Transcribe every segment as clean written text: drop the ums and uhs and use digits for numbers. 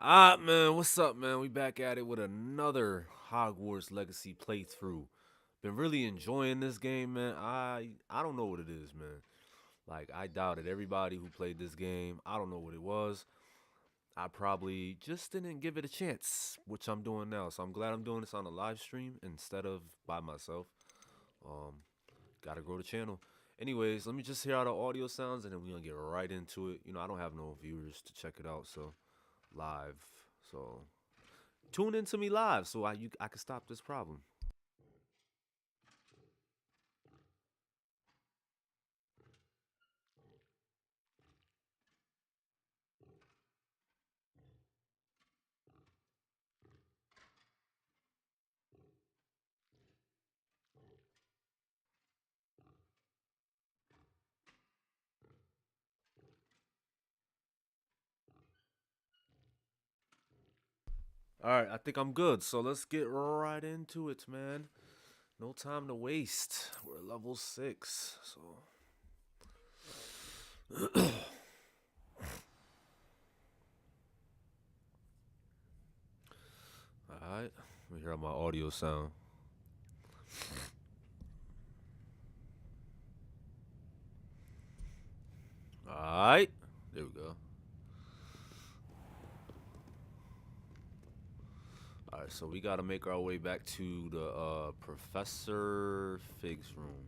Man, what's up, man? We back at it with another Hogwarts Legacy playthrough. Been really enjoying this game, man. I don't know what it is, man. Like I doubted everybody who played this game. I don't know what it was. I probably just didn't give it a chance, which I'm doing now. So I'm glad I'm doing this on a live stream instead of by myself. Um, Gotta grow the channel. Anyways, let me just hear how the audio sounds, and then we're gonna get right into it. I don't have no viewers to check it out, so live. So tune into me live so I can stop this problem. All right, I think I'm good. So let's get right into it, man. No time to waste. We're level 6. So all right. Let me hear how my audio sound. All right. There we go. All right, so we got to make our way back to the Professor Fig's room.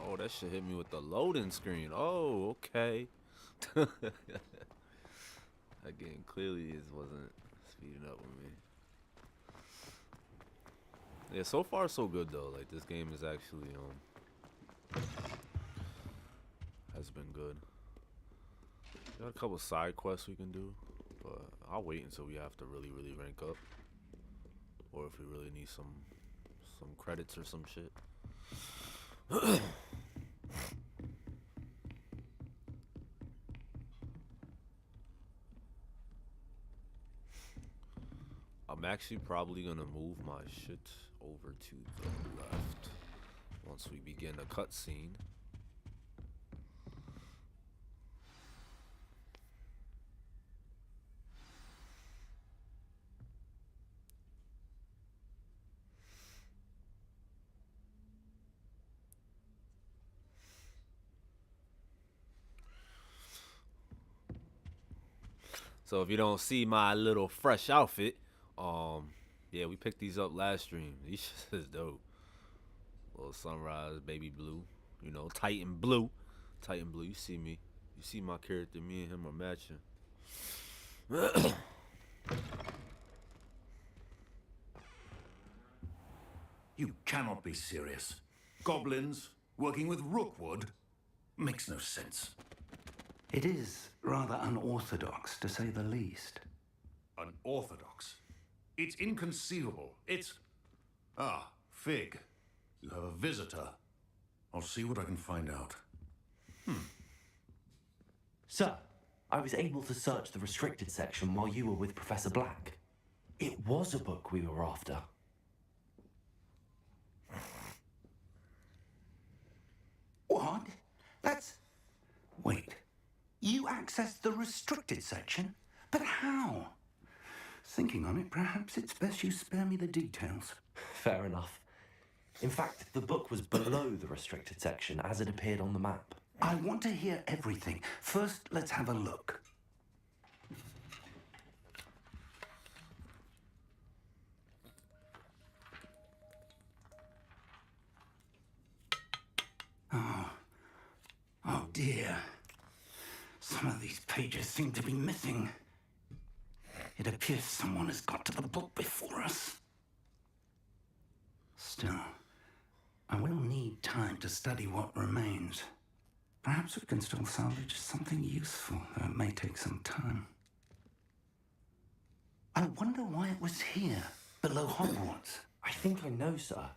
Oh, that shit hit me with the loading screen. Oh, okay. That game clearly wasn't speeding up with me. Yeah, so far so good though. Like this game is actually has been good. Got a couple side quests we can do, but I'll wait until we have to really rank up, or if we really need some credits or some shit. I'm actually probably gonna move my shit over to the left once we begin a cutscene. So if you don't see my little fresh outfit, um, yeah, we picked these up last stream. These shit is dope. Little sunrise, baby blue, Titan blue, Titan blue. You see me, you see my character. Me and him are matching. You cannot be serious. Goblins working with Rookwood makes no sense. It is rather unorthodox, to say the least. Unorthodox. It's inconceivable. It's... Ah, Fig. You have a visitor. I'll see what I can find out. Sir, I was able to search the restricted section while you were with Professor Black. It was a book we were after. What? That's... Wait. You accessed the restricted section? But how? Thinking on it, perhaps it's best you spare me the details. Fair enough. In fact, the book was below the restricted section as it appeared on the map. I want to hear everything. First, let's have a look. Oh dear. Some of these pages seem to be missing. It appears someone has got to the book before us. Still, I will need time to study what remains. Perhaps we can still salvage something useful, though it may take some time. I wonder why it was here, below Hogwarts. I think I know, sir.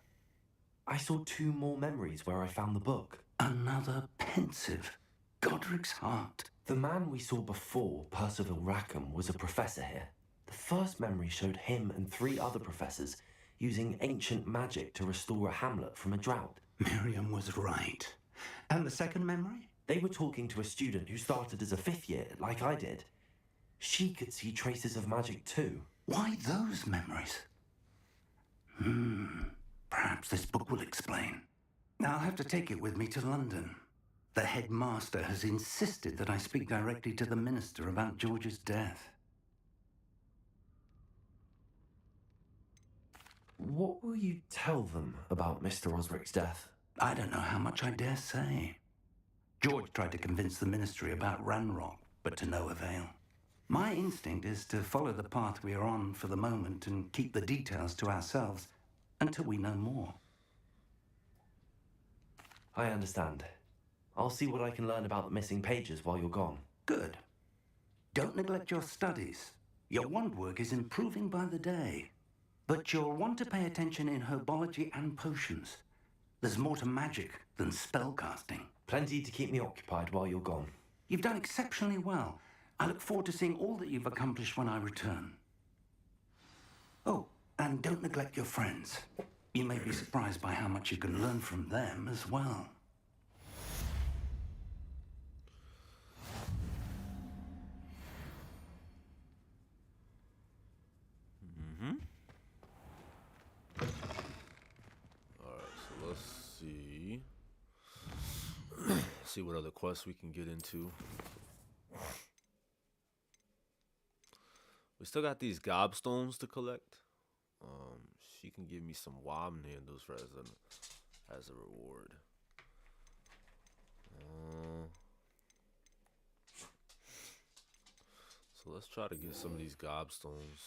I saw 2 more memories where I found the book. Another pensive. Godric's heart. The man we saw before, Percival Rackham, was a professor here. The first memory showed him and 3 other professors using ancient magic to restore a hamlet from a drought. Miriam was right. And the second memory? They were talking to a student who started as a 5th year, like I did. She could see traces of magic too. Why those memories? Perhaps this book will explain. I'll have to take it with me to London. The headmaster has insisted that I speak directly to the minister about George's death. What will you tell them about Mr. Osric's death? I don't know how much I dare say. George tried to convince the ministry about Ranrock, but to no avail. My instinct is to follow the path we are on for the moment and keep the details to ourselves until we know more. I understand. I'll see what I can learn about the missing pages while you're gone. Good. Don't neglect your studies. Your wand work is improving by the day. But you'll want to pay attention in herbology and potions. There's more to magic than spellcasting. Plenty to keep me occupied while you're gone. You've done exceptionally well. I look forward to seeing all that you've accomplished when I return. Oh, and don't neglect your friends. You may be surprised by how much you can learn from them as well. See what other quests we can get into. We still got these gobstones to collect. She can give me some wob handles for as a reward. So let's try to get some of these gobstones.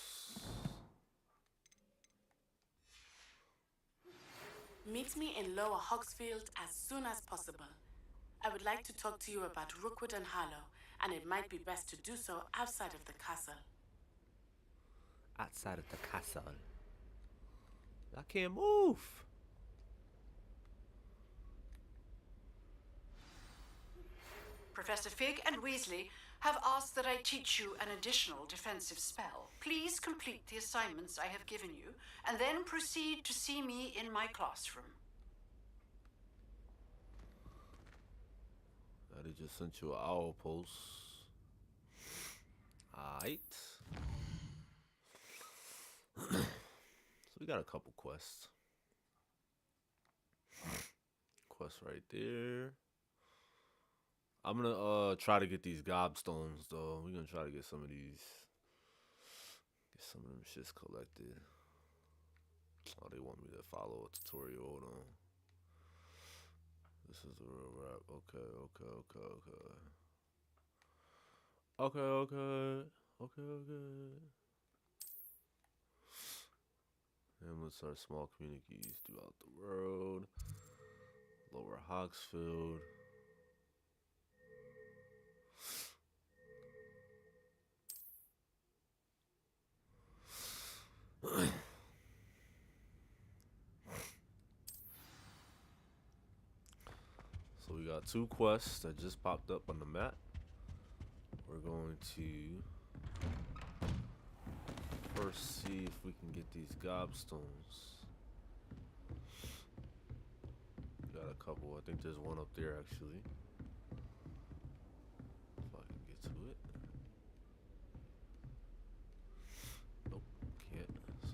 Meet me in Lower Hogsfield as soon as possible. I would like to talk to you about Rookwood and Harlow, and it might be best to do so outside of the castle. Outside of the castle. I can't move. Professor Fig and Weasley have asked that I teach you an additional defensive spell. Please complete the assignments I have given you, and then proceed to see me in my classroom. They just sent you an owl post. Alright. So we got a couple quests. Quest right there. I'm gonna try to get these gobstones though. We're gonna try to get some of these. Get some of them shits collected. Oh, they want me to follow a tutorial. Hold on. This is the real rap. Okay. Hamlets are small communities throughout the world. Lower Hogsfield. So we got 2 quests that just popped up on the map. We're going to first see if we can get these gobstones. Got a couple. I think there's one up there actually. If I can get to it. Nope, can't. So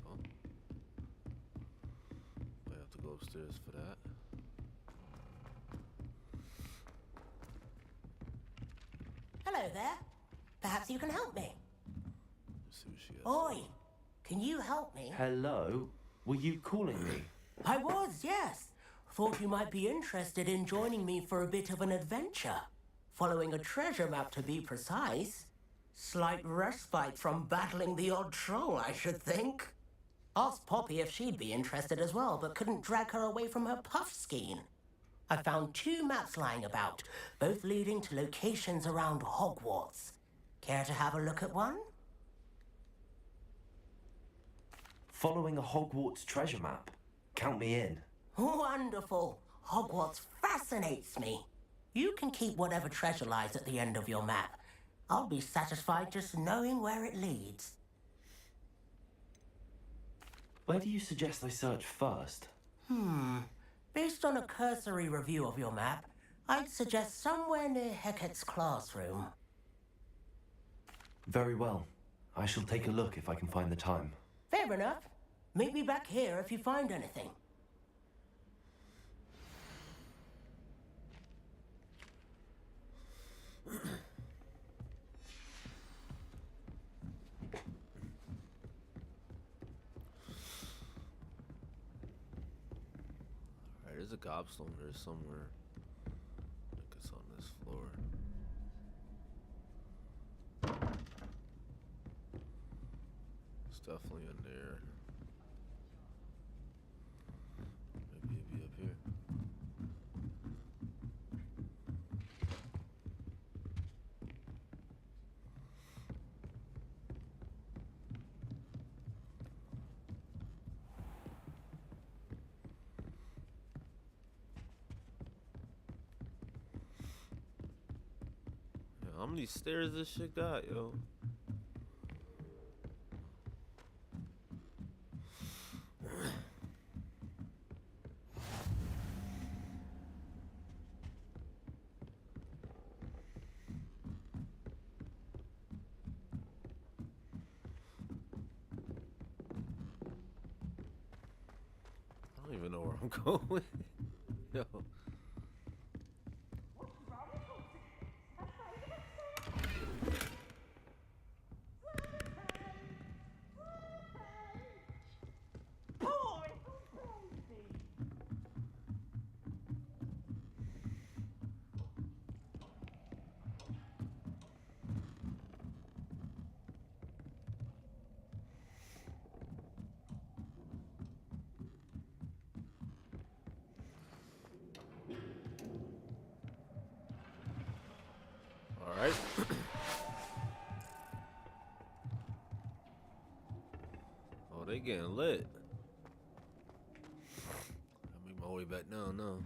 I have to go upstairs for that. Hello there. Perhaps you can help me. Let's see what she has. Oi, can you help me? Hello? Were you calling me? I was, yes. Thought you might be interested in joining me for a bit of an adventure. Following a treasure map, to be precise. Slight respite from battling the odd troll, I should think. Asked Poppy if she'd be interested as well, but couldn't drag her away from her puff skein. I found 2 maps lying about, both leading to locations around Hogwarts. Care to have a look at one? Following a Hogwarts treasure map? Count me in. Wonderful. Hogwarts fascinates me. You can keep whatever treasure lies at the end of your map. I'll be satisfied just knowing where it leads. Where do you suggest I search first? Based on a cursory review of your map, I'd suggest somewhere near Hecat's classroom. Very well. I shall take a look if I can find the time. Fair enough. Meet me back here if you find anything. Alright, there's a gobstone there somewhere. I think it's on this floor. It's definitely in there. Maybe it'd be up here. Yeah, how many stairs this shit got, yo? I don't even know where I'm going. Yo. All right. Oh, they getting lit. I make my way back down now.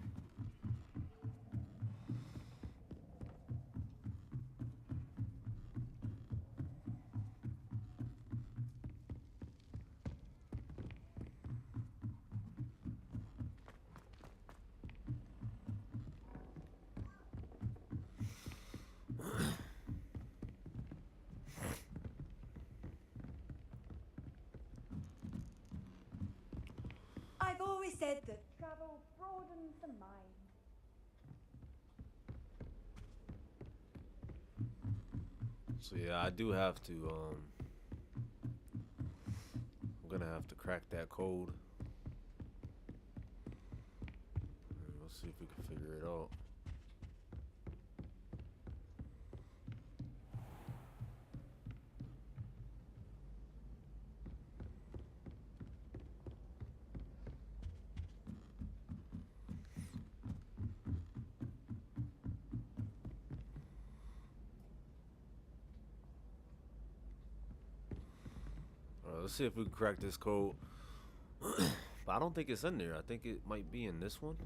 I've always said that travel broadens the mind. So yeah, I do have to. I'm gonna have to crack that code. Let's see if we can figure it out. Let's see if we can crack this code. But I don't think it's in there. I think it might be in this one.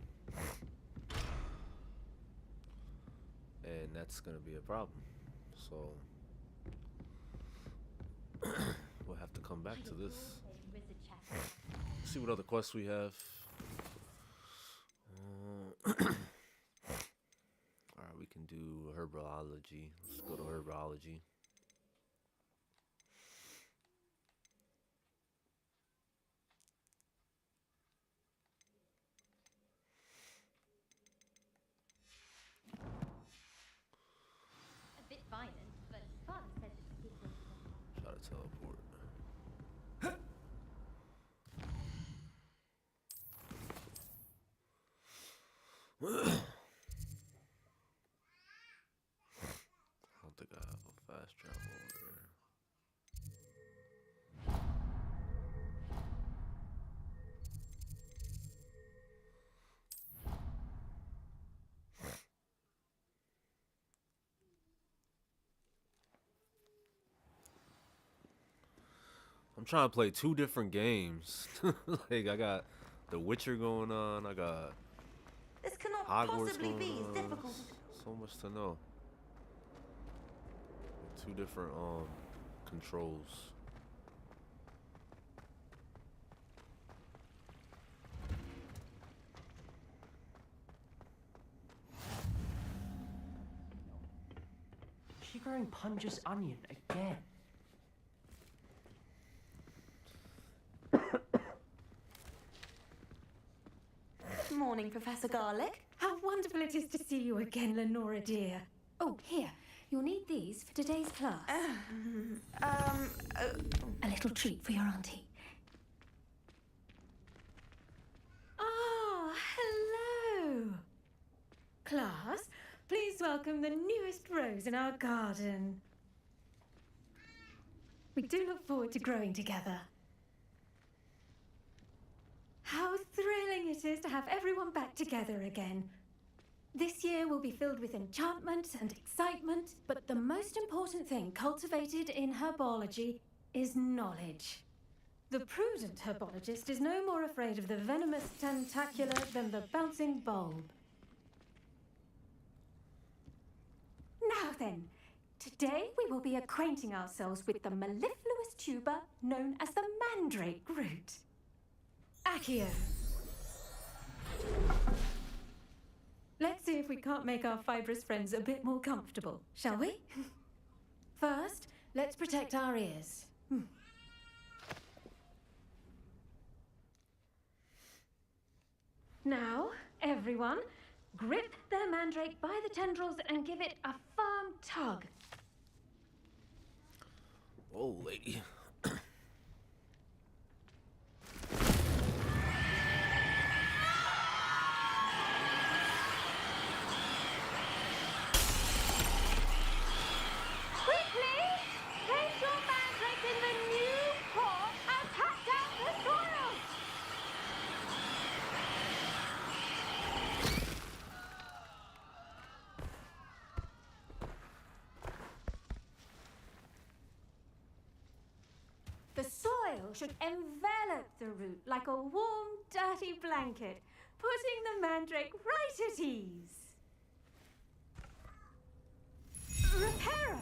And that's gonna be a problem. So we'll have to come back to this. See what other quests we have. Alright, we can do herbology. Let's go to herbology. Violent, but Father said that he did want to. Try to teleport. I don't think I have a fast travel over there. I'm trying to play two different games. Like I got The Witcher going on. I got This cannot Hogwarts possibly going be as on. difficult. So much to know. Two different controls. She growing Punja's onion again. Morning, Professor Garlic. How wonderful it is to see you again, Lenora dear. Oh, here, you'll need these for today's class. A little treat for your auntie. Ah, hello. Class, please welcome the newest rose in our garden. We do look forward to growing together. How thrilling it is to have everyone back together again. This year will be filled with enchantment and excitement, but the most important thing cultivated in herbology is knowledge. The prudent herbologist is no more afraid of the venomous tentacular than the bouncing bulb. Now then, today we will be acquainting ourselves with the mellifluous tuber known as the mandrake root. Accio. Let's see if we can't make our fibrous friends a bit more comfortable, shall we? First, let's protect our ears. Now, everyone, grip their mandrake by the tendrils and give it a firm tug. Oh, lady. Quickly! Place your mandrake in the new pot and cut down the soil! The soil should envelop the root like a warm, dirty blanket, putting the mandrake right at ease. Reparo!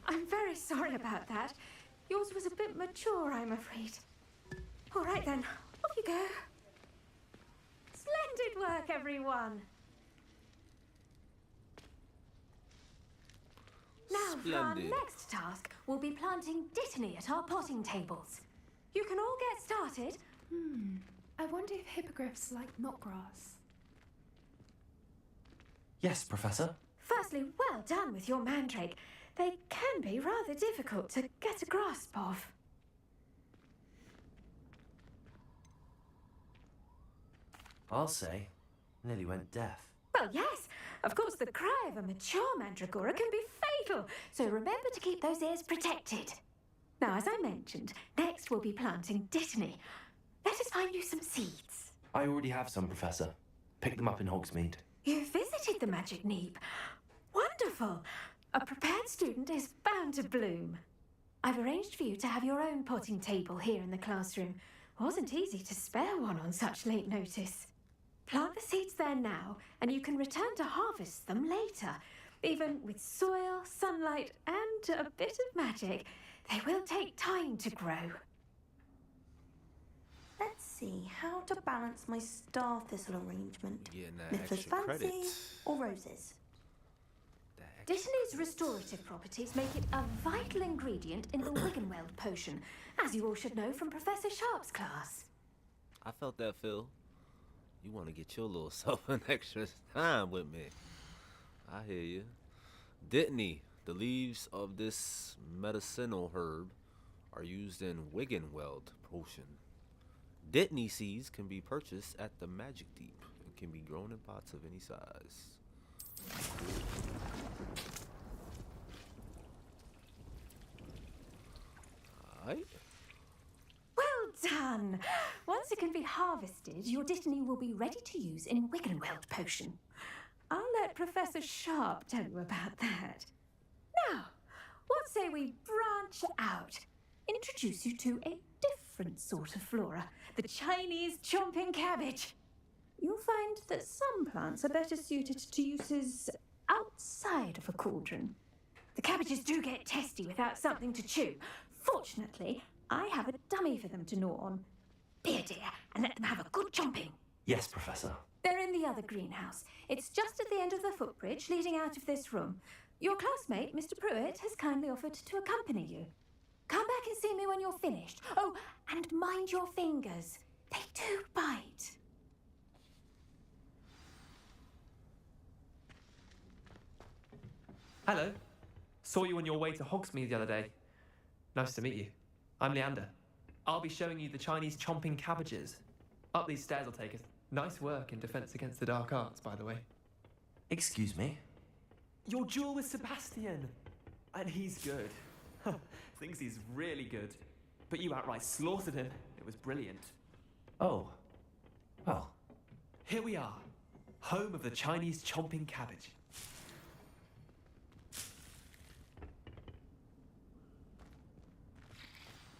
I'm very sorry about that. Yours was a bit mature, I'm afraid. All right then, off you go. Splendid work, everyone. Now, for our Splendid. next task, we'll be planting dittany at our potting tables. You can all get started. I wonder if hippogriffs like knotgrass. Yes, Professor. Firstly, well done with your mandrake. They can be rather difficult to get a grasp of. I'll say, nearly went deaf. Well, yes, of course, the cry of a mature mandragora can be fatal, so remember to keep those ears protected. Now, as I mentioned, next we'll be planting dittany. Let us find you some seeds. I already have some, Professor. Picked them up in Hogsmeade. You visited the Magic Neep. Wonderful. A prepared student is bound to bloom. I've arranged for you to have your own potting table here in the classroom. Wasn't easy to spare one on such late notice. Plant the seeds there now, and you can return to harvest them later. Even with soil, sunlight, and a bit of magic, they will take time to grow. Let's see how to balance my star thistle arrangement. Getting that Mifflin's extra fancy credit. or roses? Dittany's restorative properties make it a vital ingredient in the Wiggenweld potion, as you all should know from Professor Sharp's class. I felt that, Phil. You want to get your little self an extra time with me. I hear you. Dittany, the leaves of this medicinal herb, are used in Wiggenweld potion. Dittany seeds can be purchased at the Magic Deep and can be grown in pots of any size. Alright. Well done! Once it can be harvested, your Dittany will be ready to use in Wiggenweld potion. I'll let Professor Sharp tell you about that. Now, what say we branch out? introduce you to a different sort of flora, the Chinese chomping cabbage. You'll find that some plants are better suited to uses outside of a cauldron. The cabbages do get testy without something to chew. Fortunately, I have a dummy for them to gnaw on. Be dear, and let them have a good chomping. Yes, Professor. They're in the other greenhouse. It's just at the end of the footbridge leading out of this room. Your classmate, Mr. Pruitt, has kindly offered to accompany you. Come back and see me when you're finished. Oh, and mind your fingers. They do bite. Hello. Saw you on your way to Hogsmeade the other day. Nice to meet you. I'm Leander. I'll be showing you the Chinese chomping cabbages. Up these stairs will take us. Nice work in Defense Against the Dark Arts, by the way. Excuse me? Your duel with Sebastian! And he's good. Thinks he's really good. But you outright slaughtered him. It was brilliant. Oh. Well. Here we are. Home of the Chinese chomping cabbage.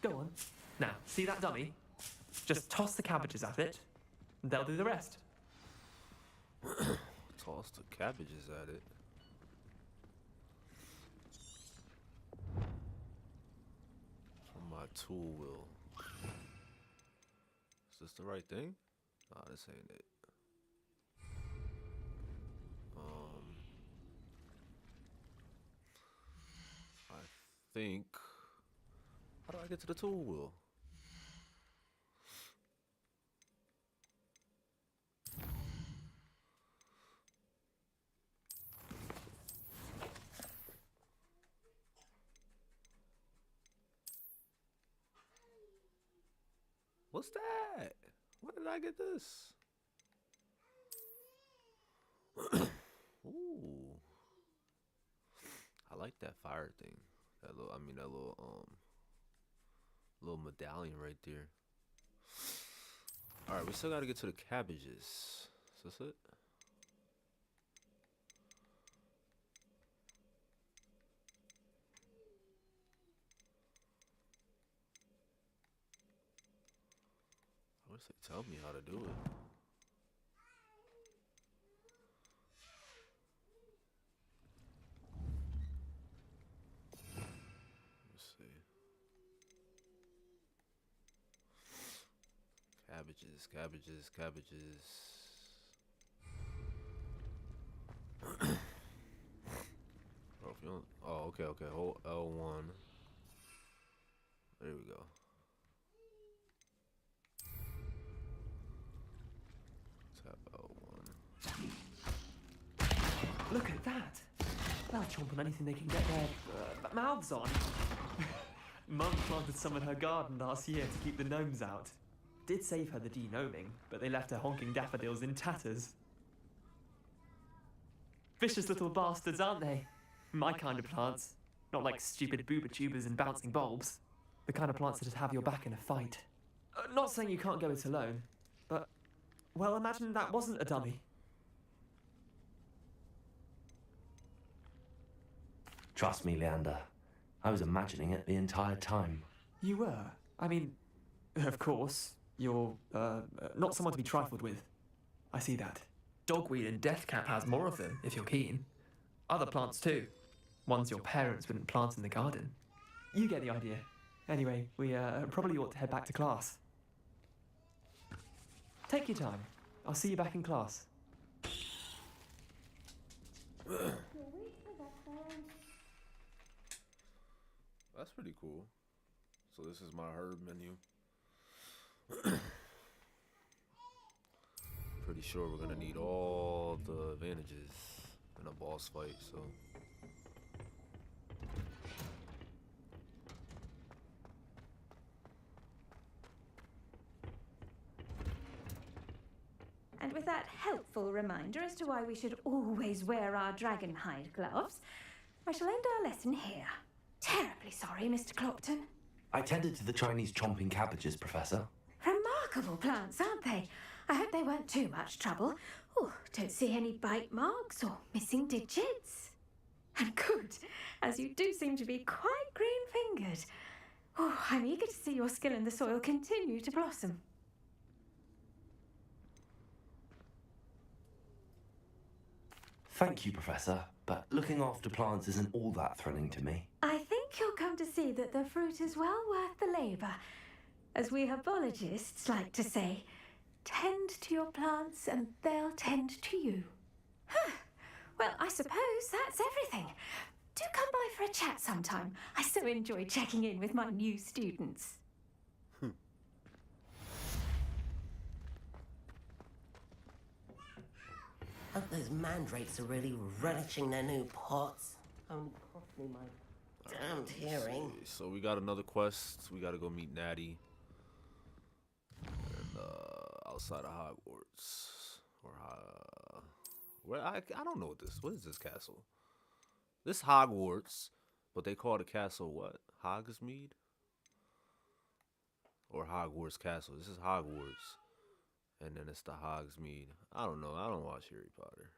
Go on. Now, see that dummy? Just toss the cabbages at it, and they'll do the rest. Toss the cabbages at it. On my tool wheel. Is this the right thing? Nah, this ain't it. I think. How do I get to the tool wheel? What's that? Where did I get this? Ooh. I like that fire thing. That little, little medallion right there. All right, we still got to get to the cabbages. Is this it? I wish they tell me how to do it. Let's see. Cabbages, cabbages, cabbages. Oh, if you don't, oh, okay, okay. Hold L1. There we go. Look at that! They'll chomp on anything they can get their mouths on. Mum planted some in her garden last year to keep the gnomes out. Did save her the de-gnoming, but they left her honking daffodils in tatters. Vicious little bastards, aren't they? My kind of plants. Not like stupid booba tubers and bouncing bulbs. The kind of plants that'd have your back in a fight. Not saying you can't go it alone, but, well, imagine that wasn't a dummy. Trust me, Leander. I was imagining it the entire time. You were? I mean, of course, you're, not someone to be trifled with. I see that. Dogweed and deathcap has more of them, if you're keen. Other plants too. Ones your parents wouldn't plant in the garden. You get the idea. Anyway, we, probably ought to head back to class. Take your time. I'll see you back in class. That's pretty cool. So this is my herb menu. Pretty sure we're gonna need all the advantages in a boss fight, so. And with that helpful reminder as to why we should always wear our dragon hide gloves, I shall end our lesson here. Terribly sorry, Mr. Clopton. I tended to the Chinese chomping cabbages, Professor. Remarkable plants, aren't they? I hope they weren't too much trouble. Oh, don't see any bite marks or missing digits. And good, as you do seem to be quite green-fingered. Oh, I'm eager to see your skill in the soil continue to blossom. Thank you, Professor, but looking after plants isn't all that thrilling to me. I think you'll come to see that the fruit is well worth the labour. As we herbologists like to say, tend to your plants and they'll tend to you. Well, I suppose that's everything. Do come by for a chat sometime. I so enjoy checking in with my new students. Hope those mandrakes are really relishing their new pots. Only cost me my damned hearing. So we got another quest. We gotta go meet Natty. And outside of Hogwarts. Or where I don't know what is this castle? This Hogwarts, but they call the castle what? Hogsmeade? Or Hogwarts Castle. This is Hogwarts. And then it's the Hogsmeade. I don't know. I don't watch Harry Potter.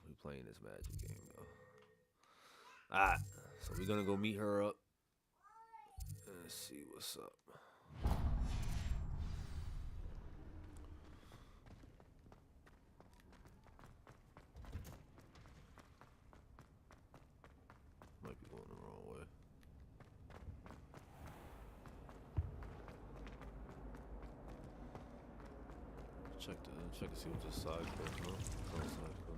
We playing this magic game though. Alright. So we're gonna go meet her up. And see what's up. Might be going the wrong way. Check to see what this side goes, no? Oh, side goes.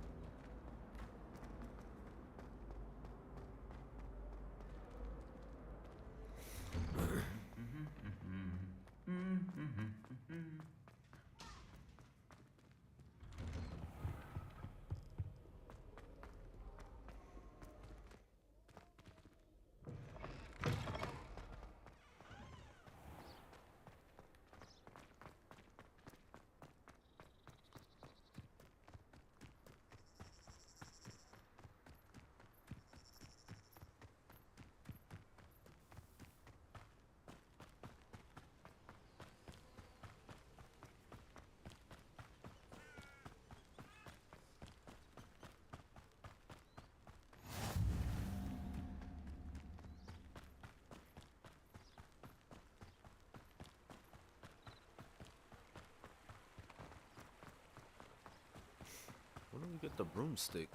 When do we get the broomstick?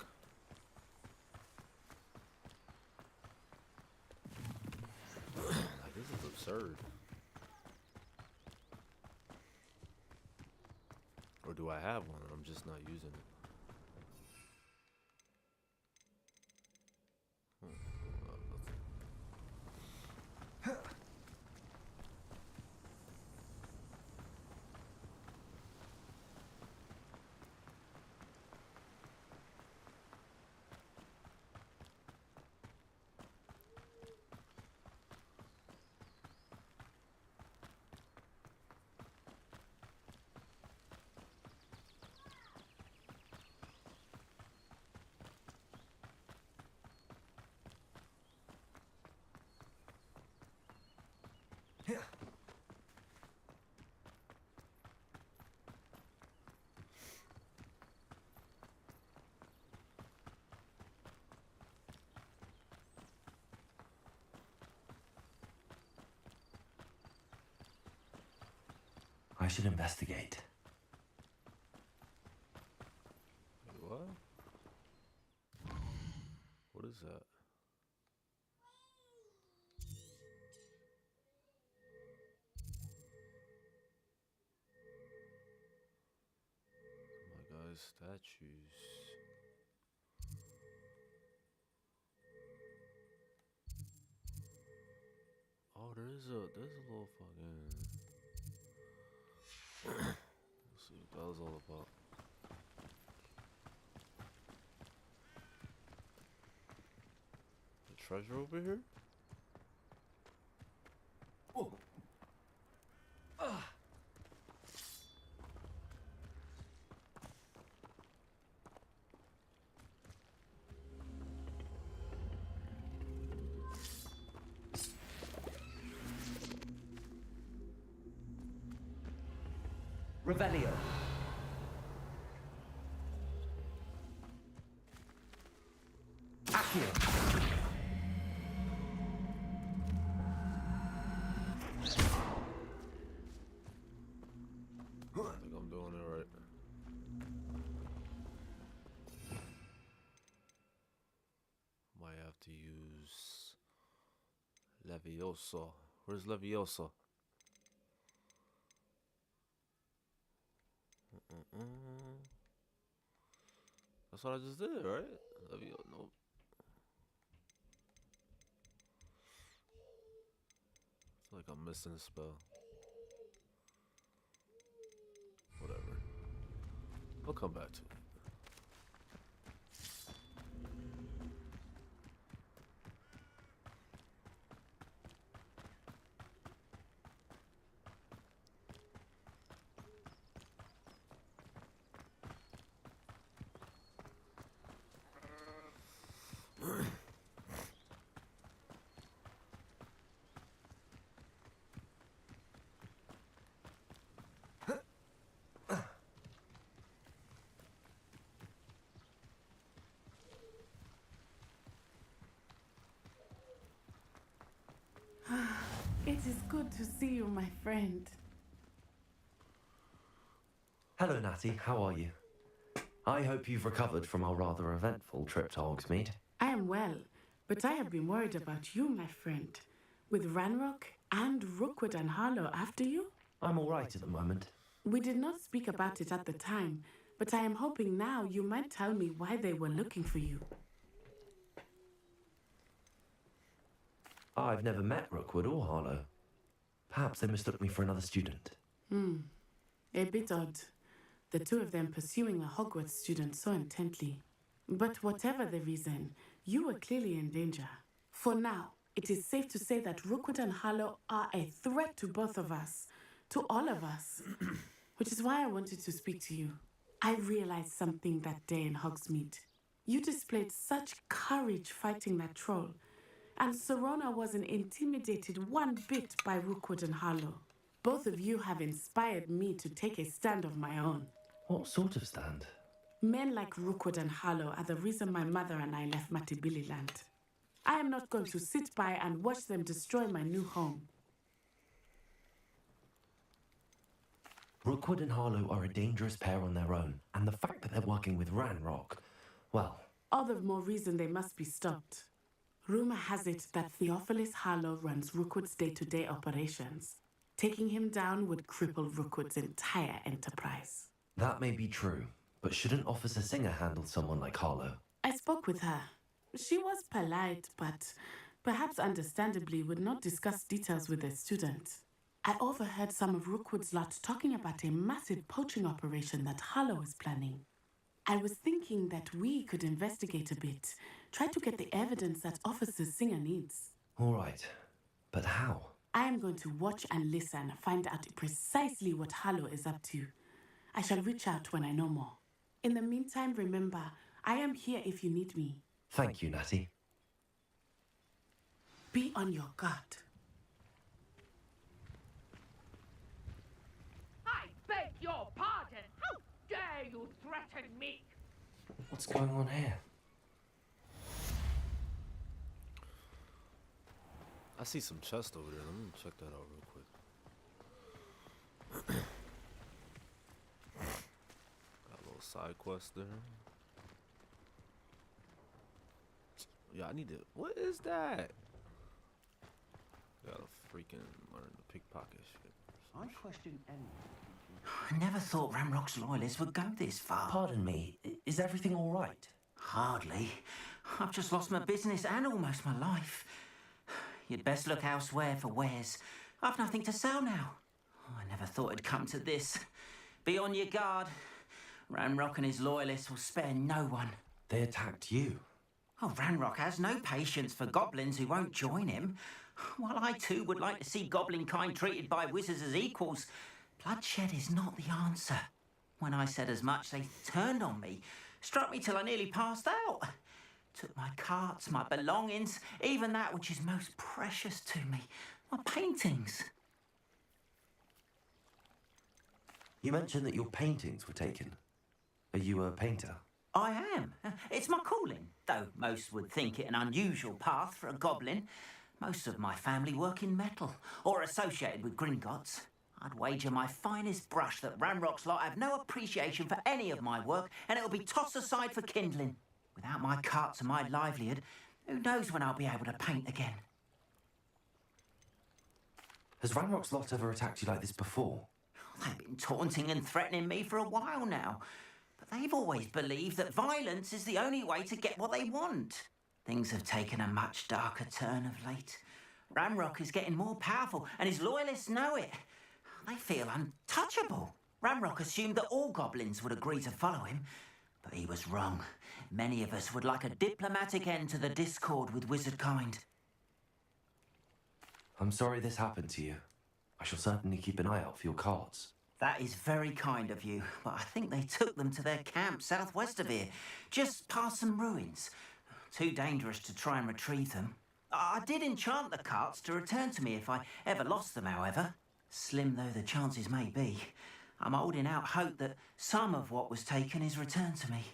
Like, this is absurd. Or do I have one and I'm just not using it? I should investigate. Wait, what? What is that? Oh my God, statues. Oh, there's a little fucking. Let's see what that was all about. The treasure over here? Oh. Revelio. Accio. Levioso. Where's Levioso? That's what I just did, right? Levioso. Nope. It's like I'm missing a spell. Whatever. We'll come back to it. It is good to see you, my friend. Hello, Natty. How are you? I hope you've recovered from our rather eventful trip to Hogsmeade. I am well, but I have been worried about you, my friend. With Ranrock and Rookwood and Harlow after you? I'm all right at the moment. We did not speak about it at the time, but I am hoping now you might tell me why they were looking for you. I've never met Rookwood or Harlow. Perhaps they mistook me for another student. A bit odd. The two of them pursuing a Hogwarts student so intently. But whatever the reason, you were clearly in danger. For now, it is safe to say that Rookwood and Harlow are a threat to both of us, to all of us. Which is why I wanted to speak to you. I realized something that day in Hogsmeade. You displayed such courage fighting that troll. And Serona wasn't intimidated one bit by Rookwood and Harlow. Both of you have inspired me to take a stand of my own. What sort of stand? Men like Rookwood and Harlow are the reason my mother and I left Matibili land. I am not going to sit by and watch them destroy my new home. Rookwood and Harlow are a dangerous pair on their own, and the fact that they're working with Ranrock, well... All the more reason they must be stopped. Rumor has it that Theophilus Harlow runs Rookwood's day-to-day operations. Taking him down would cripple Rookwood's entire enterprise. That may be true, but shouldn't Officer Singer handle someone like Harlow? I spoke with her. She was polite, but perhaps understandably would not discuss details with a student. I overheard some of Rookwood's lot talking about a massive poaching operation that Harlow is planning. I was thinking that we could investigate a bit, try to get the evidence that Officer Singer needs. All right, but how? I am going to watch and listen, find out precisely what Harlow is up to. I shall reach out when I know more. In the meantime, remember, I am here if you need me. Thank you, Natty. Be on your guard. I beg your pardon! How dare you threaten me? What's going on here? I see some chest over there. Let me check that out real quick. Got a little side quest there. Yeah, I need to... What is that? Gotta freaking learn to pickpocket shit. I question anyone. I never thought Ramrock's loyalists would go this far. Pardon me, is everything all right? Hardly. I've just lost my business and almost my life. You'd best look elsewhere for wares. I've nothing to sell now. I never thought it'd come to this. Be on your guard. Ranrock and his loyalists will spare no one. They attacked you. Oh, Ranrock has no patience for goblins who won't join him. While I too would like to see goblin kind treated by wizards as equals, bloodshed is not the answer. When I said as much, they turned on me, struck me till I nearly passed out. Took my carts, my belongings, even that which is most precious to me, my paintings. You mentioned that your paintings were taken. Are you a painter? I am. It's my calling, though most would think it an unusual path for a goblin. Most of my family work in metal, or associated with Gringotts. I'd wager my finest brush that Ranrock's lot have no appreciation for any of my work, and it'll be tossed aside for kindling. Without my carts and my livelihood, who knows when I'll be able to paint again? Has Ranrock's lot ever attacked you like this before? They've been taunting and threatening me for a while now. But they've always believed that violence is the only way to get what they want. Things have taken a much darker turn of late. Ramrock is getting more powerful, and his loyalists know it. They feel untouchable. Ramrock assumed that all goblins would agree to follow him, but he was wrong. Many of us would like a diplomatic end to the discord with wizardkind. I'm sorry this happened to you. I shall certainly keep an eye out for your cards. That is very kind of you, but I think they took them to their camp southwest of here, just past some ruins. Too dangerous to try and retrieve them. I did enchant the carts to return to me if I ever lost them, however. Slim though the chances may be, I'm holding out hope that some of what was taken is returned to me.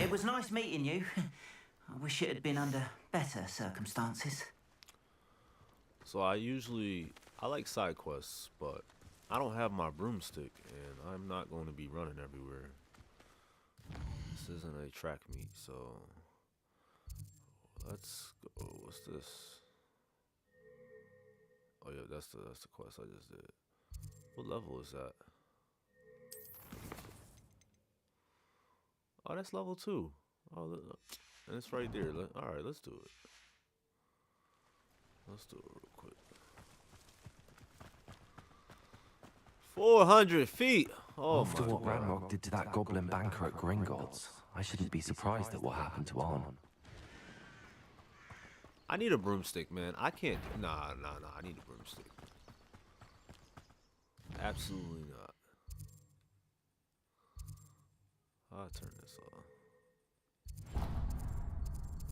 It was nice meeting you. I wish it had been under better circumstances. So I like side quests, but I don't have my broomstick, and I'm not going to be running everywhere. This isn't a track meet, so let's go. What's this? Oh yeah, that's the quest I just did. What level is that? Oh, that's level 2. Oh, and it's right there. All right, let's do it. Let's do it real quick. 400 feet. Oh, after my what God. Ranrock did to that goblin banker at Gringotts, I shouldn't be surprised at what happened to Arn. I need a broomstick, man. I can't. Nah. I need a broomstick. Absolutely not. I'll turn this off.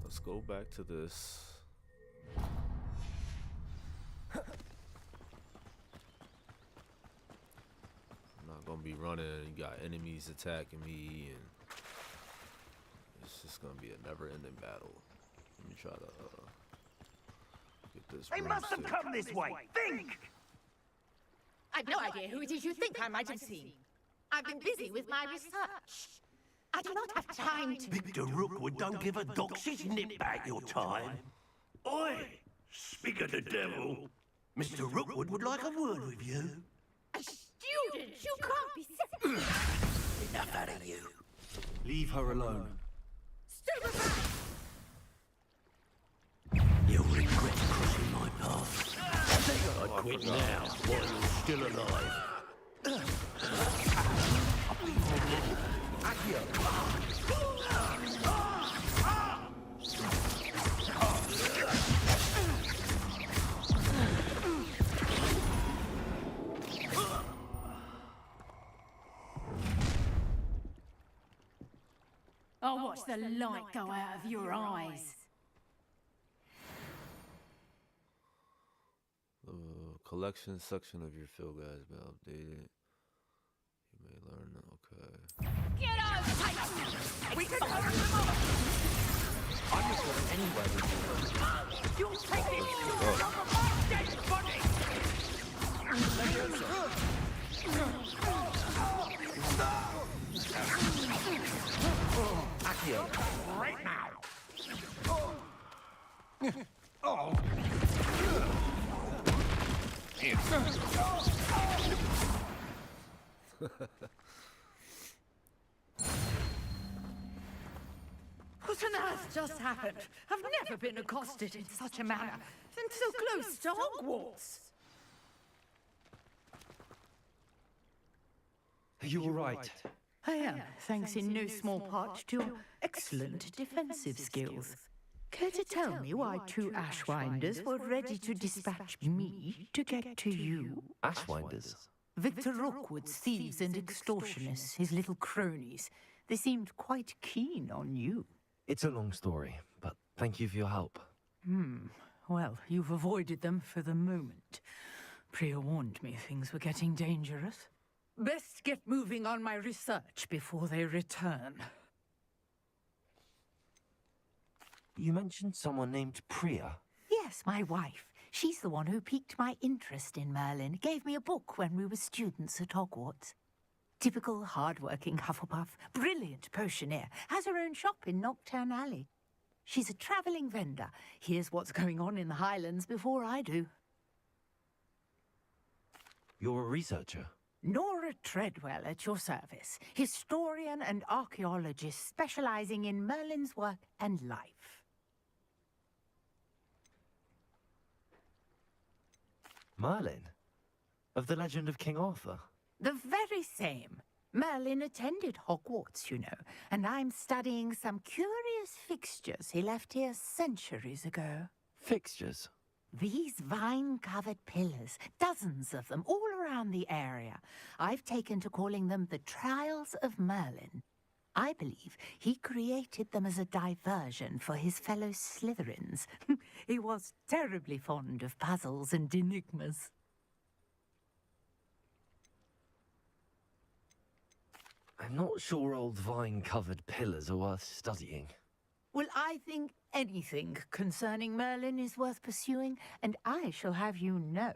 Let's go back to this. I'm not gonna be running and you got enemies attacking me, and it's just gonna be a never-ending battle. Let me try to get this. They must have come this way. Think! I've no idea who it is you think I might have seen. I've been busy with my research. I do not have time to... Victor Rookwood don't give a doxy's nip back your time. Oi! Speak of the devil. Mr. Rookwood would like a word with you. A student? You can't be serious. Enough out of you. Leave her alone. Stupefy! You'll regret crossing my path. I quit now while you're still alive. I'll watch the light go out of your eyes. The collection section of your field guides been updated. You may learn. Okay. Get out! We can hurry them up! I'm not going anywhere with you. You'll take it from my dead body! Accio, right now. Oh. What on earth just happened? I've never been accosted in such a manner, and so close to Hogwarts. Are you all right? I am, thanks in no small part to your excellent defensive skills. Care to tell me why two Ashwinders were ready to dispatch me to get to you? Ashwinders? Victor Rookwood's thieves and extortionists, his little cronies. They seemed quite keen on you. It's a long story, but thank you for your help. Well, you've avoided them for the moment. Priya warned me things were getting dangerous. Best get moving on my research before they return. You mentioned someone named Priya. Yes, my wife. She's the one who piqued my interest in Merlin. Gave me a book when we were students at Hogwarts. Typical hard-working Hufflepuff. Brilliant potioneer. Has her own shop in Knockturn Alley. She's a travelling vendor. Hears what's going on in the Highlands before I do. You're a researcher? Nora Treadwell at your service. Historian and archaeologist specialising in Merlin's work and life. Merlin? Of the legend of King Arthur? The very same. Merlin attended Hogwarts, you know, and I'm studying some curious fixtures he left here centuries ago. Fixtures? These vine-covered pillars, dozens of them, all around the area. I've taken to calling them the Trials of Merlin. I believe he created them as a diversion for his fellow Slytherins. He was terribly fond of puzzles and enigmas. I'm not sure old vine-covered pillars are worth studying. Well, I think anything concerning Merlin is worth pursuing, and I shall have you know,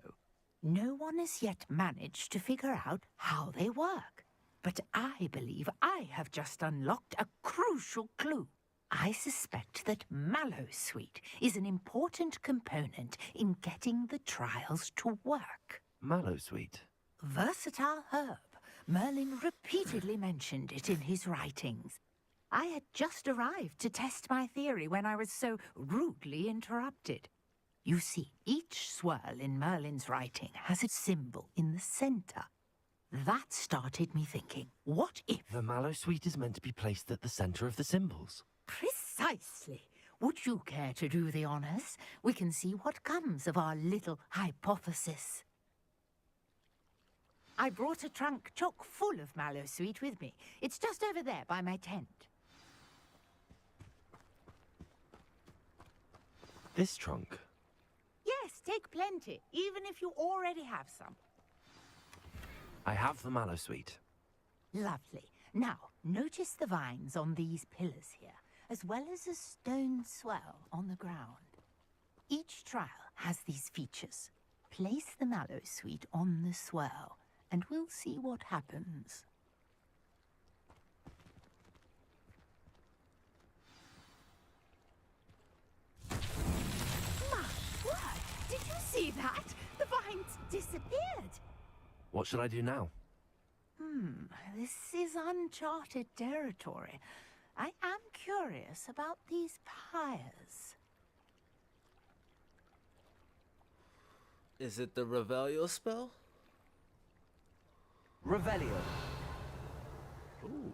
no one has yet managed to figure out how they work. But I believe I have just unlocked a crucial clue. I suspect that Mallowsweet is an important component in getting the trials to work. Mallowsweet? Versatile herb. Merlin repeatedly mentioned it in his writings. I had just arrived to test my theory when I was so rudely interrupted. You see, each swirl in Merlin's writing has a symbol in the centre. That started me thinking, what if... The Mallowsweet is meant to be placed at the centre of the symbols. Precisely. Would you care to do the honours? We can see what comes of our little hypothesis. I brought a trunk chock full of Mallowsweet with me. It's just over there by my tent. This trunk? Yes, take plenty, even if you already have some. I have the Mallowsweet. Lovely. Now, notice the vines on these pillars here, as well as a stone swell on the ground. Each trial has these features. Place the Mallowsweet on the swell, and we'll see what happens. My word! Did you see that? The vines disappeared! What should I do now? This is uncharted territory. I am curious about these pyres. Is it the Revelio spell? Revelio. Ooh.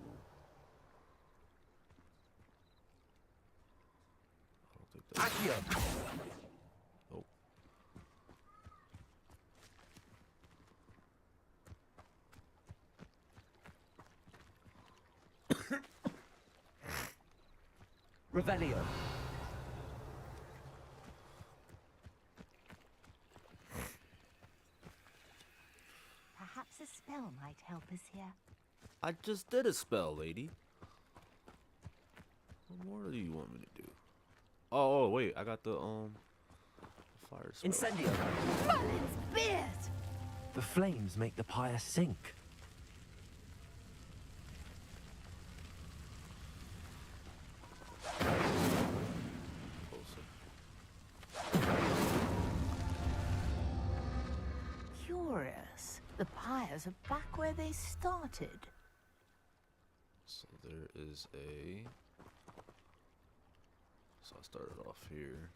Accio. Oh. Revelio. Perhaps a spell might help us here. I just did a spell, lady. What more do you want me to do? Oh, wait, I got the fire spell. Incendio. Merlin's beard! The flames make the pyre sink. Curious. The pyres are back where they started. So there is a... So I started off here.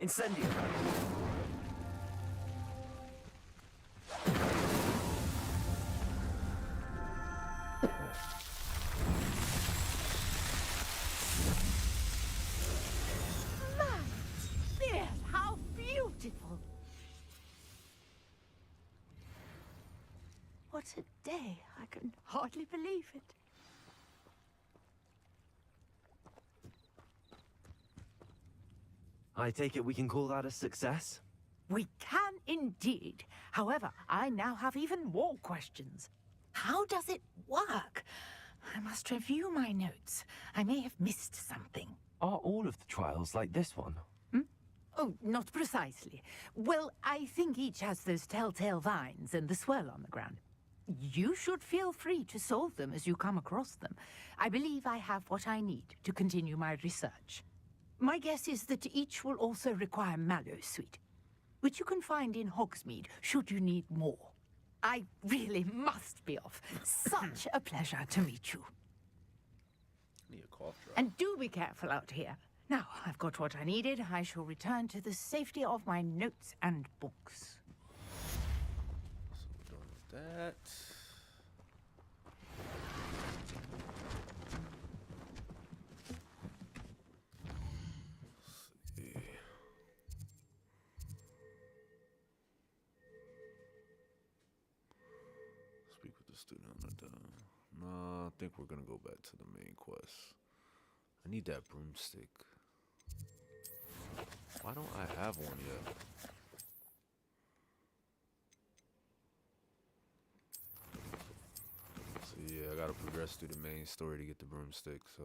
Incendio. Beard, how beautiful! What a day. I can hardly believe it. I take it we can call that a success? We can indeed. However, I now have even more questions. How does it work? I must review my notes. I may have missed something. Are all of the trials like this one? Oh, not precisely. Well, I think each has those telltale vines and the swirl on the ground. you should feel free to solve them as you come across them. I believe I have what I need to continue my research. My guess is that each will also require mallow sweet, which you can find in Hogsmeade should you need more. I really must be off. Such a pleasure to meet you. Need a cough drop. And do be careful out here. Now, I've got what I needed. I shall return to the safety of my notes and books. So we're done with that. Let's see. Speak with the student on the... No, I think we're gonna go back to the main quest. I need that broomstick. Why don't I have one yet? So yeah, I gotta progress through the main story to get the broomstick, so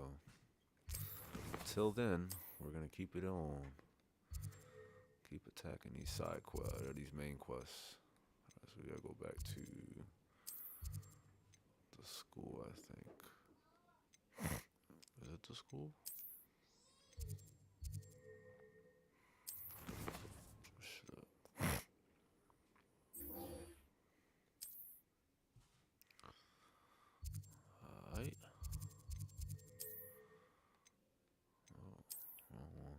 until then, we're gonna keep it on. Keep attacking these side quests, or these main quests. Alright, so we gotta go back to the school, I think. Is it the school? Shut up. Alright. Oh, wrong one.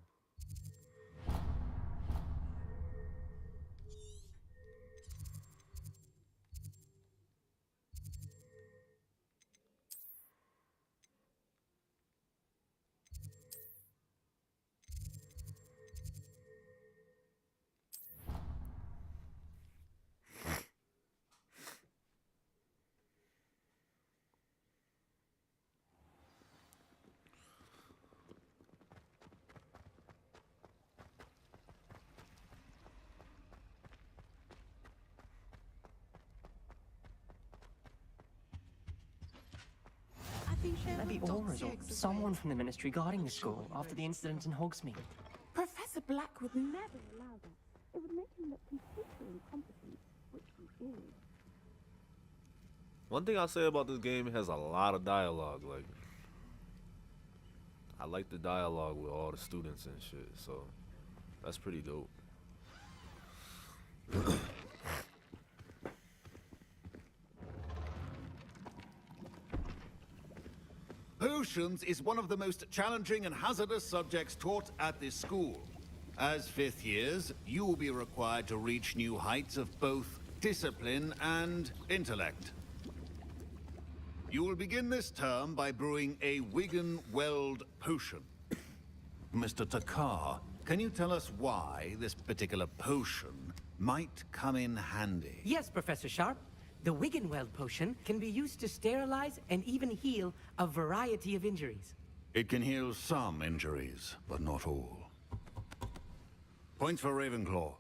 Maybe Aura's or someone from the Ministry guarding the school after the incident in Hogsmeade. Professor Black would never allow that. It would make him look completely incompetent, which he is. One thing I'll say about this game, it has a lot of dialogue. Like, I like the dialogue with all the students and shit, so that's pretty dope. Potions is one of the most challenging and hazardous subjects taught at this school. As fifth years, you will be required to reach new heights of both discipline and intellect. You will begin this term by brewing a Wigan-Weld potion. Mr. Takar, can you tell us why this particular potion might come in handy? Yes, Professor Sharp. The Wiggenweld potion can be used to sterilize and even heal a variety of injuries. It can heal some injuries, but not all. Points for Ravenclaw.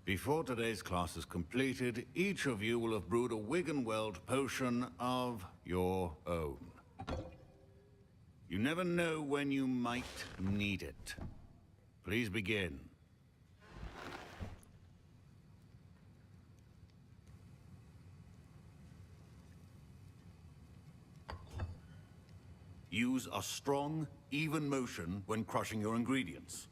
Before today's class is completed, each of you will have brewed a Wiggenweld potion of your own. You never know when you might need it. Please begin. Use a strong, even motion when crushing your ingredients.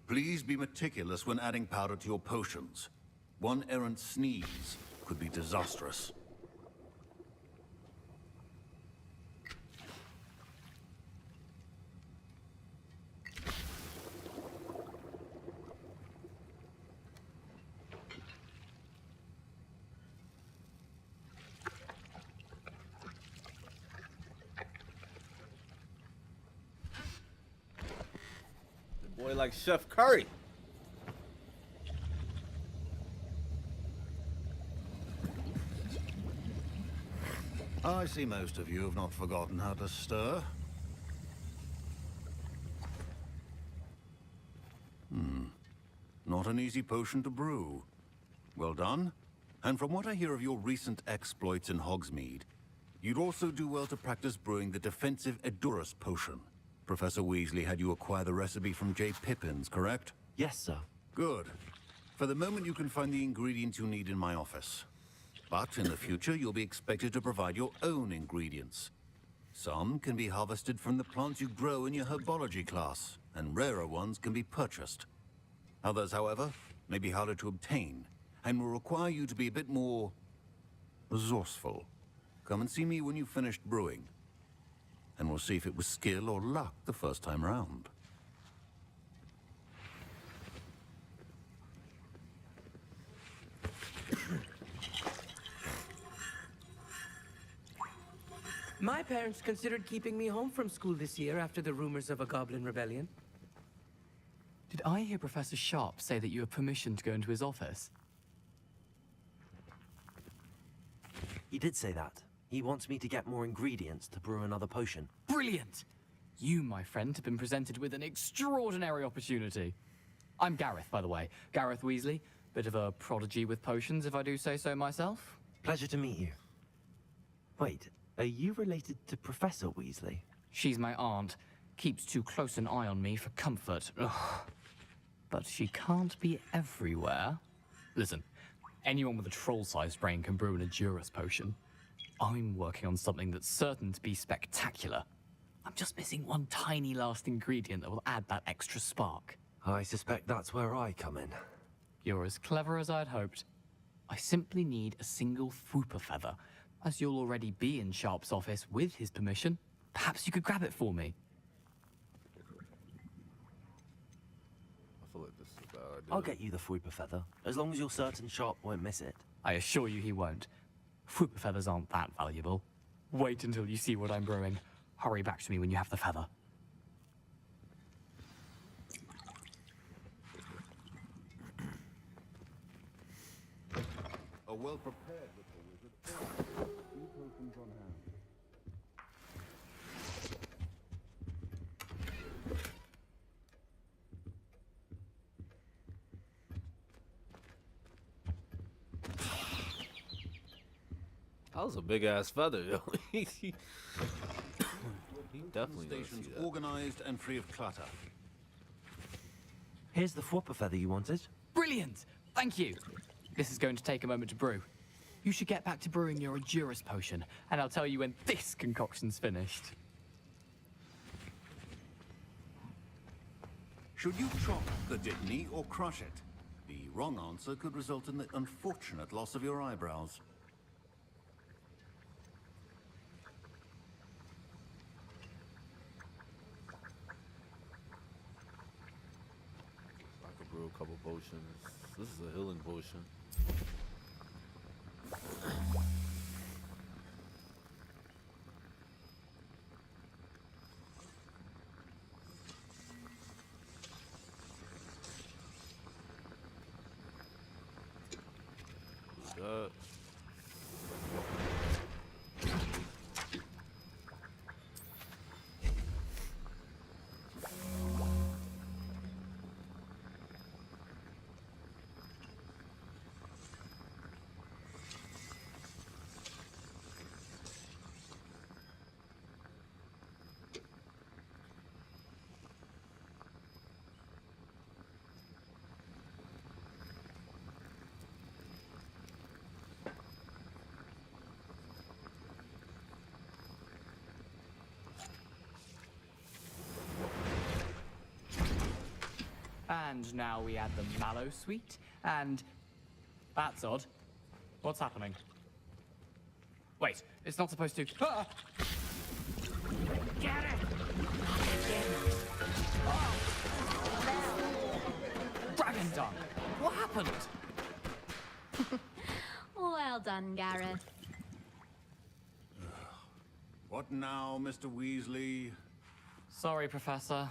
Please be meticulous when adding powder to your potions. One errant sneeze could be disastrous. Boy, like Chef Curry. I see most of you have not forgotten how to stir. Not an easy potion to brew. Well done. And from what I hear of your recent exploits in Hogsmeade, you'd also do well to practice brewing the defensive Edurus potion. Professor Weasley had you acquire the recipe from J. Pippins, correct? Yes, sir. Good. For the moment, you can find the ingredients you need in my office. But in the future, you'll be expected to provide your own ingredients. Some can be harvested from the plants you grow in your herbology class, and rarer ones can be purchased. Others, however, may be harder to obtain, and will require you to be a bit more resourceful. Come and see me when you've finished brewing, and we'll see if it was skill or luck the first time round. My parents considered keeping me home from school this year after the rumors of a goblin rebellion. Did I hear Professor Sharp say that you have permission to go into his office? He did say that. He wants me to get more ingredients to brew another potion. Brilliant! You, my friend, have been presented with an extraordinary opportunity. I'm Gareth, by the way. Gareth Weasley. Bit of a prodigy with potions, if I do say so myself. Pleasure to meet you. Wait, are you related to Professor Weasley? She's my aunt. Keeps too close an eye on me for comfort. Ugh. But she can't be everywhere. Listen, anyone with a troll-sized brain can brew an Edurus potion. I'm working on something that's certain to be spectacular. I'm just missing one tiny last ingredient that will add that extra spark. I suspect that's where I come in. You're as clever as I'd hoped. I simply need a single Fwooper feather. As you'll already be in Sharp's office with his permission, perhaps you could grab it for me. I feel like this is a bad idea. I'll get you the Fwooper feather, as long as you're certain Sharp won't miss it. I assure you he won't. Fwooper feathers aren't that valuable. Wait until you see what I'm brewing. Hurry back to me when you have the feather. A well-prepared little wizard. 2 potions on hand. That was a big ass feather, yo. he definitely does Stations see that. organized and free of clutter. Here's the Fwooper feather you wanted. Brilliant! Thank you! This is going to take a moment to brew. You should get back to brewing your Edurus potion, and I'll tell you when this concoction's finished. Should you chop the Dittany or crush it? The wrong answer could result in the unfortunate loss of your eyebrows. I could brew a couple potions. This is a healing potion. That. And now we add the mallow sweet, and... That's odd. What's happening? Wait, it's not supposed to... Ah! Get it! Dragon dung! What happened? Well done, Gareth. What now, Mr. Weasley? Sorry, Professor.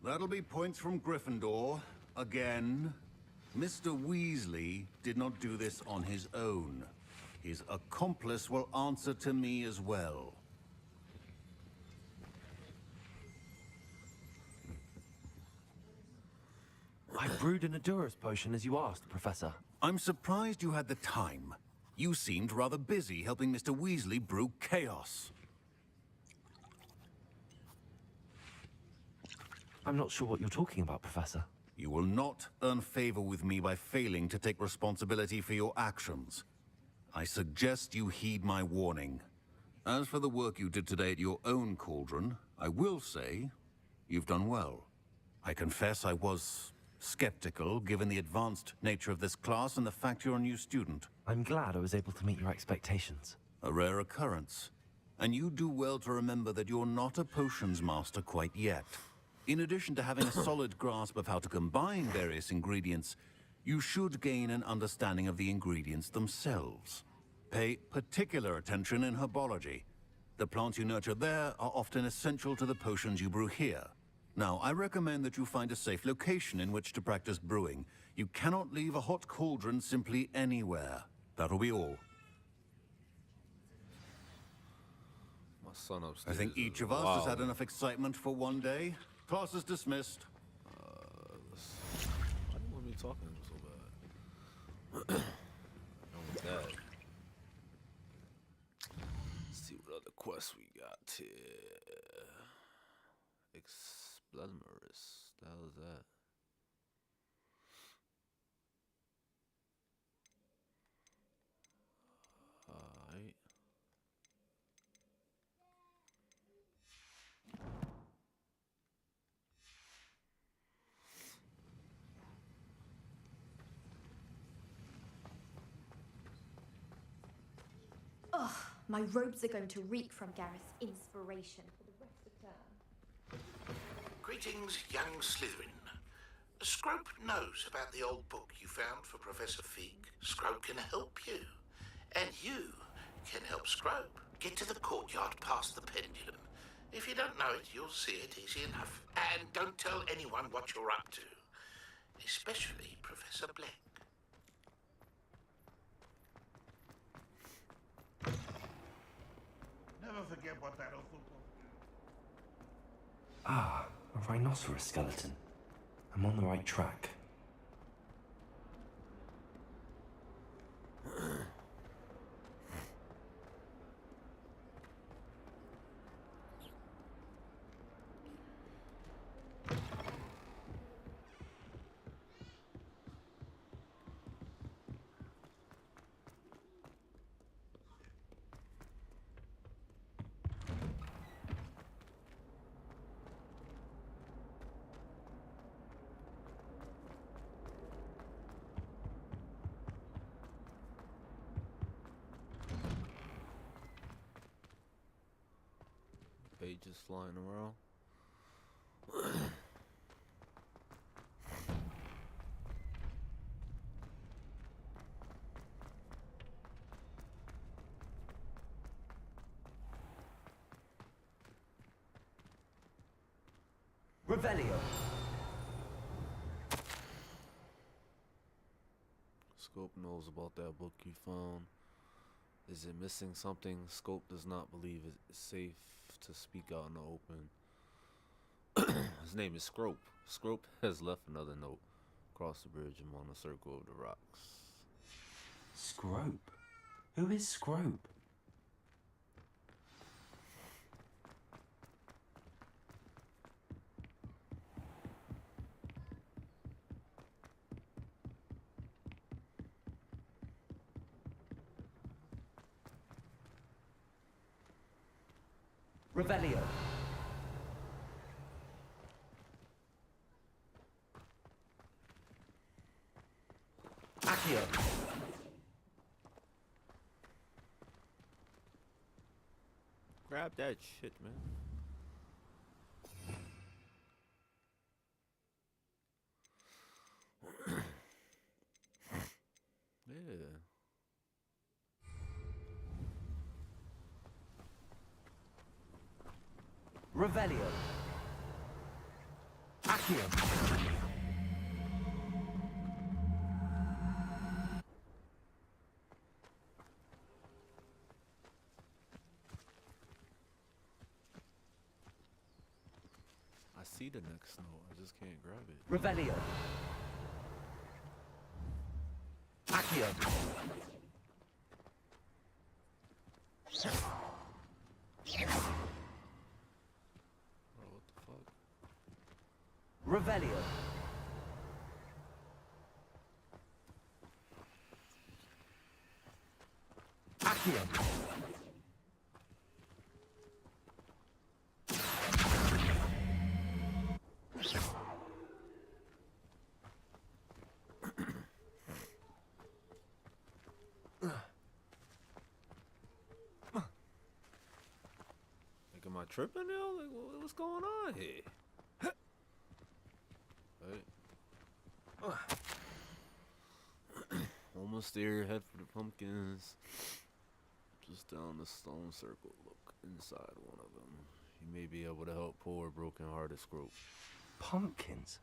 That'll be points from Gryffindor. Again. Mr. Weasley did not do this on his own. His accomplice will answer to me as well. I brewed an Edurus potion as you asked, Professor. I'm surprised you had the time. You seemed rather busy helping Mr. Weasley brew chaos. I'm not sure what you're talking about, Professor. You will not earn favor with me by failing to take responsibility for your actions. I suggest you heed my warning. As for the work you did today at your own cauldron, I will say you've done well. I confess I was skeptical, given the advanced nature of this class and the fact you're a new student. I'm glad I was able to meet your expectations. A rare occurrence. And you do well to remember that you're not a potions master quite yet. In addition to having a solid grasp of how to combine various ingredients, you should gain an understanding of the ingredients themselves. Pay particular attention in herbology. The plants you nurture there are often essential to the potions you brew here. Now, I recommend that you find a safe location in which to practice brewing. You cannot leave a hot cauldron simply anywhere. That'll be all. My son I upstairs. think each of us has had enough excitement for one day. Class is dismissed. Why do you want me talking so bad? Done with that. Let's see what other quests we got here. Explomerus. The hell is that? Alright. Ugh, my robes are going to reek from Gareth's inspiration for the rest of term. Greetings, young Slytherin. Scrope knows about the old book you found for Professor Fig. Scrope can help you. And you can help Scrope. Get to the courtyard past the pendulum. If you don't know it, you'll see it easy enough. And don't tell anyone what you're up to. Especially Professor Black. Never forget what that awful book. Ah, a rhinoceros skeleton. I'm on the right track. Pages flying around. Revelio. Scope knows about that book you found. Is it missing something? Scope does not believe it's safe to speak out in the open. His name is Scrope. Scrope has left another note across the bridge among the circle of the rocks. Scrope? Who is Scrope? Revelio. Accio. Grab that shit, man. Yeah. Revelio. Accio. I see the next note. I just can't grab it. Revelio. Accio. Bro, what the fuck? Revelio. Revelio. Like, am I tripping now? Like, what's going on here? Right. Almost there. Head for the pumpkins. Just down the stone circle. Look inside one of them. You may be able to help poor broken-hearted Scrope. Pumpkins?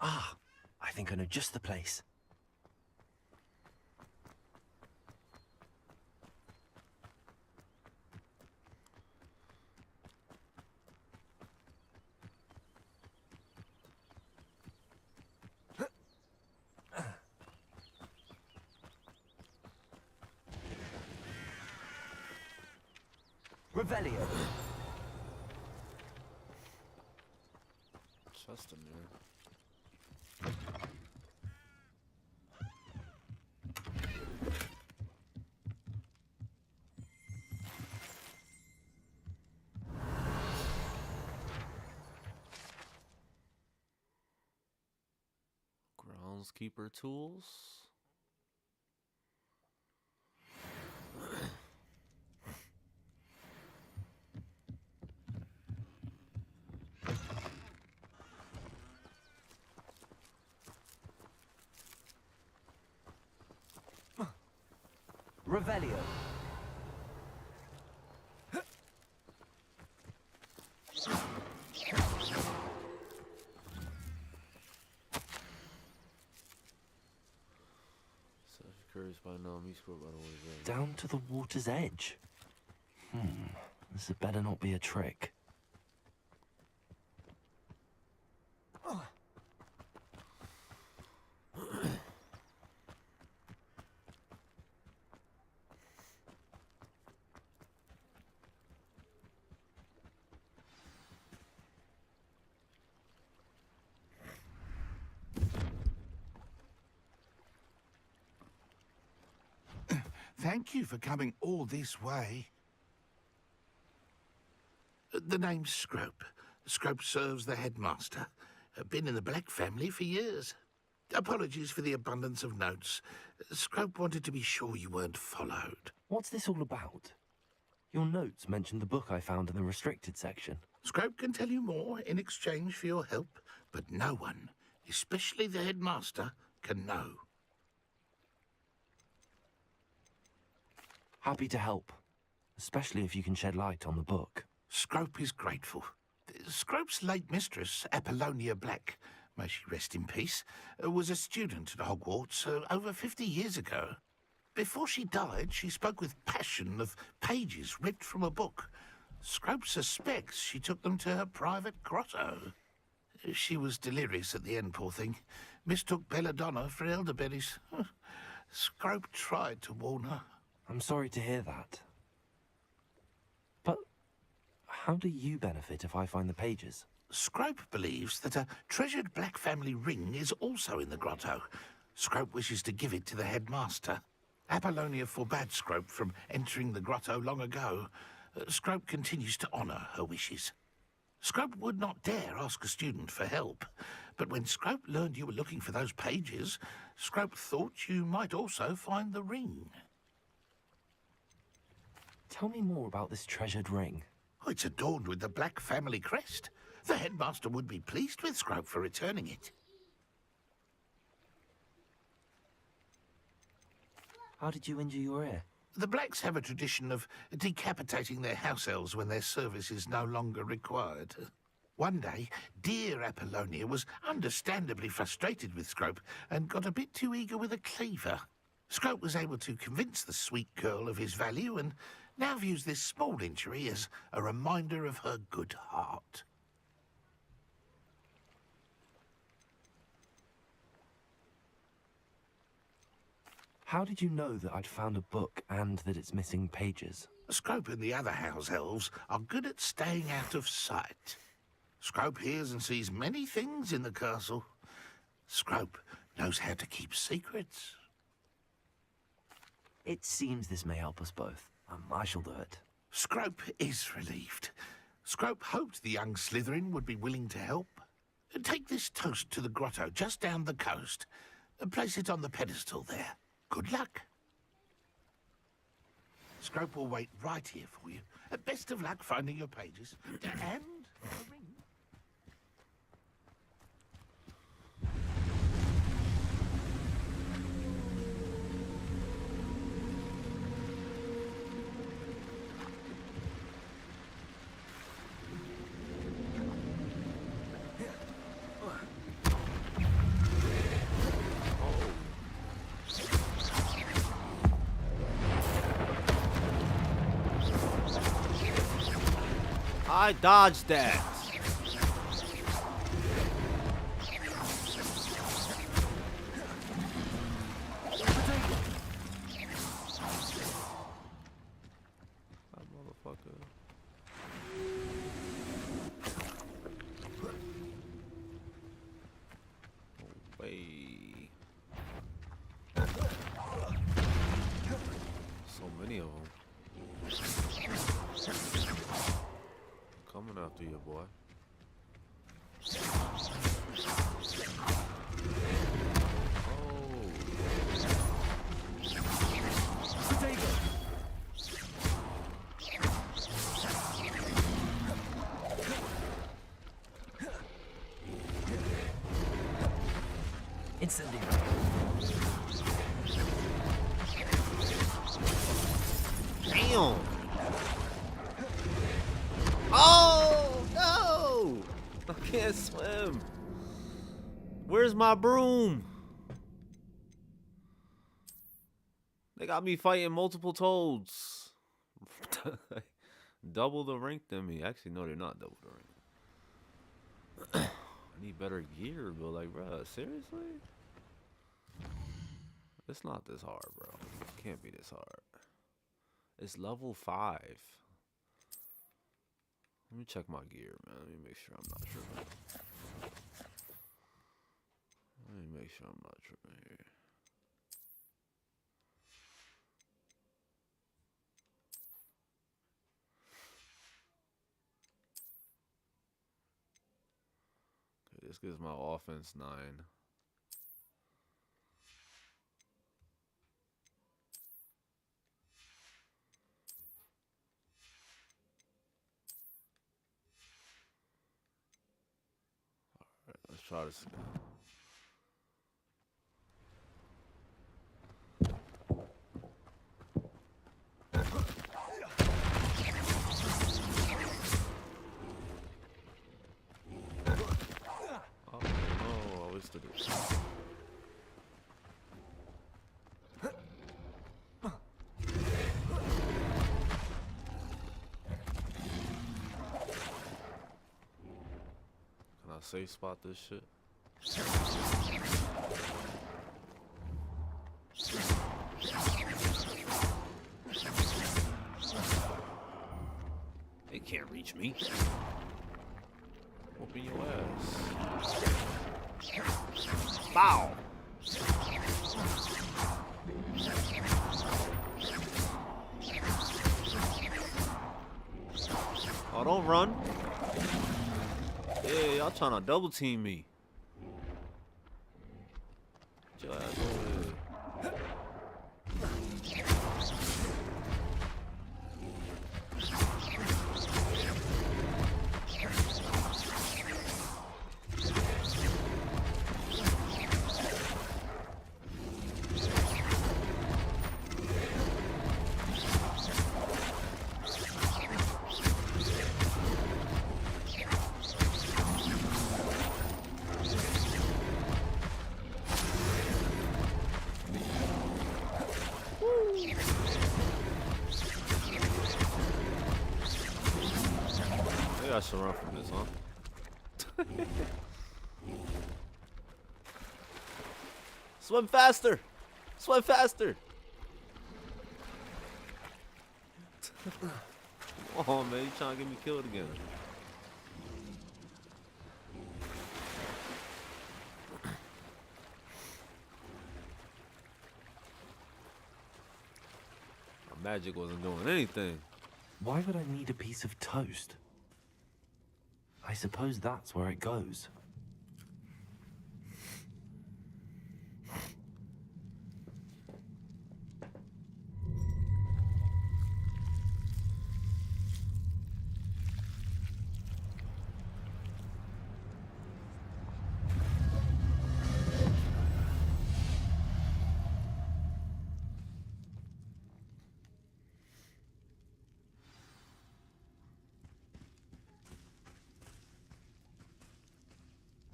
Ah, I think I know just the place. Revelio. Chest in there. Groundskeeper tools. Revelio. Curious by now, me Scrope by the water's edge. Down to the water's edge. This had better not be a trick. Thank you for coming all this way. The name's Scrope. Scrope serves the headmaster. Been in the Black family for years. Apologies for the abundance of notes. Scrope wanted to be sure you weren't followed. What's this all about? Your notes mentioned the book I found in the restricted section. Scrope can tell you more in exchange for your help, but no one, especially the headmaster, can know. Happy to help, especially if you can shed light on the book. Scrope is grateful. Scrope's late mistress, Apollonia Black, may she rest in peace, was a student at Hogwarts over 50 years ago. Before she died, she spoke with passion of pages ripped from a book. Scrope suspects she took them to her private grotto. She was delirious at the end, poor thing. Mistook belladonna for elderberries. Scrope tried to warn her. I'm sorry to hear that. But how do you benefit if I find the pages? Scrope believes that a treasured Black family ring is also in the grotto. Scrope wishes to give it to the headmaster. Apollonia forbade Scrope from entering the grotto long ago. Scrope continues to honour her wishes. Scrope would not dare ask a student for help, but when Scrope learned you were looking for those pages, Scrope thought you might also find the ring. Tell me more about this treasured ring. Oh, it's adorned with the Black family crest. The headmaster would be pleased with Scrope for returning it. How did you injure your ear? The Blacks have a tradition of decapitating their house elves when their service is no longer required. One day, dear Apollonia was understandably frustrated with Scrope and got a bit too eager with a cleaver. Scrope was able to convince the sweet girl of his value and now views this small injury as a reminder of her good heart. How did you know that I'd found a book and that it's missing pages? Scrope and the other house elves are good at staying out of sight. Scrope hears and sees many things in the castle. Scrope knows how to keep secrets. It seems this may help us both. I shall do it. Scrope is relieved. Scrope hoped the young Slytherin would be willing to help. Take this toast to the grotto just down the coast. Place it on the pedestal there. Good luck. Scrope will wait right here for you. Best of luck finding your pages. And a ring. I dodged that. That motherfucker. Oh, way. So many of them. Coming after you, boy. Incendiary. Damn. Oh no! I can't swim. Where's my broom? They got me fighting multiple toads. Double the rank than me. Actually, no, they're not double the rank. I need better gear, but like, bruh, seriously? It's not this hard, bro. It can't be this hard. It's level 5. Let me check my gear, man. Let me make sure I'm not tripping. Let me make sure I'm not tripping here. Okay, this gives my offense 9. Alright, let's try this again. Oh, no, I wasted it. Can I safe spot this shit? They can't reach me. Whooping your ass. Bow. Oh, don't run. Yeah, y'all trying to double team me. Get your ass over here. Maybe I should run from this, huh? Swim faster! Swim faster! Come on, man. You trying to get me killed again. magic wasn't doing anything. Why would I need a piece of toast? I suppose that's where it goes.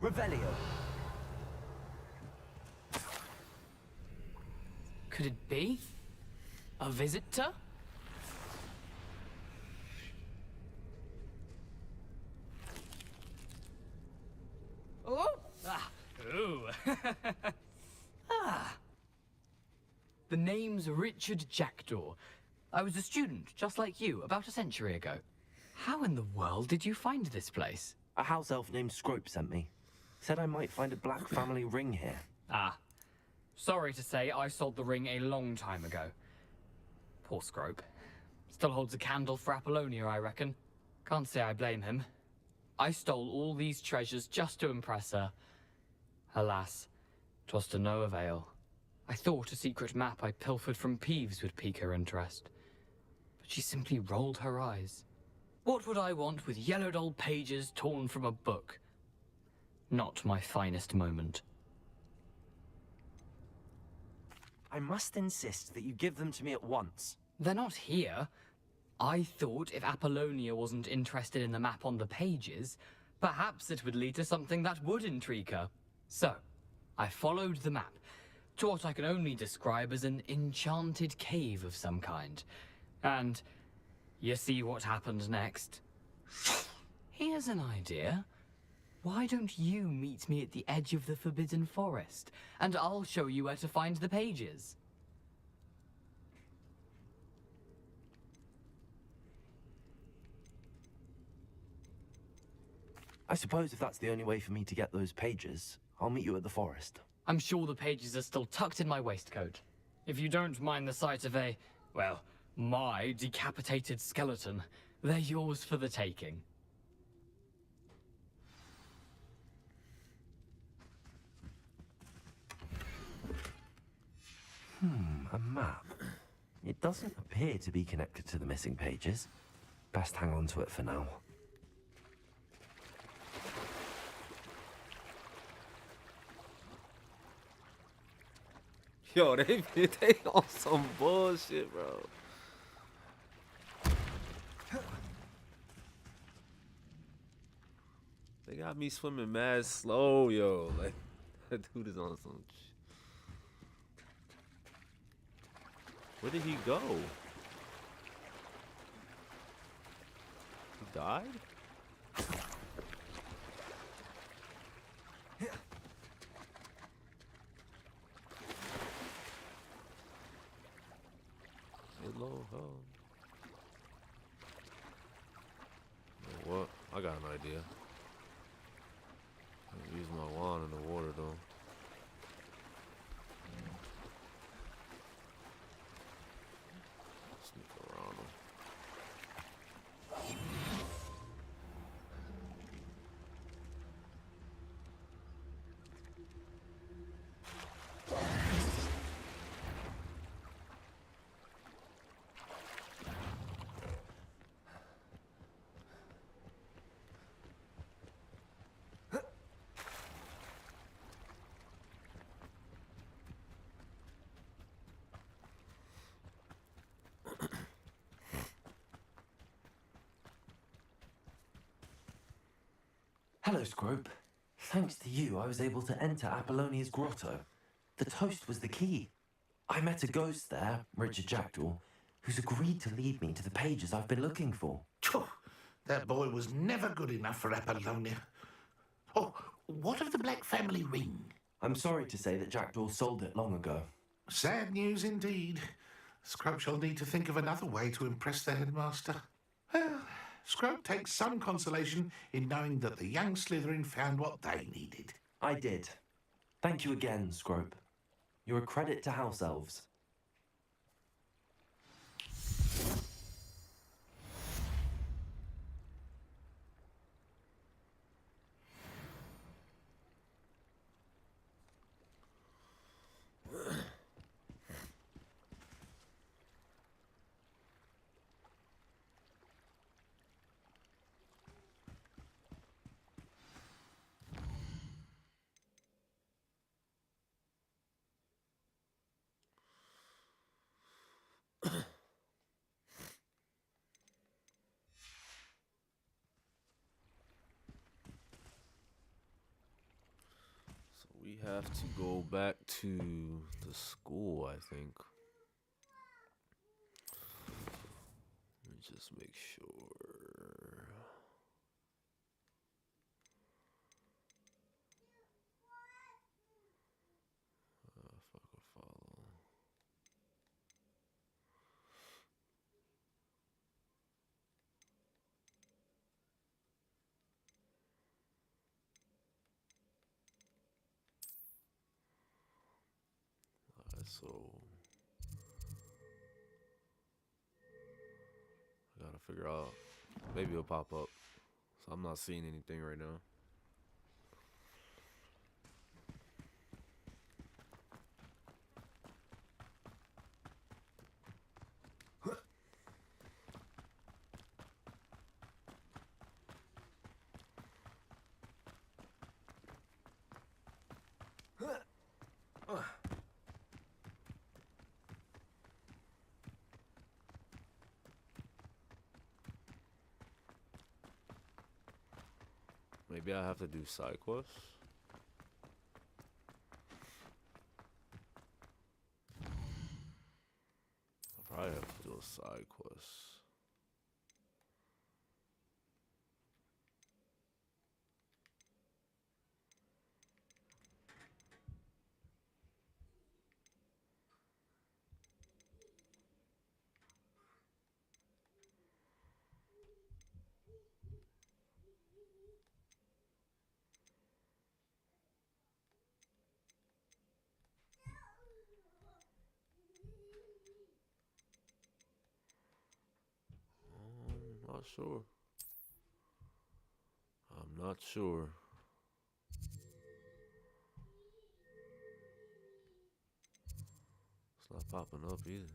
Revelio. Could it be? A visitor? Oh! Ah! Ooh! Ah! The name's Richard Jackdaw. I was a student, just like you, about a century ago. How in the world did you find this place? A house elf named Scrope sent me. Said I might find a black family ring here. Ah. Sorry to say, I sold the ring a long time ago. Poor Scrope. Still holds a candle for Apollonia, I reckon. Can't say I blame him. I stole all these treasures just to impress her. Alas, 'twas to no avail. I thought a secret map I pilfered from Peeves would pique her interest. But she simply rolled her eyes. What would I want with yellowed old pages torn from a book? Not my finest moment. I must insist that you give them to me at once. They're not here. I thought if Apollonia wasn't interested in the map on the pages, perhaps it would lead to something that would intrigue her. So, I followed the map to what I can only describe as an enchanted cave of some kind. And you see what happened next? Here's an idea. Why don't you meet me at the edge of the Forbidden Forest, and I'll show you where to find the pages? I suppose if that's the only way for me to get those pages, I'll meet you at the forest. I'm sure the pages are still tucked in my waistcoat. If you don't mind the sight of a, well, my decapitated skeleton, they're yours for the taking. A map. It doesn't appear to be connected to the missing pages. Best hang on to it for now. Yo, they on some bullshit, bro. They got me swimming mad slow, yo. Like, that dude is on some shit. Where did he go? He died? Hello, ho. You know what? I got an idea. I'll use my wand in the water though. Sneak around him. Hello, Scrope. Thanks to you, I was able to enter Apollonia's grotto. The toast was the key. I met a ghost there, Richard Jackdaw, who's agreed to lead me to the pages I've been looking for. Phew, that boy was never good enough for Apollonia. Oh, what of the Black family ring? I'm sorry to say that Jackdaw sold it long ago. Sad news indeed. Scrub shall need to think of another way to impress the headmaster. Well, Scrub takes some consolation in knowing that the young Slytherin found what they needed. I did. Thank you again, Scrope. You're a credit to House Elves. have to go back to the school, I think. Let me just make sure. If I could follow. Alright, so I gotta figure out. Maybe it'll pop up. So I'm not seeing anything right now. Maybe I have to do side quests. I probably have to do a side quest. Not sure. I'm not sure. It's not popping up either.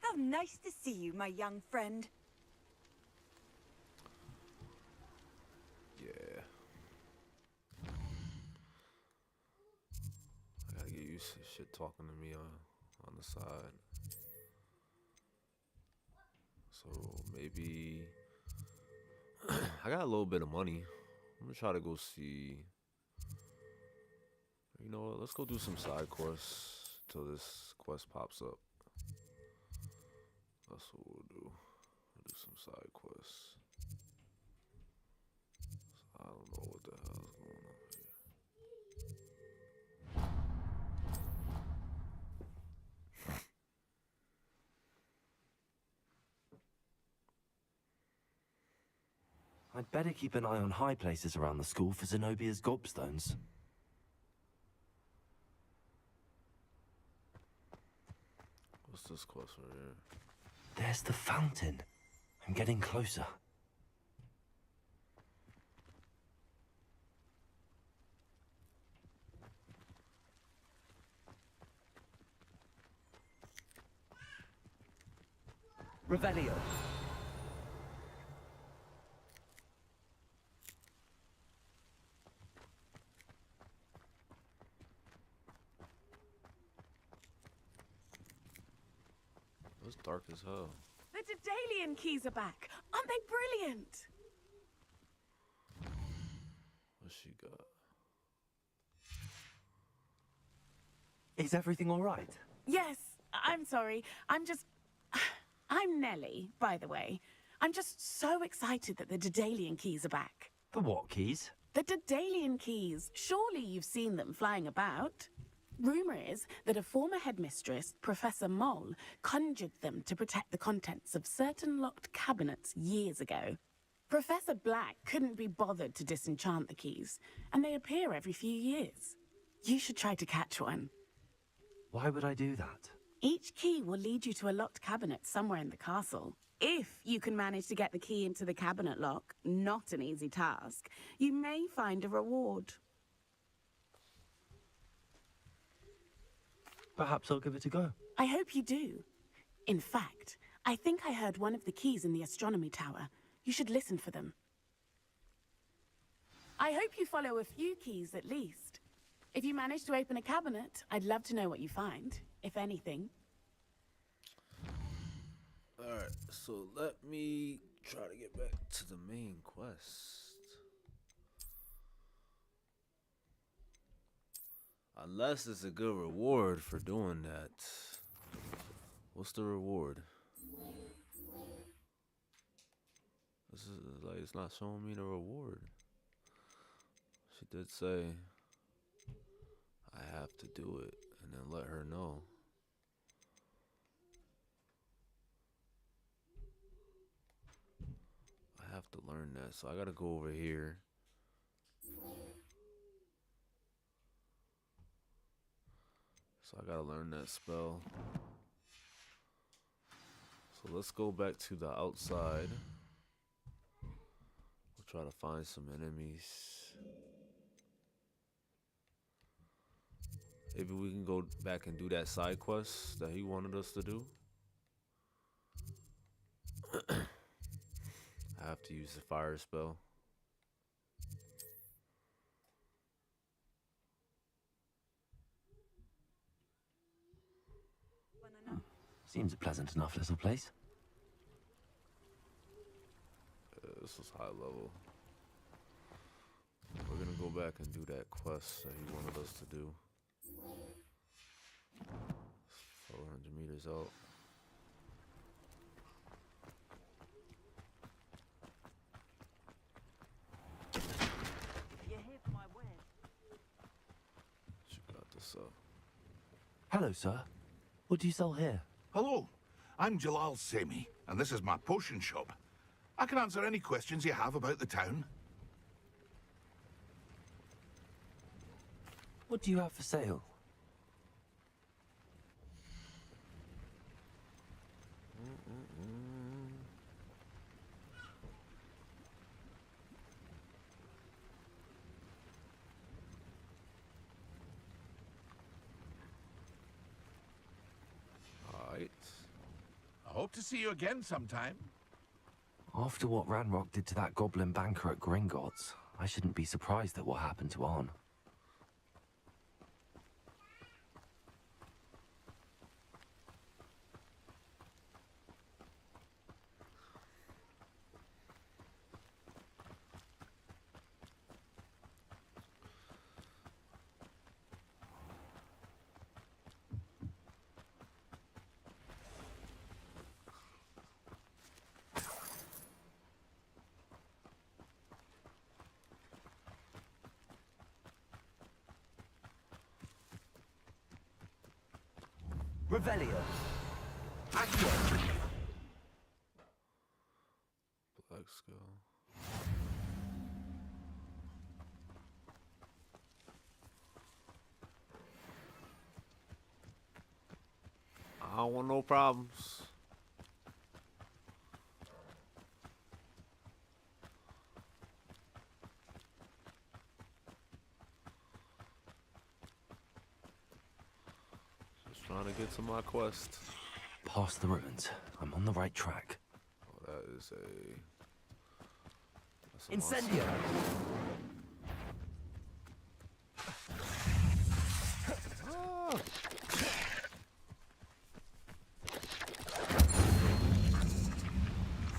How nice to see you, my young friend. Yeah. I gotta get used to shit talking to me on the side. So maybe I got a little bit of money. I'm gonna try to go see. You know what? Let's go do some side quests till this quest pops up. That's what we'll do. We'll do some side quests. So I don't know what the hell is going on here. I'd better keep an eye on high places around the school for Zenobia's gobstones. What's this quest right here? There's the fountain. I'm getting closer. Revelio. It's dark as hell. The Daedalian keys are back. Aren't they brilliant? What she got? Is everything all right? Yes, I'm sorry. I'm Nellie, by the way. I'm just so excited that the Daedalian keys are back. The what keys? The Daedalian keys. Surely you've seen them flying about. Rumour is that a former headmistress, Professor Moll, conjured them to protect the contents of certain locked cabinets years ago. Professor Black couldn't be bothered to disenchant the keys, and they appear every few years. You should try to catch one. Why would I do that? Each key will lead you to a locked cabinet somewhere in the castle. If you can manage to get the key into the cabinet lock, not an easy task, you may find a reward. Perhaps I'll give it a go. I hope you do. In fact, I think I heard one of the keys in the astronomy tower. You should listen for them. I hope you follow a few keys at least. If you manage to open a cabinet, I'd love to know what you find, if anything. Alright, so let me try to get back to the main quest. Unless it's a good reward for doing that. What's the reward? This is like, it's not showing me the reward. She did say I have to do it and then let her know. I have to learn that, so I gotta go over here. So I gotta learn that spell. So let's go back to the outside. We'll try to find some enemies. Maybe we can go back and do that side quest that he wanted us to do. I have to use the fire spell. Seems a pleasant enough little place. This was high level. We're gonna go back and do that quest that he wanted us to do. 400 meters out. You're here for my wares. She got this up. Hello, sir. What do you sell here? Hello, I'm Jalal Semi, and this is my potion shop. I can answer any questions you have about the town. What do you have for sale? Alright. I hope to see you again sometime. After what Ranrock did to that goblin banker at Gringotts, I shouldn't be surprised at what happened to Arn. Revelio. Black skull. I don't want no problems. Just trying to get to my quest. Past the ruins. I'm on the right track. Oh, that is a... Incendio.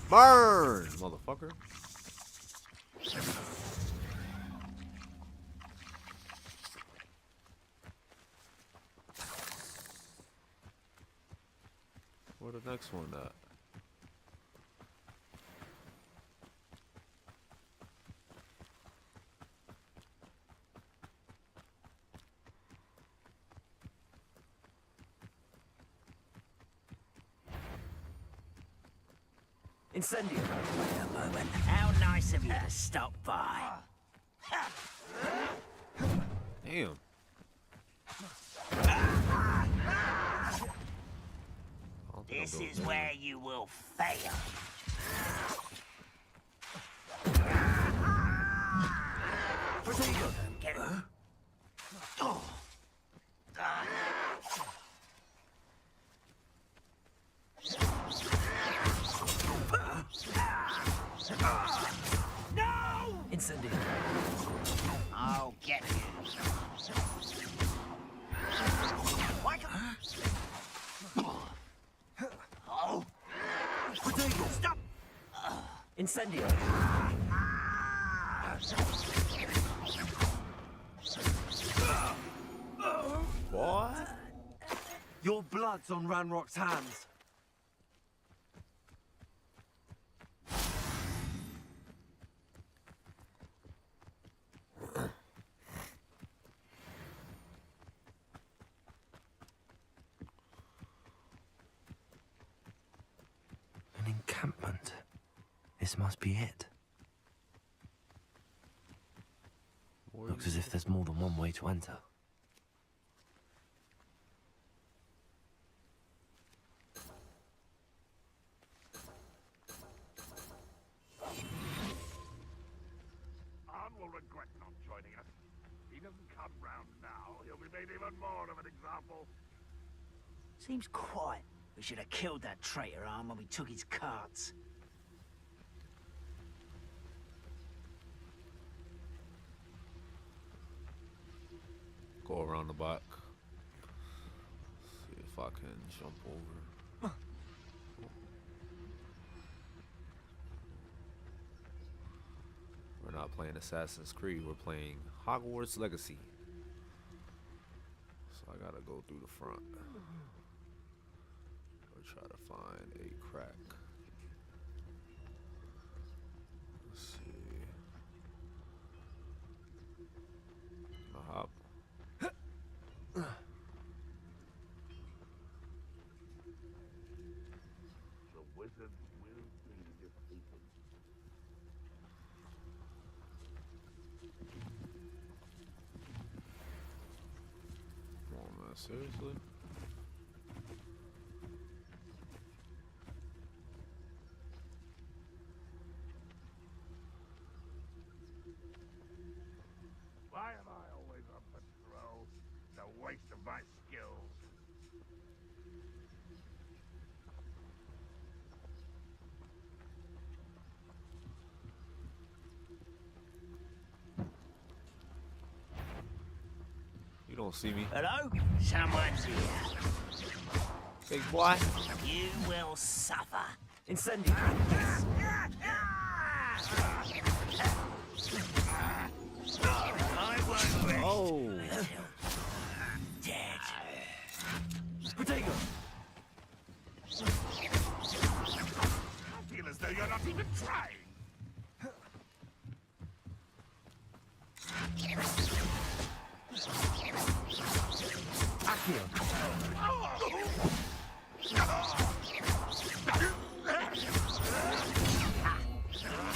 Burn, motherfucker. Where the next one at? Incendio. Wait a moment. How nice of you to stop by. Damn. This is where you will fail. Get it. Oh. Incendio! What? Your blood's on Ranrock's hands. An encampment. This must be it. Looks as if there's more than one way to enter. Arn will regret not joining us. If he doesn't come round now, he'll be made even more of an example. Seems quiet. We should have killed that traitor Arn when we took his carts. Go around the back. See if I can jump over. We're not playing Assassin's Creed, we're playing Hogwarts Legacy. So I gotta go through the front. Or try to find a crack. Let's see. Can I hop? The wizard will be defeated. Come on, man, seriously? Why am I always on patrol? It's a waste of my skills. You don't see me. Hello? Someone's here. Big boy. You will suffer. Incendio! I won't rest Oh. until dead. Protego! I feel as though you're not even trying. Accio!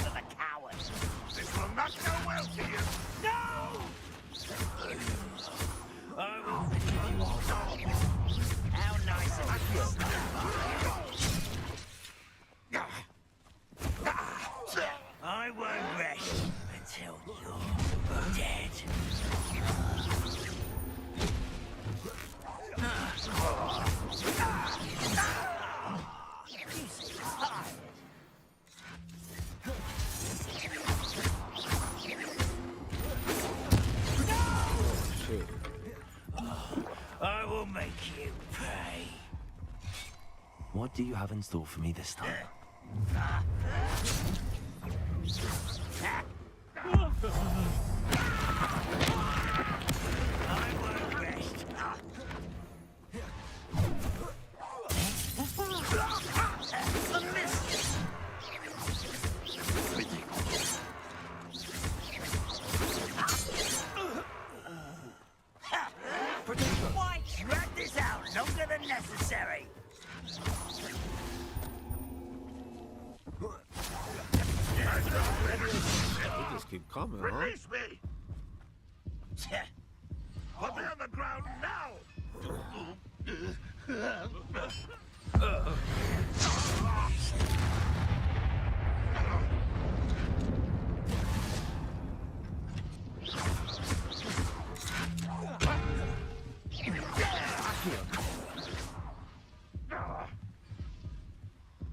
The coward. This will not go well for you. No! I will give you all. How nice of you. I won't rest until you're dead. You seem tired. Shit. I will make you pay. What do you have in store for me this time? I won't rest. A miss. Why drag this out longer than necessary? They just keep coming, huh? Release me! Put me on the ground now!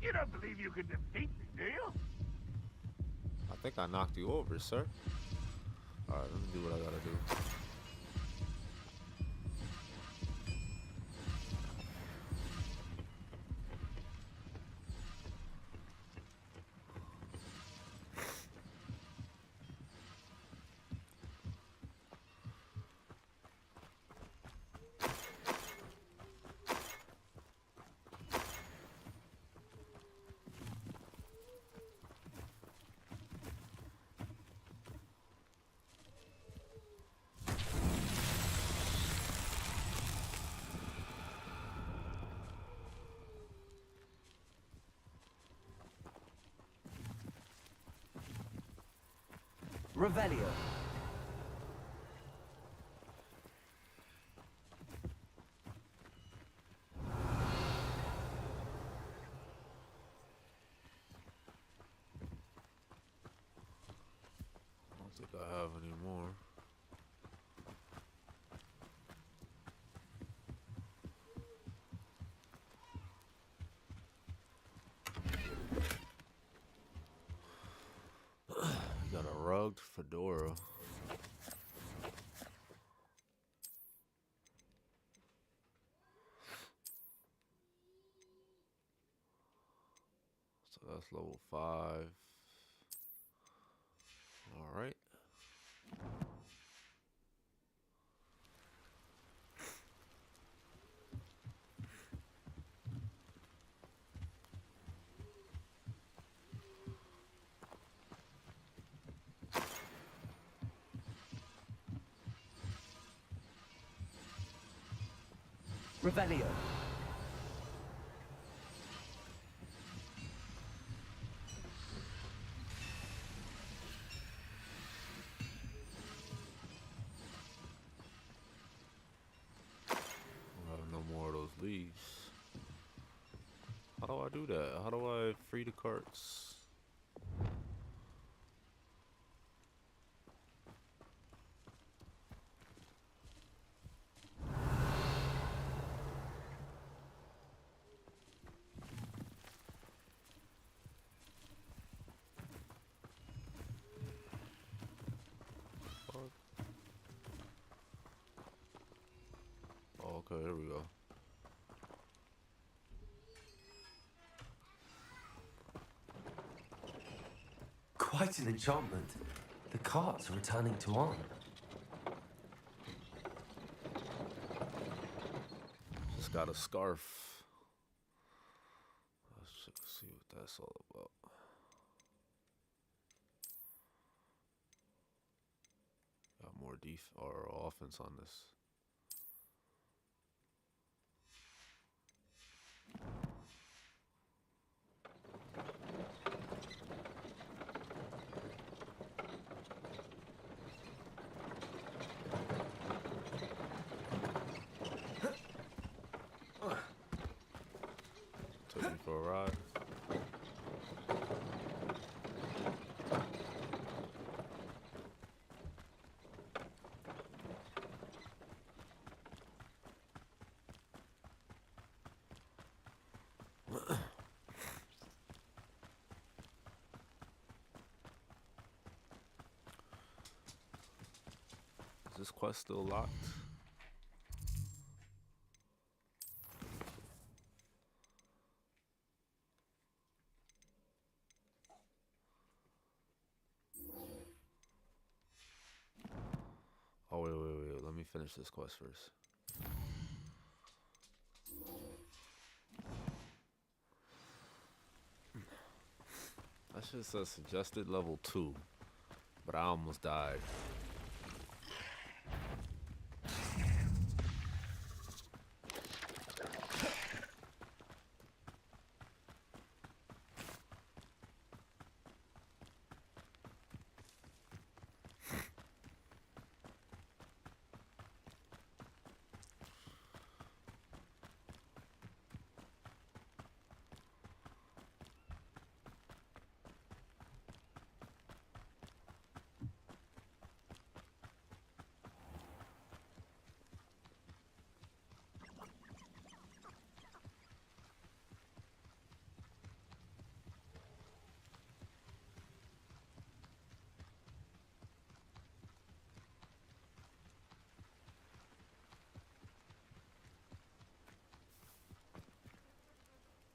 You don't believe you can defeat me, do you? I think I knocked you over, sir. Alright, let me do what I gotta do. Revelio. I don't think I have any more. Got a rugged fedora. So that's level 5. All right. Revelio. I have no more of those leaves. How do I do that? How do I free the carts? Oh, okay, there we go. Quite an enchantment. The carts are returning to on. Just got a scarf. Let's see what that's all about. Got more or offense on this. Took me for a ride. Is this quest still locked? Oh, wait. Let me finish this quest first. That shit says suggested level 2, but I almost died.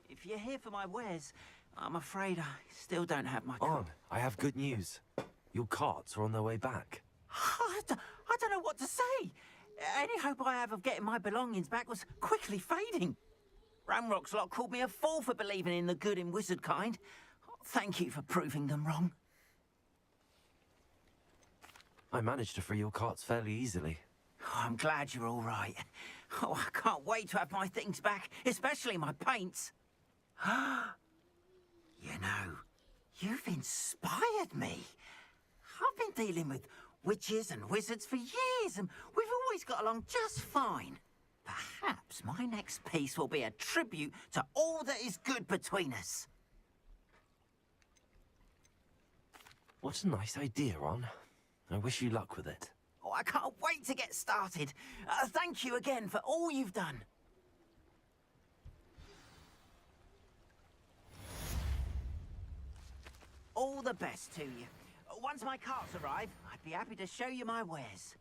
If you're here for my wares, I'm afraid I still don't have my... On, I have good news. Your carts are on their way back. I don't know what to say. Any hope I have of getting my belongings back was quickly fading. Ramrock's lot called me a fool for believing in the good in wizard kind. Thank you for proving them wrong. I managed to free your carts fairly easily. Oh, I'm glad you're all right. Oh, I can't wait to have my things back, especially my paints. You know, you've inspired me. I've been dealing with witches and wizards for years, and we've always got along just fine. Perhaps my next piece will be a tribute to all that is good between us. What a nice idea, Ron. I wish you luck with it. Oh, I can't wait to get started. Thank you again for all you've done. All the best to you. Once my carts arrive, I'd be happy to show you my wares.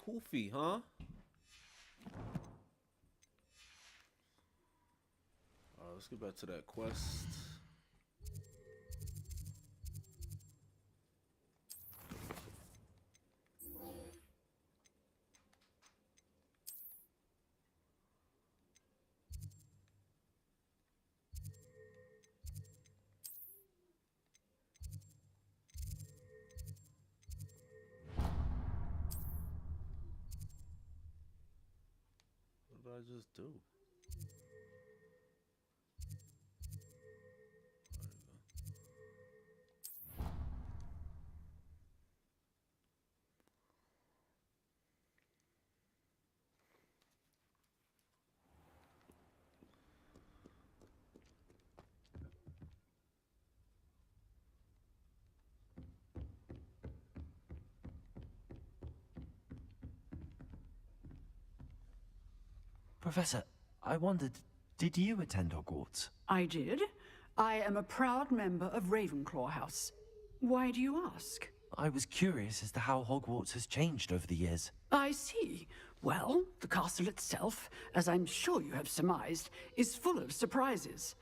Koofy, huh? Alright, let's get back to that quest. What did I just do? Professor, I wondered, did you attend Hogwarts? I did. I am a proud member of Ravenclaw House. Why do you ask? I was curious as to how Hogwarts has changed over the years. I see. Well, the castle itself, as I'm sure you have surmised, is full of surprises.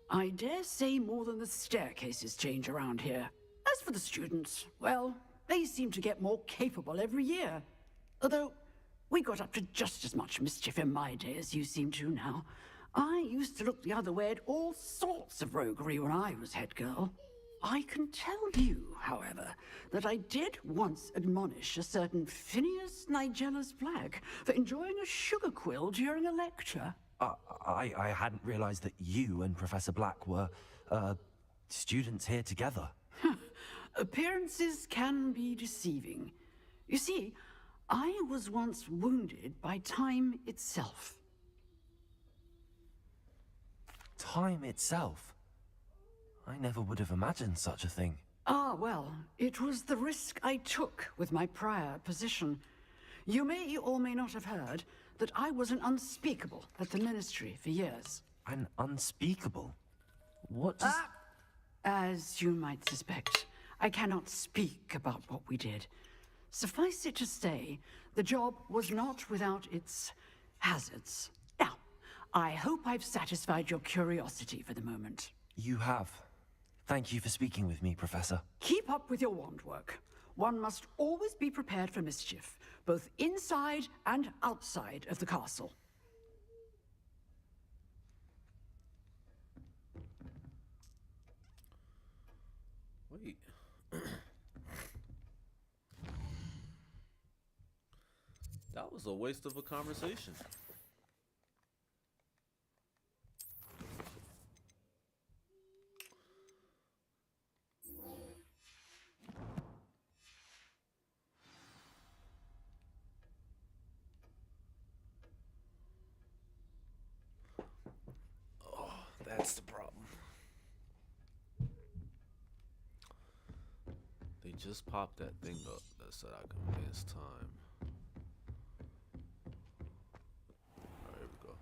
I dare say more than the staircases change around here. As for the students, well, they seem to get more capable every year. Although, we got up to just as much mischief in my day as you seem to now. I used to look the other way at all sorts of roguery when I was head girl. I can tell you, however, that I did once admonish a certain Phineas Nigella's Black for enjoying a sugar quill during a lecture. I hadn't realized that you and Professor Black were, students here together. Appearances can be deceiving. You see, I was once wounded by time itself. Time itself? I never would have imagined such a thing. Ah, well, it was the risk I took with my prior position. You may or may not have heard that I was an unspeakable at the Ministry for years. An unspeakable? What does... As you might suspect, I cannot speak about what we did. Suffice it to say, the job was not without its hazards. Now, I hope I've satisfied your curiosity for the moment. You have. Thank you for speaking with me, Professor. Keep up with your wand work. One must always be prepared for mischief, both inside and outside of the castle. Wait. That was a waste of a conversation. Oh, that's the problem. They just popped that thing up that said I can waste time. Alright, here we go.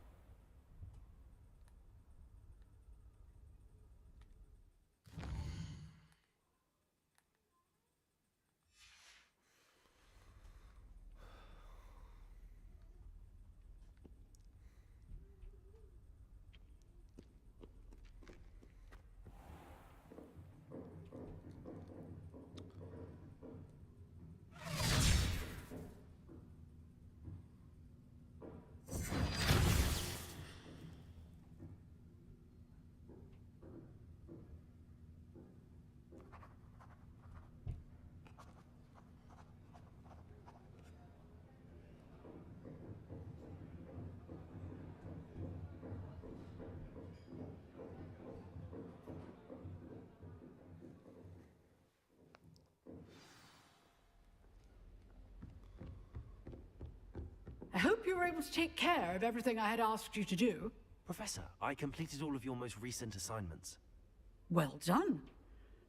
hope you were able to take care of everything I had asked you to do. Professor, I completed all of your most recent assignments. Well done.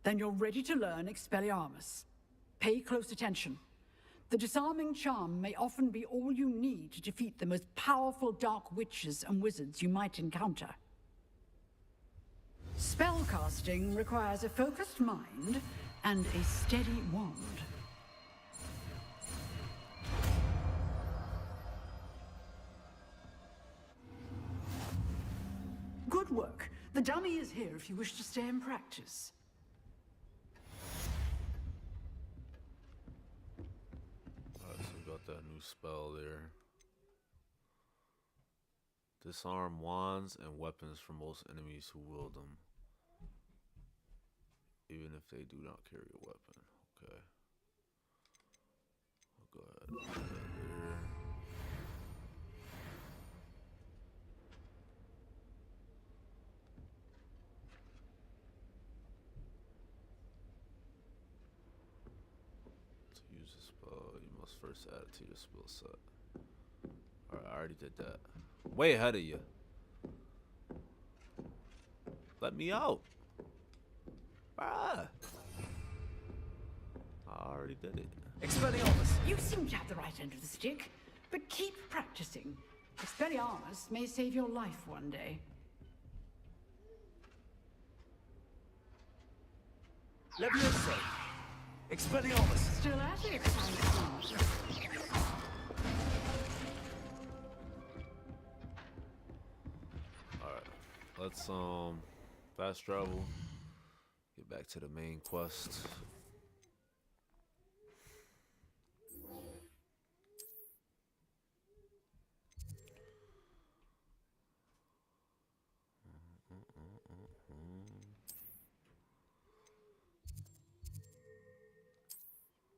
Then you're ready to learn Expelliarmus. Pay close attention. The disarming charm may often be all you need to defeat the most powerful dark witches and wizards you might encounter. Spellcasting requires a focused mind and a steady wand. Good work. The dummy is here if you wish to stay and practice. Alright, so we got that new spell there. Disarm wands and weapons from most enemies who wield them, even if they do not carry a weapon. Okay. I'll go ahead and put that there. To use a spell, you must first add it to your spell set. Alright, I already did that. Way ahead of you. Let me out. Ah. I already did it. Expelliarmus! You seem to have the right end of the stick, but keep practicing. Expelliarmus may save your life one day. Leviosa! Expelliarmus! Still at it, I see. Alright. Let's fast travel. Get back to the main quest.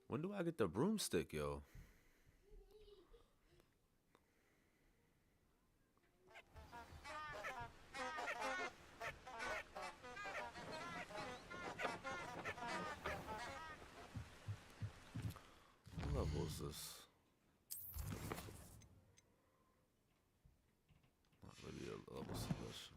When do I get the broomstick, yo? What level is this? Not really a level suggestion.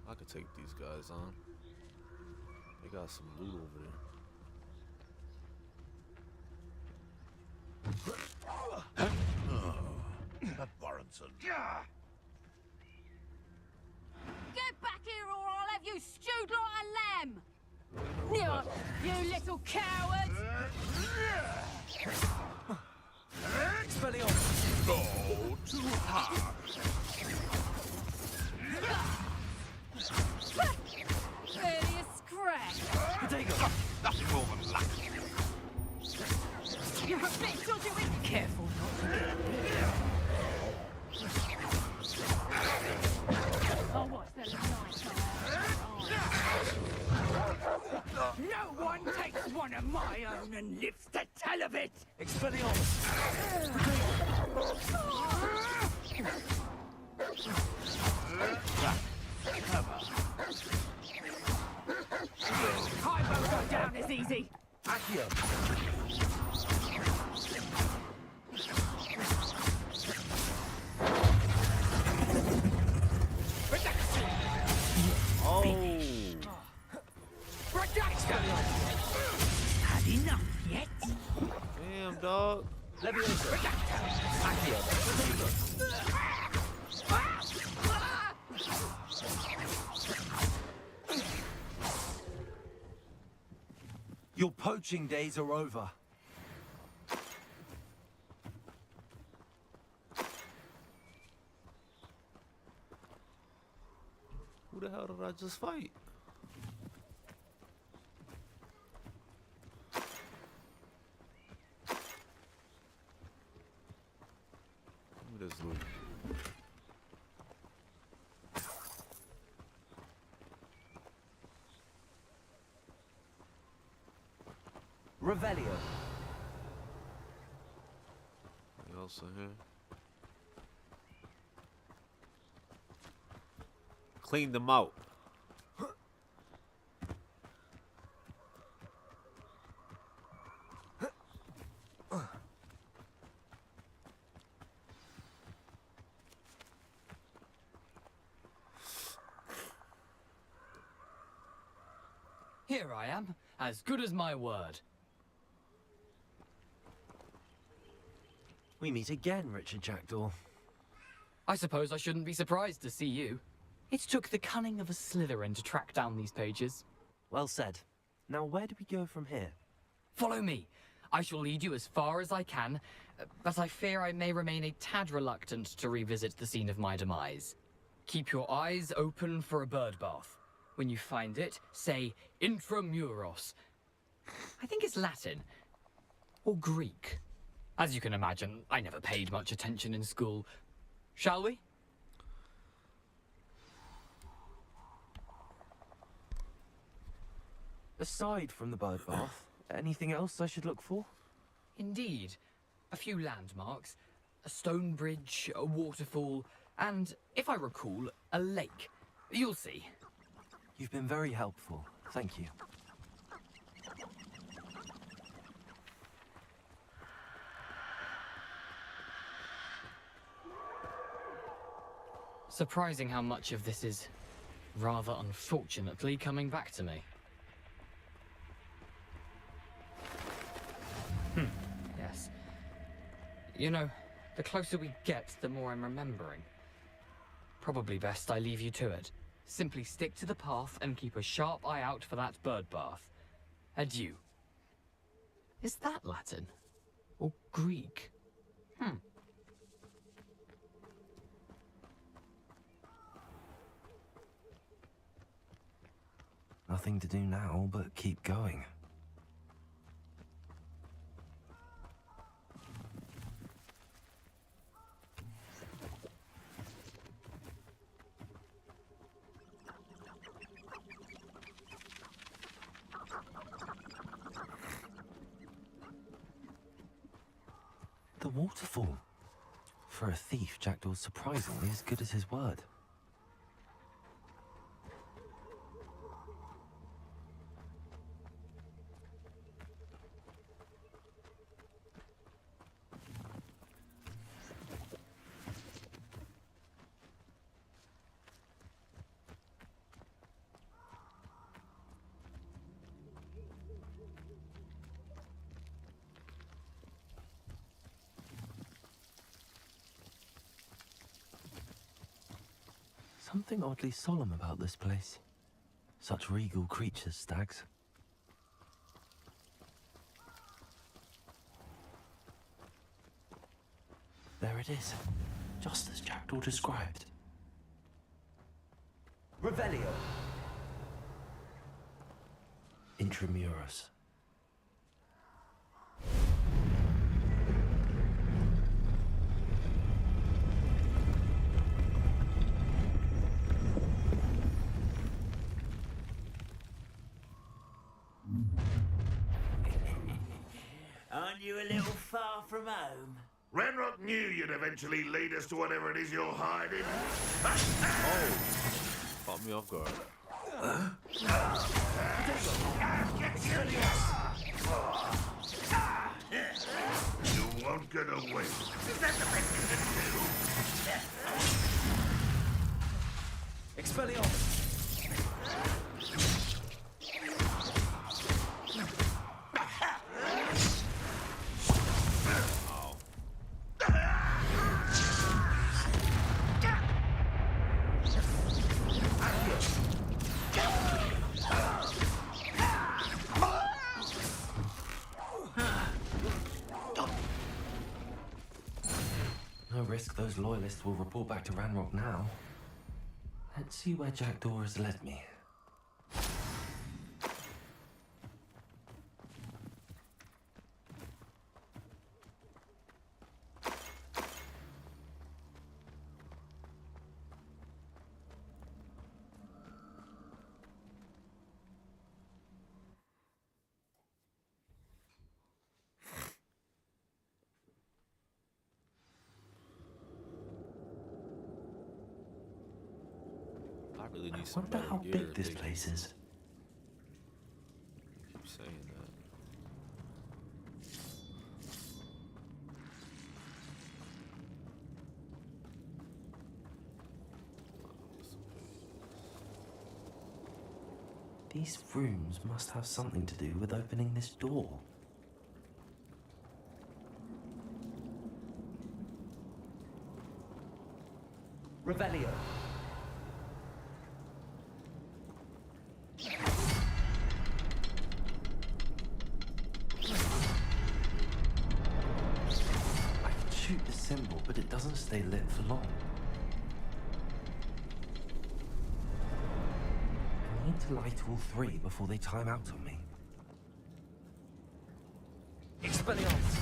I could take these guys on. They got some loot over That Borenson. Get back here or I'll have you stewed like a lamb! You little coward! Expelliarmus! Go too hard. Really a scratch! Potato! Nothing more than luck. You're a bit dodgy with... Careful not to get Oh, what's the night? No one takes one of my own and lives to tell of it! Expelliarmus! I won't go down as easy! Accio! Oh! Had enough yet? Damn, dog. Leviosa! Accio! Your poaching days are over. Who the just fight. Look at this loot. Revelio. What else in here? Clean them out. Here I am, as good as my word. We meet again, Richard Jackdaw. I suppose I shouldn't be surprised to see you. It took the cunning of a Slytherin to track down these pages. Well said. Now where do we go from here? Follow me. I shall lead you as far as I can, but I fear I may remain a tad reluctant to revisit the scene of my demise. Keep your eyes open for a bird bath. When you find it, say intramuros. I think it's Latin. Or Greek. As you can imagine, I never paid much attention in school. Shall we? Aside from the bird bath, anything else I should look for? Indeed. A few landmarks. A stone bridge, a waterfall, and, if I recall, a lake. You'll see. You've been very helpful. Thank you. Surprising how much of this is, rather unfortunately, coming back to me. Yes. You know, the closer we get, the more I'm remembering. Probably best I leave you to it. Simply stick to the path and keep a sharp eye out for that bird bath. Adieu. Is that Latin? Or Greek? Nothing to do now but keep going. The waterfall. For a thief, Jackdaw's surprisingly as good as his word. Something oddly solemn about this place. Such regal creatures, stags. There it is, just as Jackdaw described. Revelio. Intramuros. Aren't you a little far from home? Ranrock knew you'd eventually lead us to whatever it is you're hiding. Oh, caught me off guard. You won't get away. Is that the best you can do? Expelliarmus! No risk those loyalists will report back to Ranrock now. Let's see where Jackdaw has led me. I really need some Wonder better how gear. big this They place is. keep saying that. These rooms must have something to do with opening this door. Revelio. I can shoot the symbol, but it doesn't stay lit for long. I need to light all three before they time out on me. Expelliarmus.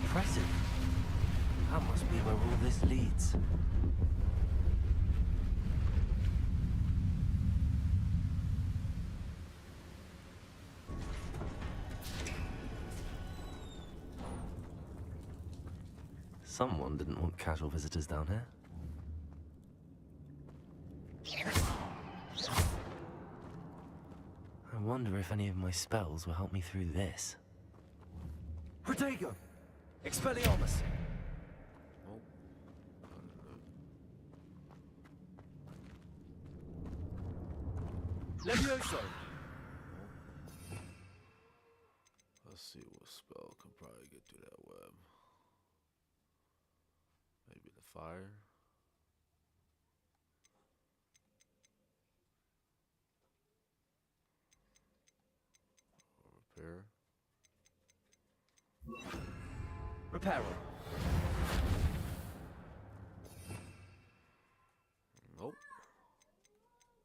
Impressive. That must be where all this leads. Someone didn't want casual visitors down here. I wonder if any of my spells will help me through this. Protego. Expelliarmus. Levioso. Let's see what spell can probably get through that web. Maybe the fire. Or repair. Reparo. Nope.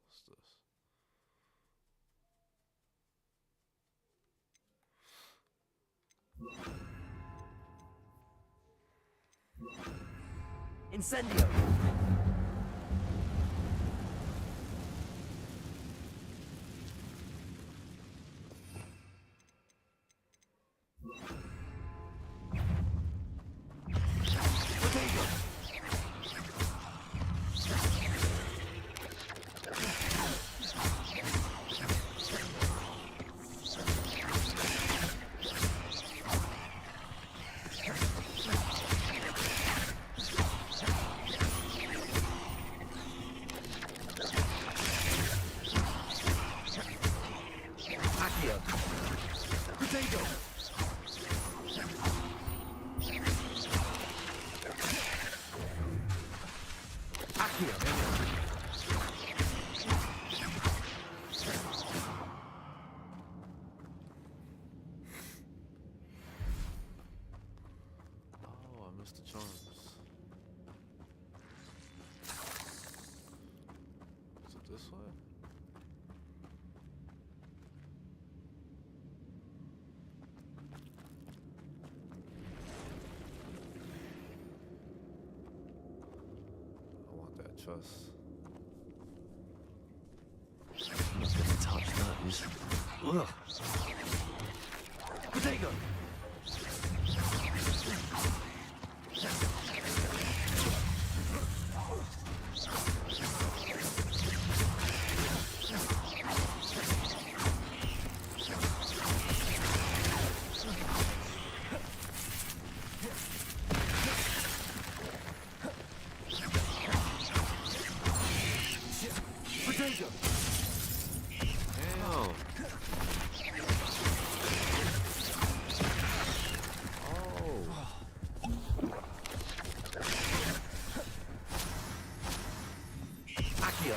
What's this? Incendio. Accio. Protego. Accio. Oh, I missed the charms. Is it this way? I want that chest. I'm not gonna touch those. Ugh. Protego. Protego. Damn. Accio.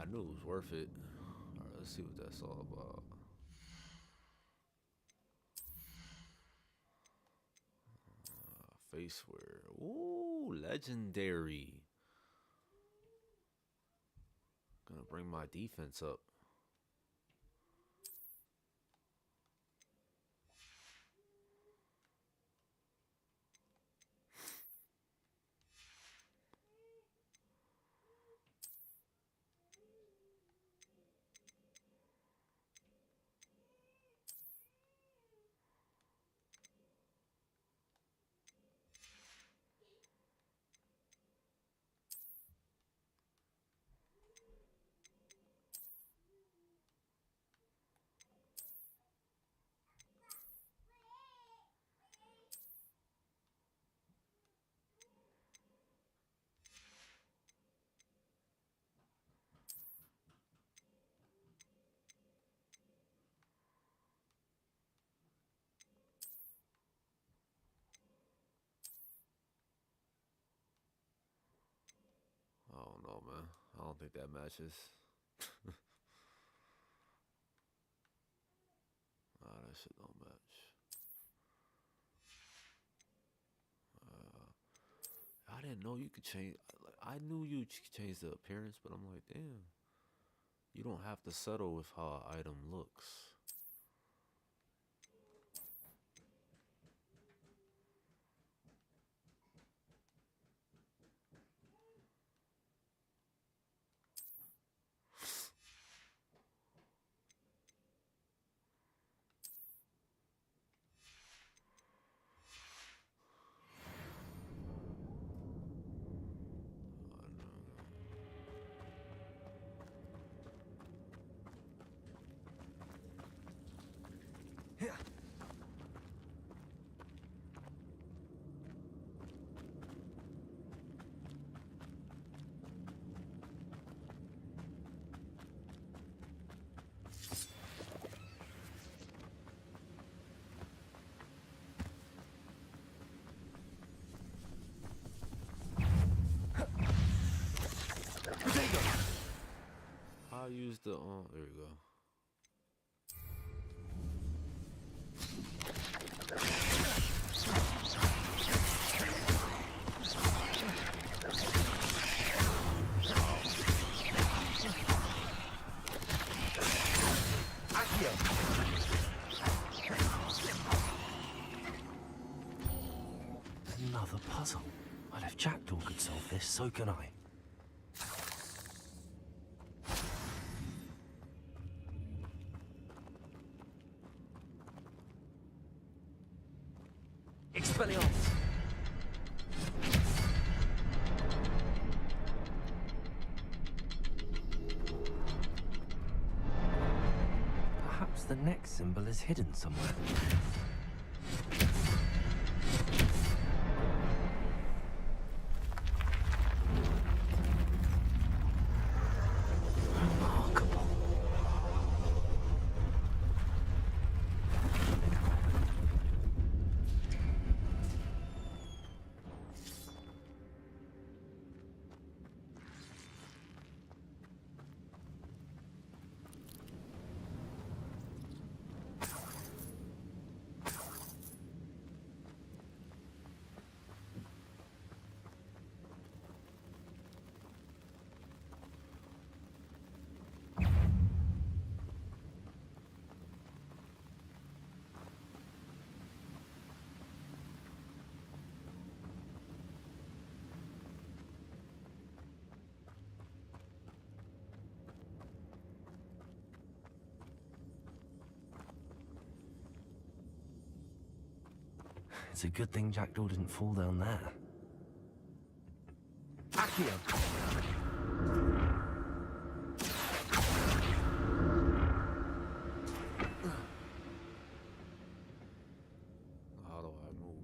I knew it was worth it. All right, let's see what that's all about. Faceware. Ooh, legendary. Gonna bring my defense up. I don't know, man. I don't think that matches. That shit don't match. I didn't know you could change. Like, I knew you could change the appearance, but I'm like, damn. You don't have to settle with how an item looks. I use the there we go. Another puzzle. Well, if Jackdaw could solve this, so can I. Expelliarmus! Perhaps the next symbol is hidden somewhere. It's a good thing Jackdaw didn't fall down there. Accio! How do I move?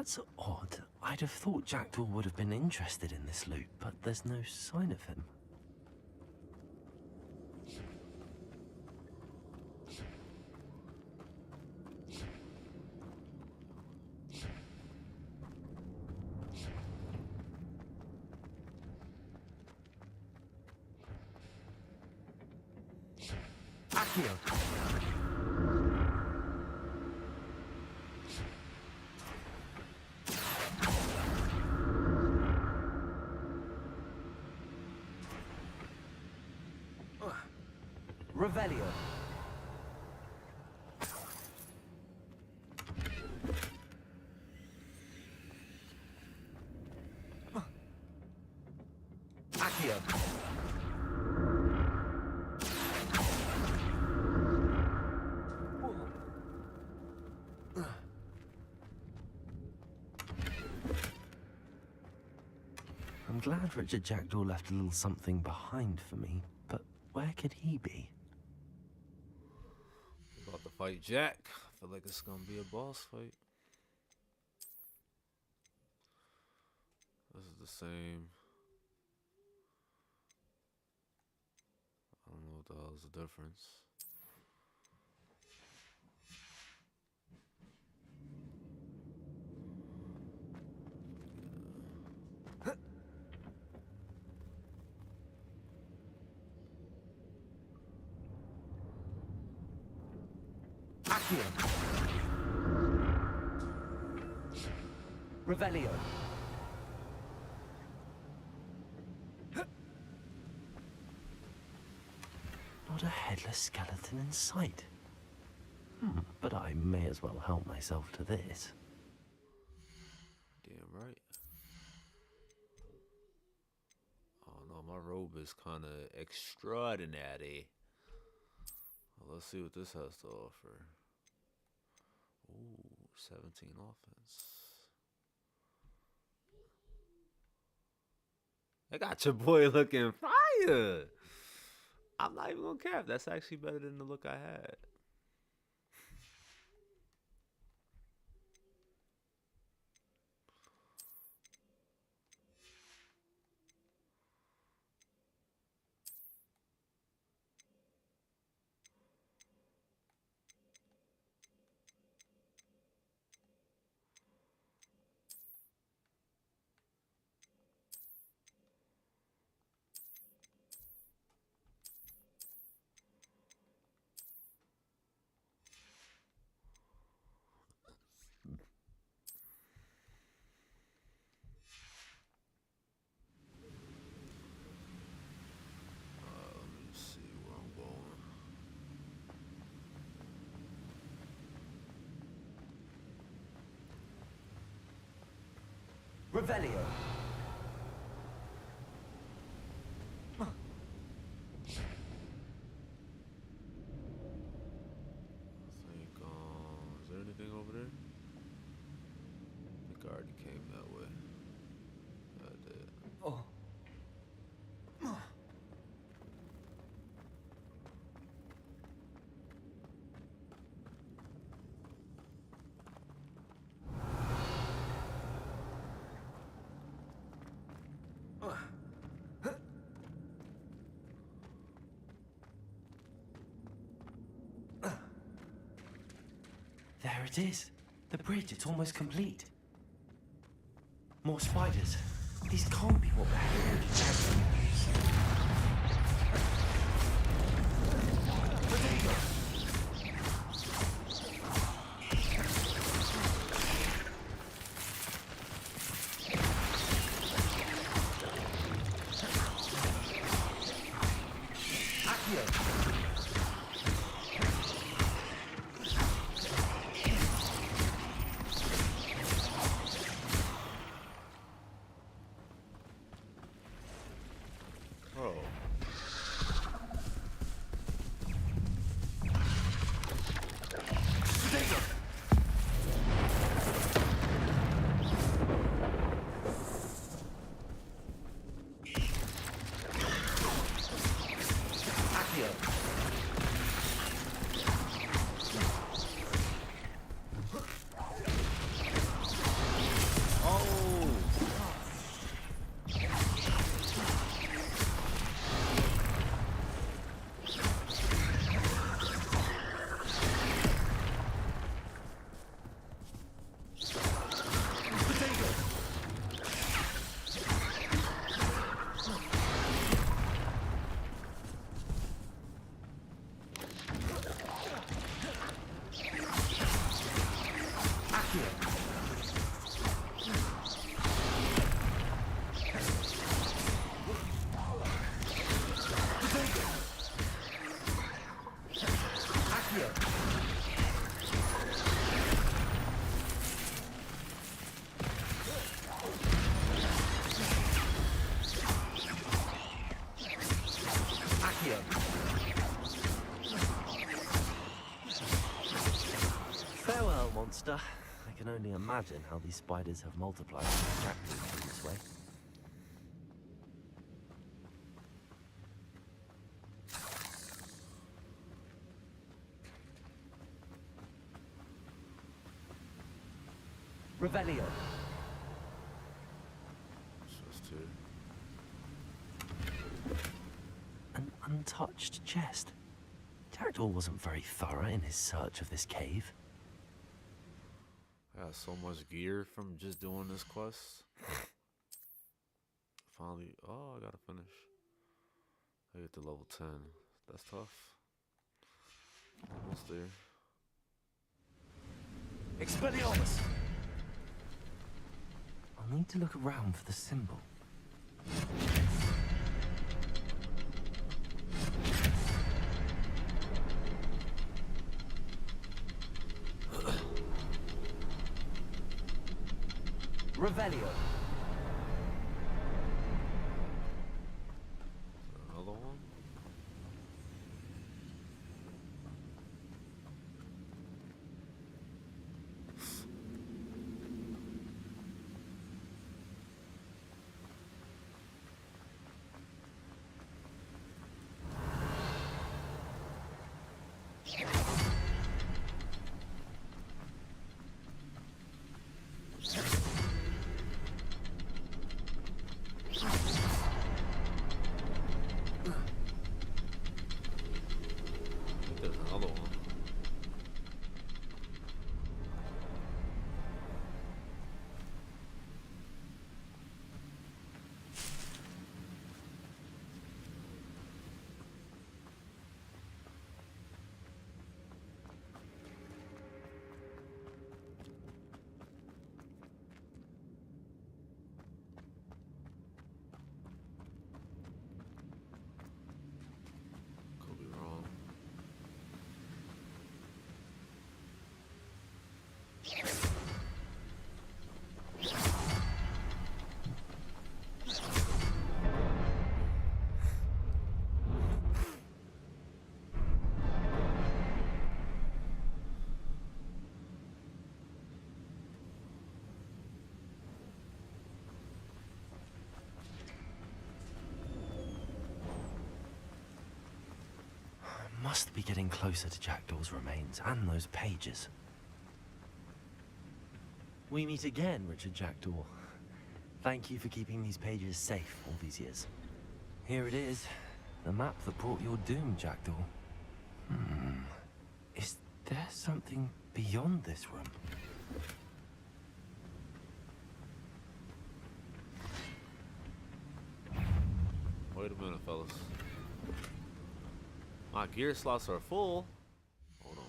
That's odd. I'd have thought Jackdaw would have been interested in this loot, but there's no sign of him. Accio! Revelio. Accio. I'm glad Richard Jackdaw left a little something behind for me, but where could he be? About to fight Jack. I feel like it's gonna be a boss fight. This is the same. I don't know what the hell is the difference. Accio. Revelio. Not a headless skeleton in sight. But I may as well help myself to this. Damn right. Oh no, my robe is kind of extraordinary. Well, let's see what this has to offer. Ooh, 17 offense. I got your boy looking fire. I'm not even gonna cap. That's actually better than the look I had. Let me see where I'm going. Revelio. I think, is there anything over there? I think I already came that way. I did. Oh. There it is. The bridge, it's almost complete. More spiders. These can't be what behaved Richard Jackson. Bro. monster. I can only imagine how these spiders have multiplied in this way. Revelio. Just two. An untouched chest. Jackdaw wasn't very thorough in his search of this cave. I got so much gear from just doing this quest. Finally, oh, I gotta finish. I get to level 10. That's tough. Almost there. Expelliarmus! I'll need to look around for the symbol. Revelio. Another one? There's another one. Could be wrong. Must be getting closer to Jackdaw's remains and those pages. We meet again, Richard Jackdaw. Thank you for keeping these pages safe all these years. Here it is, the map that brought your doom, Jackdaw. Is there something beyond this room? Wait a minute, fellas. My gear slots are full. Hold on.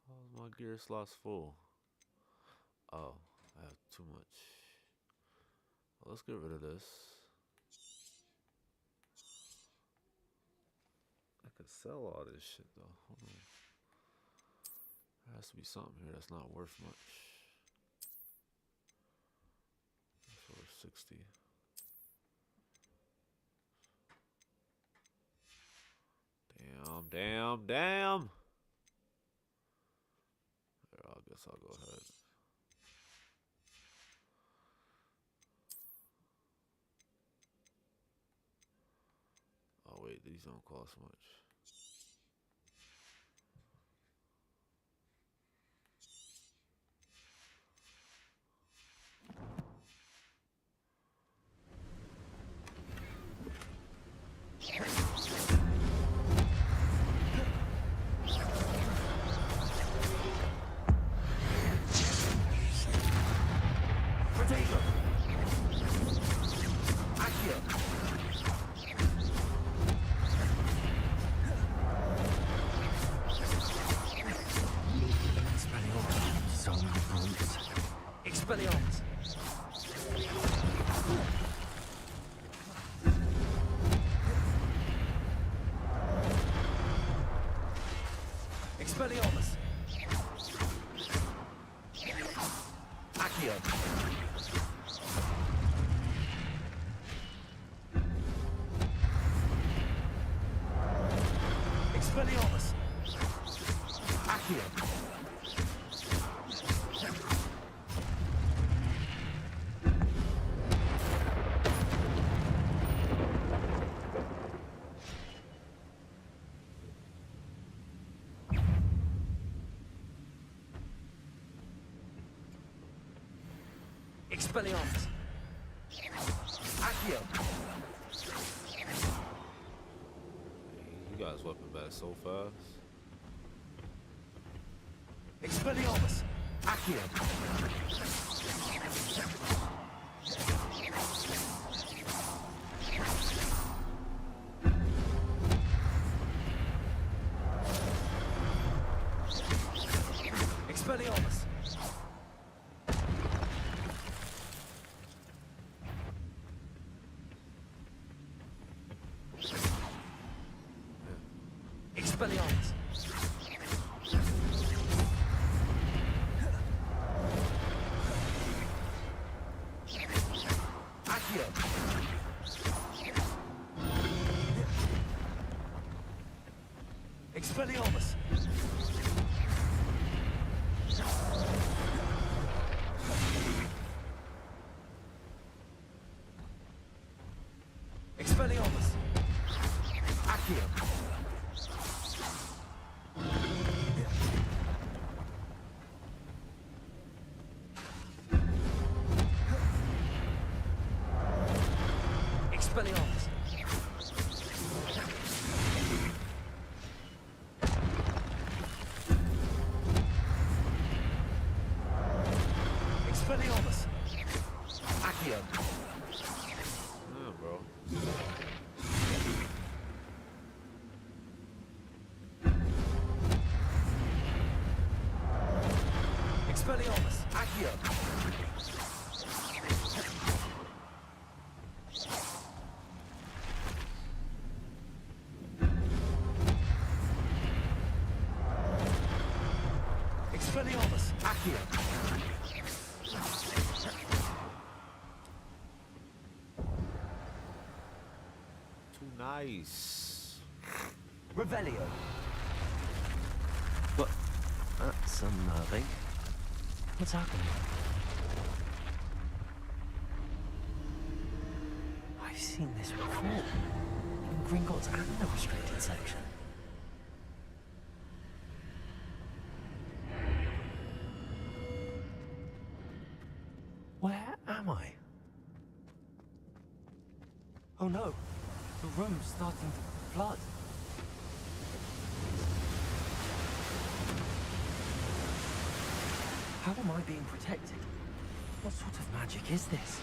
How's my gear slots full? Oh, I have too much. Well, let's get rid of this. I could sell all this shit though. Hold on. There has to be something here that's not worth much. That's worth 60. Damn. There, I guess I'll go ahead. Oh wait, these don't cost much. Expelliarmus! Accio! Expelliarmus! Accio! He got his weapon back so fast. Expelliarmus! Accio! Expelliarmus! Expelliarmus! Accio! Expelliarmus! Expelliarmus! Accio! Expelliarmus! Expelliarmus! Accio! Yeah, bro. Expelliarmus! Accio! Expelliarmus! Accio! Too nice. Revelio! But that's unnerving. What's happening? I've seen this before. In Gringotts and the restricted section. Where am I? Oh no, the room's starting to flood. How am I being protected? What sort of magic is this?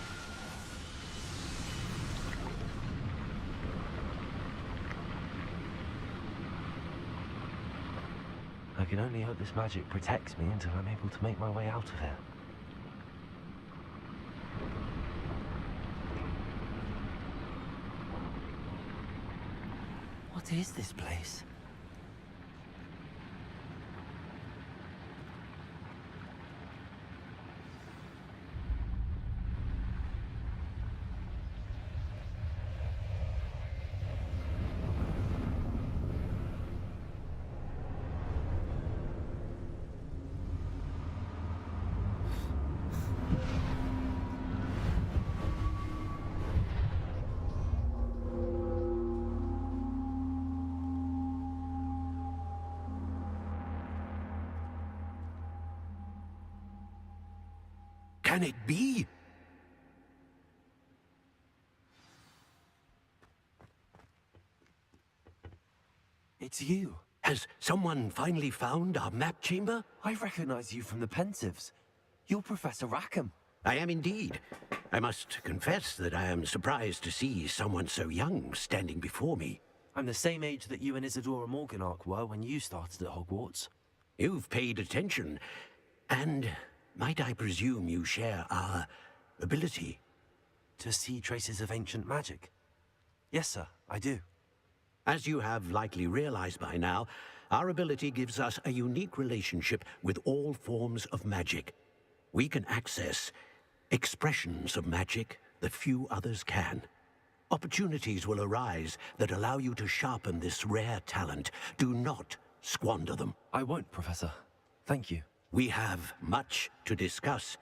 I can only hope this magic protects me until I'm able to make my way out of here. What is this place? Can it be? It's you. Has someone finally found our map chamber? I recognize you from the Pensives. You're Professor Rackham. I am indeed. I must confess that I am surprised to see someone so young standing before me. I'm the same age that you and Isadora Morganach were when you started at Hogwarts. You've paid attention, and might I presume you share our ability? To see traces of ancient magic? Yes, sir, I do. As you have likely realized by now, our ability gives us a unique relationship with all forms of magic. We can access expressions of magic that few others can. Opportunities will arise that allow you to sharpen this rare talent. Do not squander them. I won't, Professor. Thank you. We have much to discuss.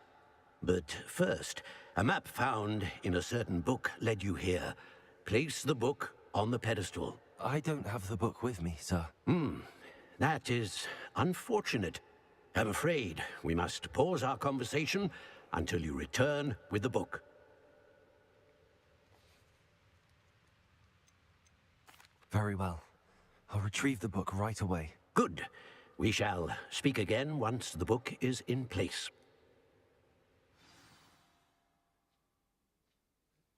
But first, a map found in a certain book led you here. Place the book on the pedestal. I don't have the book with me, sir. That is unfortunate. I'm afraid we must pause our conversation until you return with the book. Very well. I'll retrieve the book right away. Good. We shall speak again once the book is in place.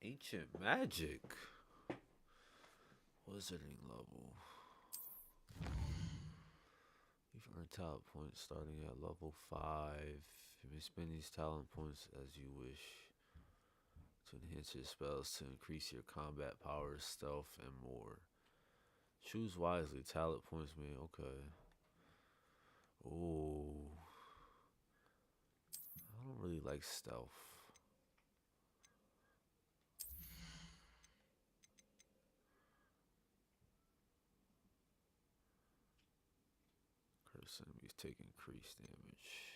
Ancient magic. Wizarding level. You've earned talent points starting at level 5. You may spend these talent points as you wish to enhance your spells, to increase your combat powers, stealth, and more. Choose wisely. Talent points may... Okay. Ooh. I don't really like stealth. Curse enemies take increased damage.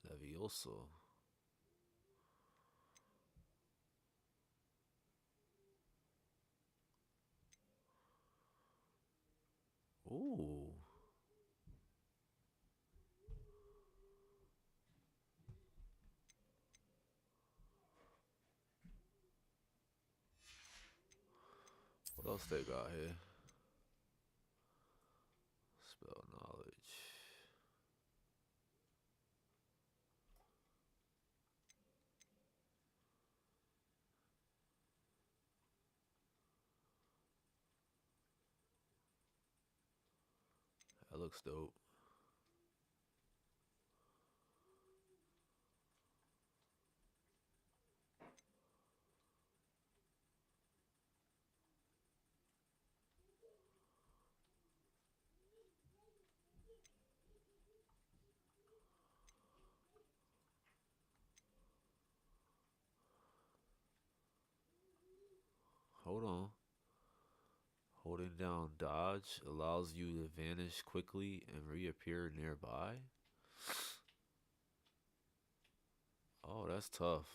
Levioso. Ooh. What else they got here? Spell knowledge. That looks dope. Hold on. Holding down dodge allows you to vanish quickly and reappear nearby. Oh, that's tough.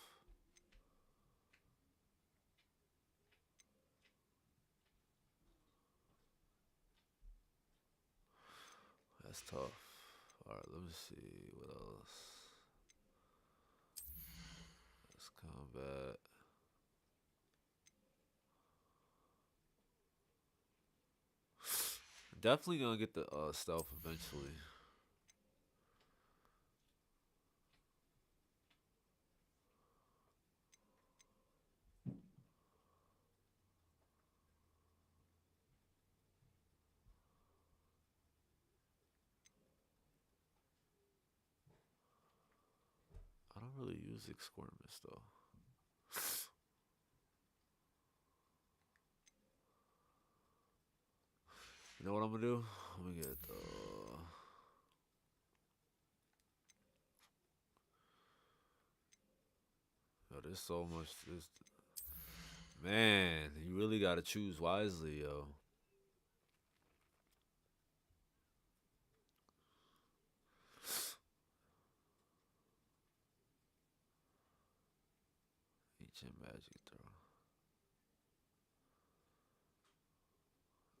That's tough. Alright, let me see. What else? Let's combat. Definitely gonna get the stealth eventually. I don't really use exquirements though. You know what I'm gonna do? I'm gonna get Yo, there's so much. Man, you really gotta choose wisely, yo. Ancient magic throw.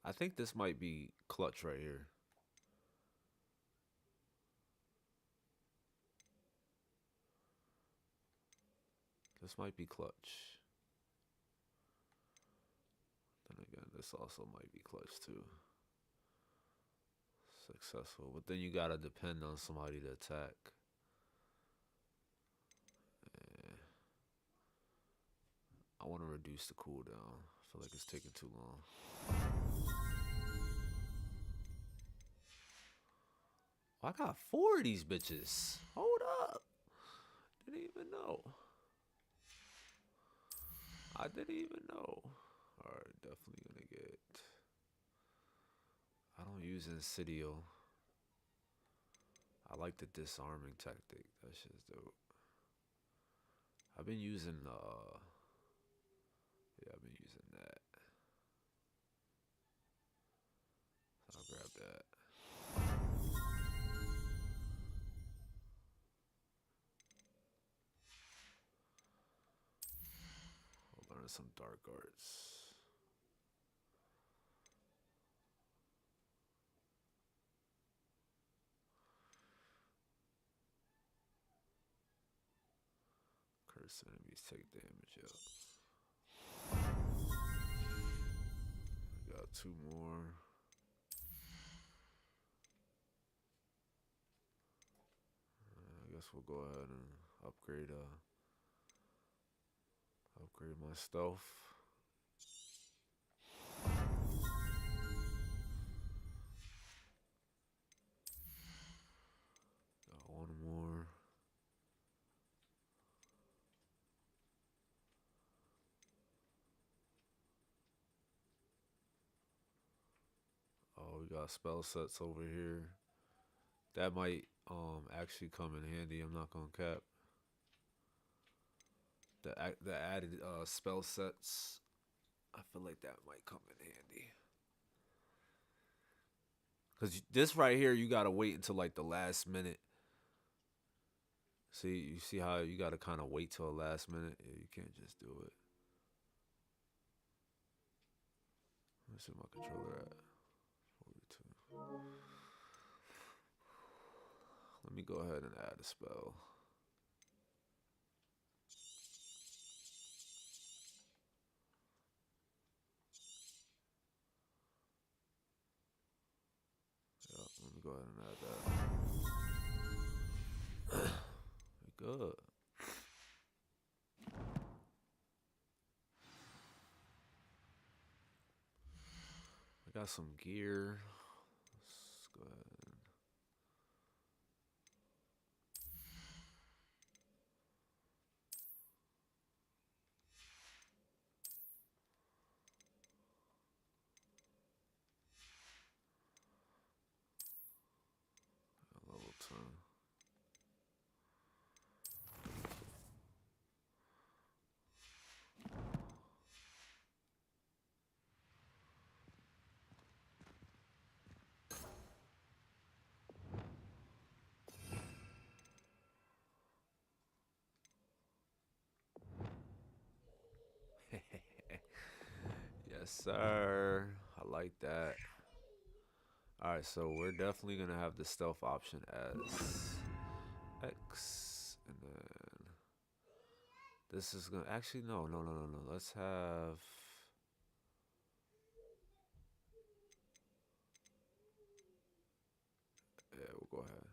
I think this might be clutch right here. This might be clutch. Then again, this also might be clutch too. Successful. But then you gotta depend on somebody to attack. Yeah. I want to reduce the cooldown. I feel like it's taking too long. Oh, I got 4 of these bitches. Hold up. Didn't even know. I didn't even know. Alright, definitely gonna get. I don't use Insidio. I like the disarming tactic. That shit's dope. I've been using yeah, I've been using that. So I'll grab that. I'll learn some dark arts. Curse enemies take damage, yeah. Got 2 more. I guess we'll go ahead and upgrade my stealth. Got 1 more. Oh, we got spell sets over here. That might actually come in handy. I'm not gonna cap. The added spell sets. I feel like that might come in handy. Cause this right here, you gotta wait until like the last minute. See, you see how you gotta kind of wait till the last minute. Yeah, you can't just do it. Where's my controller at? 42. Let me go ahead and add a spell. Yeah, let me go ahead and add that. Good. I got some gear. Let's go ahead. Level 10. Yes, sir. I like that. Alright, so we're definitely gonna have the stealth option as X, and then this is gonna actually no. Let's have we'll go ahead.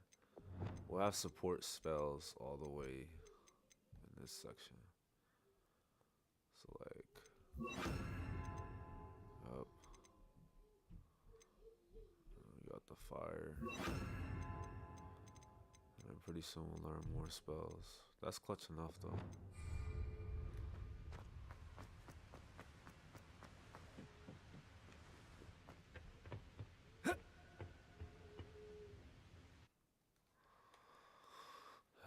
We'll have support spells all the way in this section. So like up. We got the fire. And then pretty soon we'll learn more spells. That's clutch enough though.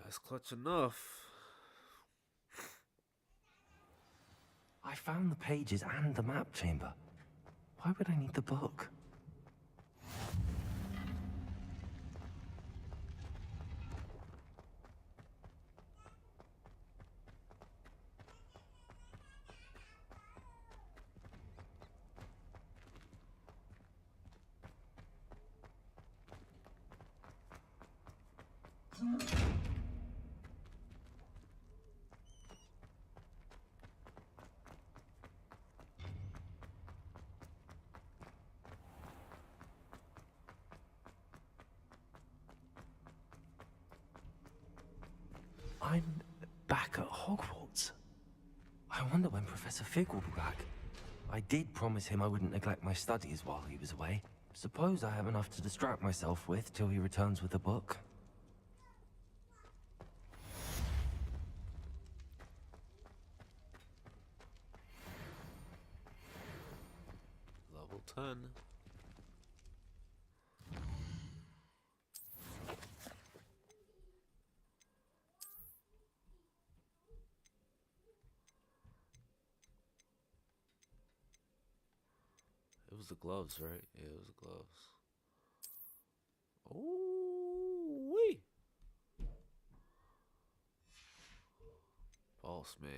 That's clutch enough. I found the pages and the map chamber. Why would I need the book? I'm back at Hogwarts. I wonder when Professor Fig will be back. I did promise him I wouldn't neglect my studies while he was away. Suppose I have enough to distract myself with till he returns with a book. Level 10. It was the gloves, right? Yeah, it was the gloves. Oh, wee. Boss man.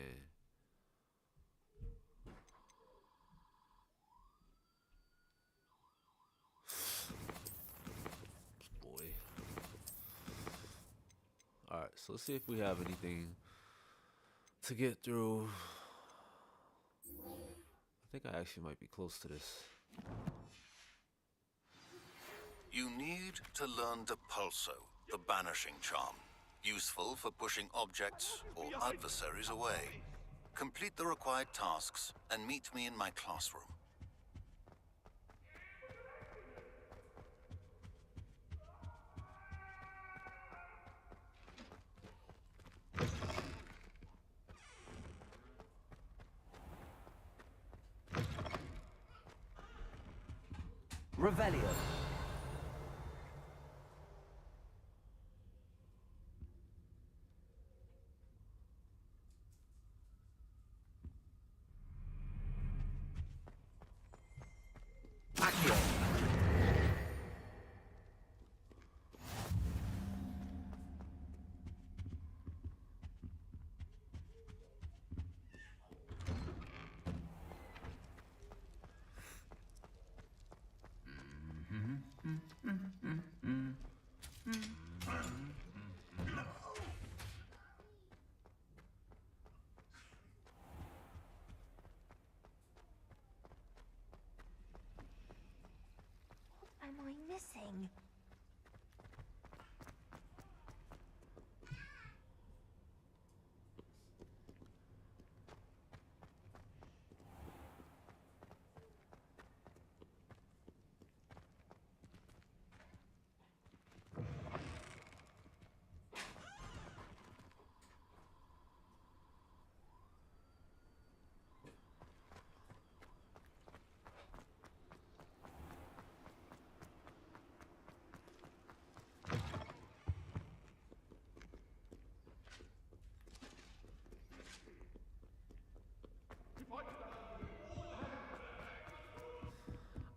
Boy. Alright, so let's see if we have anything to get through. I think I actually might be close to this. You need to learn Depulso, the banishing charm. Useful for pushing objects or adversaries away. Complete the required tasks and meet me in my classroom. Revelio. Accio. What am I missing?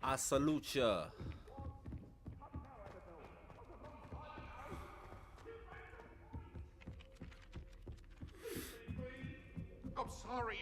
I salute ya. I'm sorry.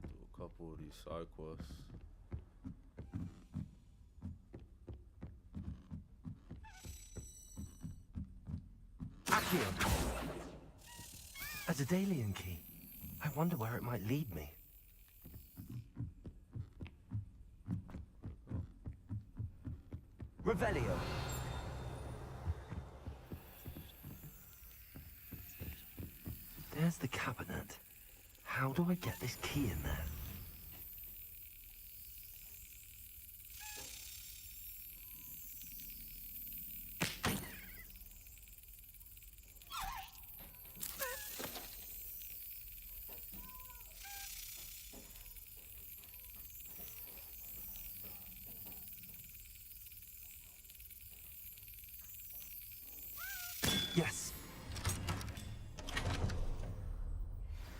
Do a couple of these side quests. Accio. A Daedalian key. I wonder where it might lead me. Revelio. There's the cabinet. How do I get this key in there? Yes.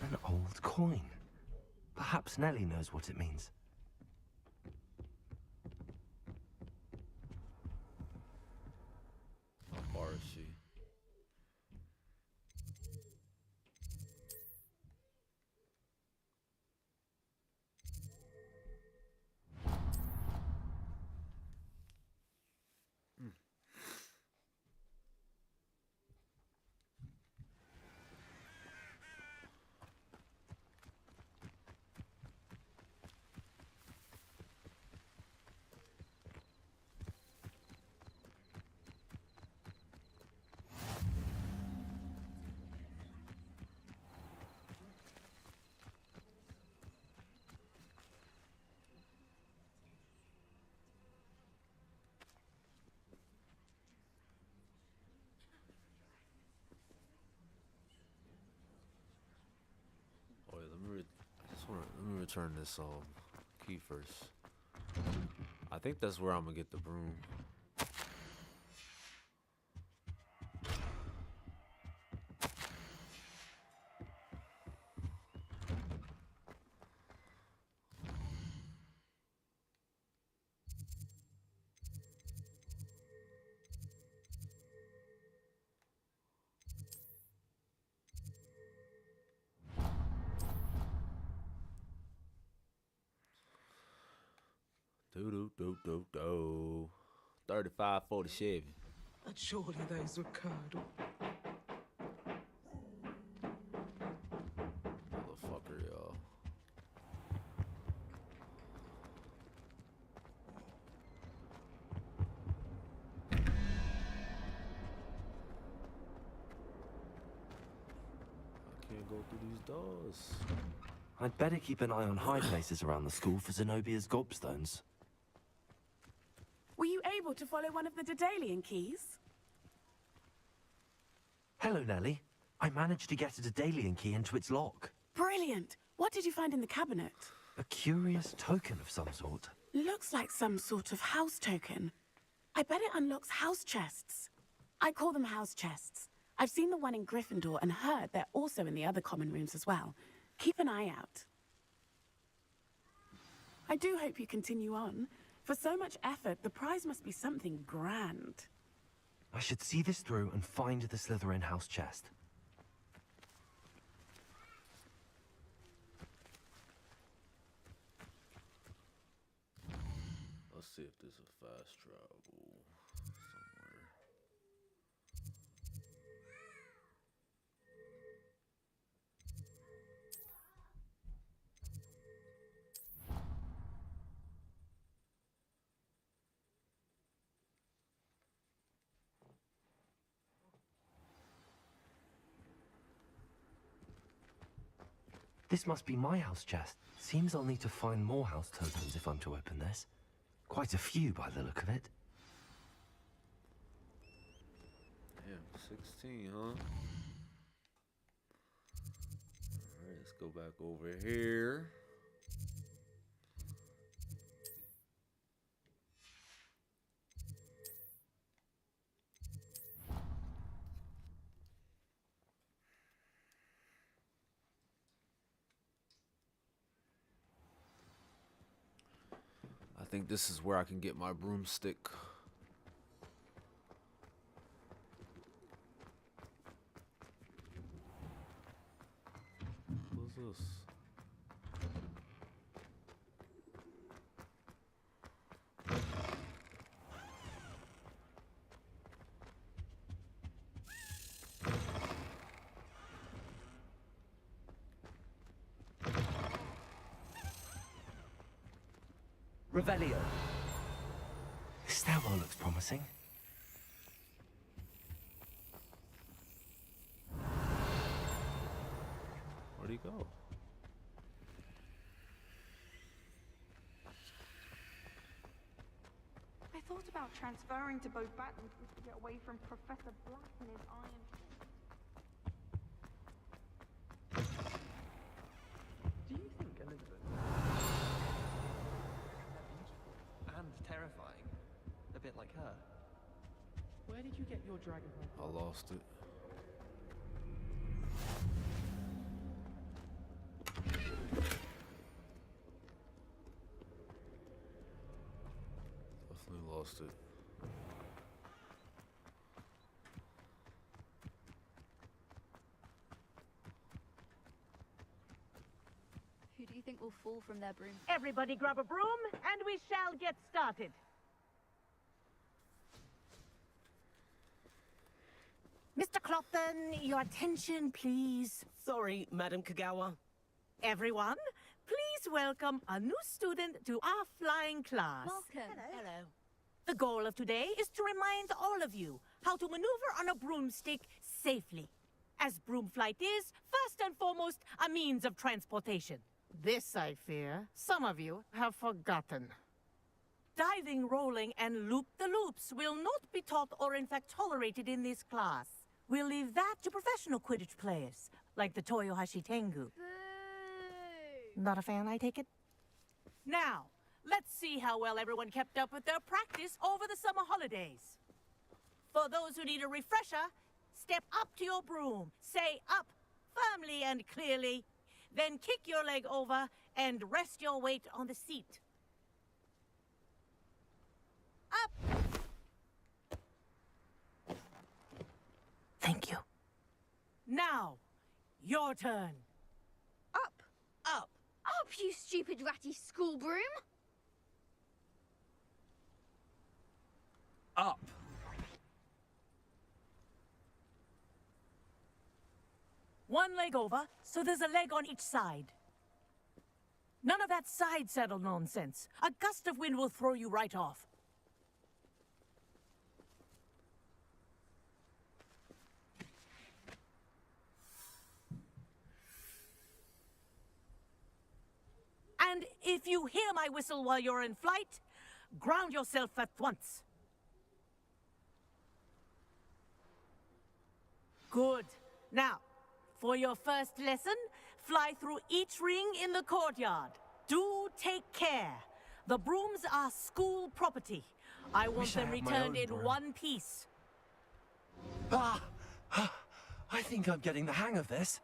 An old coin. Perhaps Nellie knows what it means. How far is she? return this key first. I think that's where I'm gonna get the broom. Do. 3547. And surely those were curdle. Motherfucker, y'all. I can't go through these doors. I'd better keep an eye on high places around the school for Zenobia's gobstones. Were you able to follow one of the Daedalian keys? Hello, Nellie. I managed to get a Daedalian key into its lock. Brilliant! What did you find in the cabinet? A curious token of some sort. Looks like some sort of house token. I bet it unlocks house chests. I call them house chests. I've seen the one in Gryffindor and heard they're also in the other common rooms as well. Keep an eye out. I do hope you continue on. For so much effort, the prize must be something grand. I should see this through and find the Slytherin house chest. Let's see if there's a fast travel somewhere. This must be my house chest. Seems I'll need to find more house tokens if I'm to open this. Quite a few by the look of it. Damn, 16, huh? Alright, let's go back over here. I think this is where I can get my broomstick. What's this? Revelio. This stairwell looks promising. Where'd he go? I thought about transferring to both Battles to get away from Professor Black and his iron. Do you think Elizabeth and terrifying, a bit like her? Where did you get your dragon? I lost it. Definitely lost it. Who do you think will fall from their broom? Everybody grab a broom, and we shall get started. Mr. Clopton, your attention, please. Sorry, Madam Kagawa. Everyone, please welcome a new student to our flying class. Welcome. Hello. The goal of today is to remind all of you how to maneuver on a broomstick safely. As broom flight is, first and foremost, a means of transportation. This, I fear, some of you have forgotten. Diving, rolling, and loop-the-loops will not be taught or in fact tolerated in this class. We'll leave that to professional Quidditch players, like the Toyohashi Tengu. Not a fan, I take it? Now, let's see how well everyone kept up with their practice over the summer holidays. For those who need a refresher, step up to your broom, say up firmly and clearly, then kick your leg over and rest your weight on the seat. Up! Thank you. Now, your turn. Up. Up. Up, you stupid ratty school broom. Up. One leg over, so there's a leg on each side. None of that side saddle nonsense. A gust of wind will throw you right off. And if you hear my whistle while you're in flight, ground yourself at once. Good. Now, for your first lesson, fly through each ring in the courtyard. Do take care. The brooms are school property. I want Wish I them had my returned own in broom. one piece. Ah! I think I'm getting the hang of this.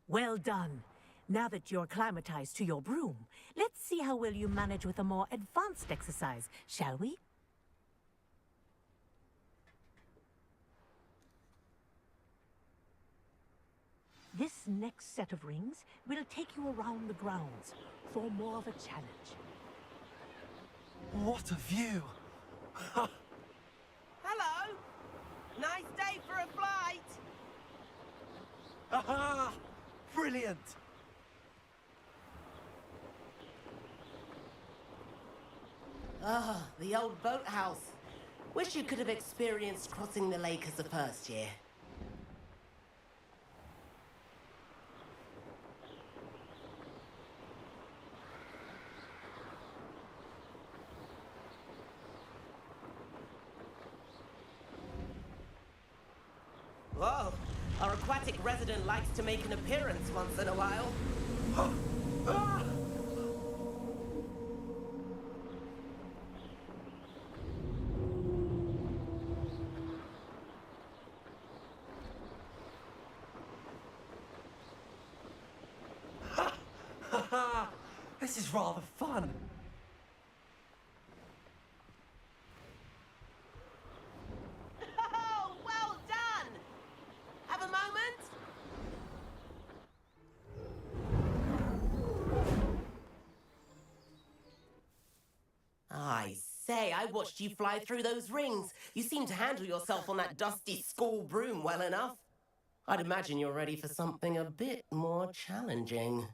Well done. Now that you're acclimatized to your broom, let's see how well you manage with a more advanced exercise, shall we? This next set of rings will take you around the grounds for more of a challenge. What a view! Hello! Nice day for a flight! Aha! Brilliant! Ah, the old boathouse. Wish you could have experienced crossing the lake as a first year. Whoa, our aquatic resident likes to make an appearance once in a while. Ah! This is rather fun. Oh, well done! Have a moment? I say, I watched you fly through those rings. You seem to handle yourself on that dusty school broom well enough. I'd imagine you're ready for something a bit more challenging.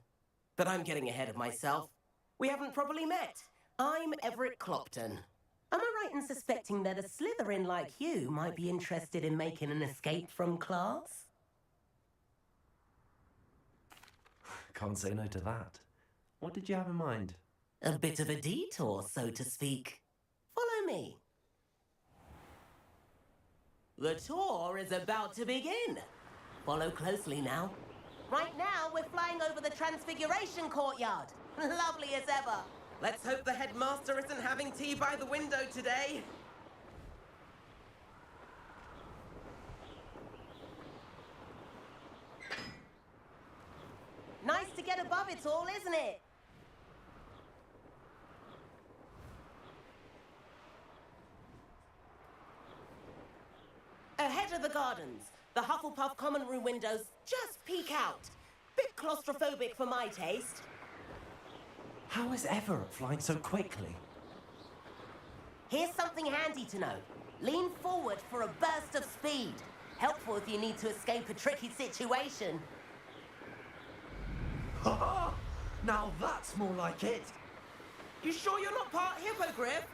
But I'm getting ahead of myself. We haven't properly met. I'm Everett Clopton. Am I right in suspecting that a Slytherin like you might be interested in making an escape from class? Can't say no to that. What did you have in mind? A bit of a detour, so to speak. Follow me. The tour is about to begin. Follow closely now. Right now, we're flying over the Transfiguration Courtyard. Lovely as ever. Let's hope the headmaster isn't having tea by the window today. Nice to get above it all, isn't it? Ahead of the gardens, the Hufflepuff common room windows just peek out. Bit claustrophobic for my taste. How is Everett flying so quickly? Here's something handy to know. Lean forward for a burst of speed. Helpful if you need to escape a tricky situation. Now that's more like it. You sure you're not part hippogriff?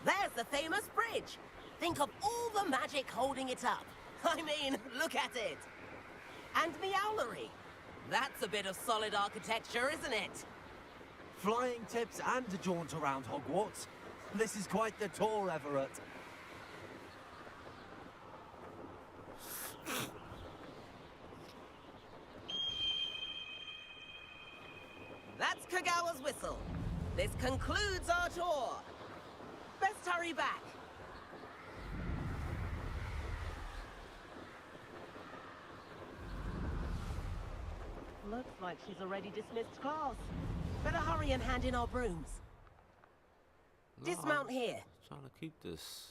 There's the famous bridge. Think of all the magic holding it up. I mean, look at it. And the owlery. That's a bit of solid architecture, isn't it? Flying tips and a jaunt around Hogwarts. This is quite the tour, Everett. concludes our tour. Best hurry back. Looks like she's already dismissed class. Better hurry and hand in our brooms. Dismount here. Trying to keep this.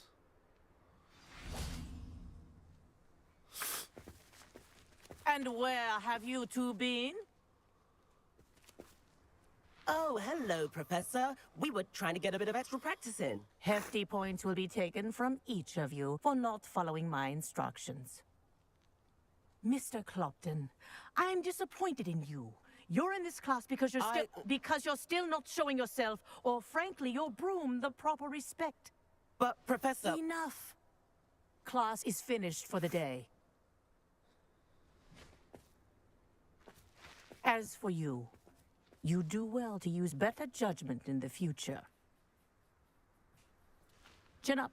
And where have you two been? Oh, hello, Professor. We were trying to get a bit of extra practice in. Hefty points will be taken from each of you for not following my instructions. Mr. Clopton, I'm disappointed in you. You're in this class because you're still not showing yourself, or frankly, your broom, the proper respect. But, Professor... Enough. Class is finished for the day. As for you, you do well to use better judgment in the future. Chin up.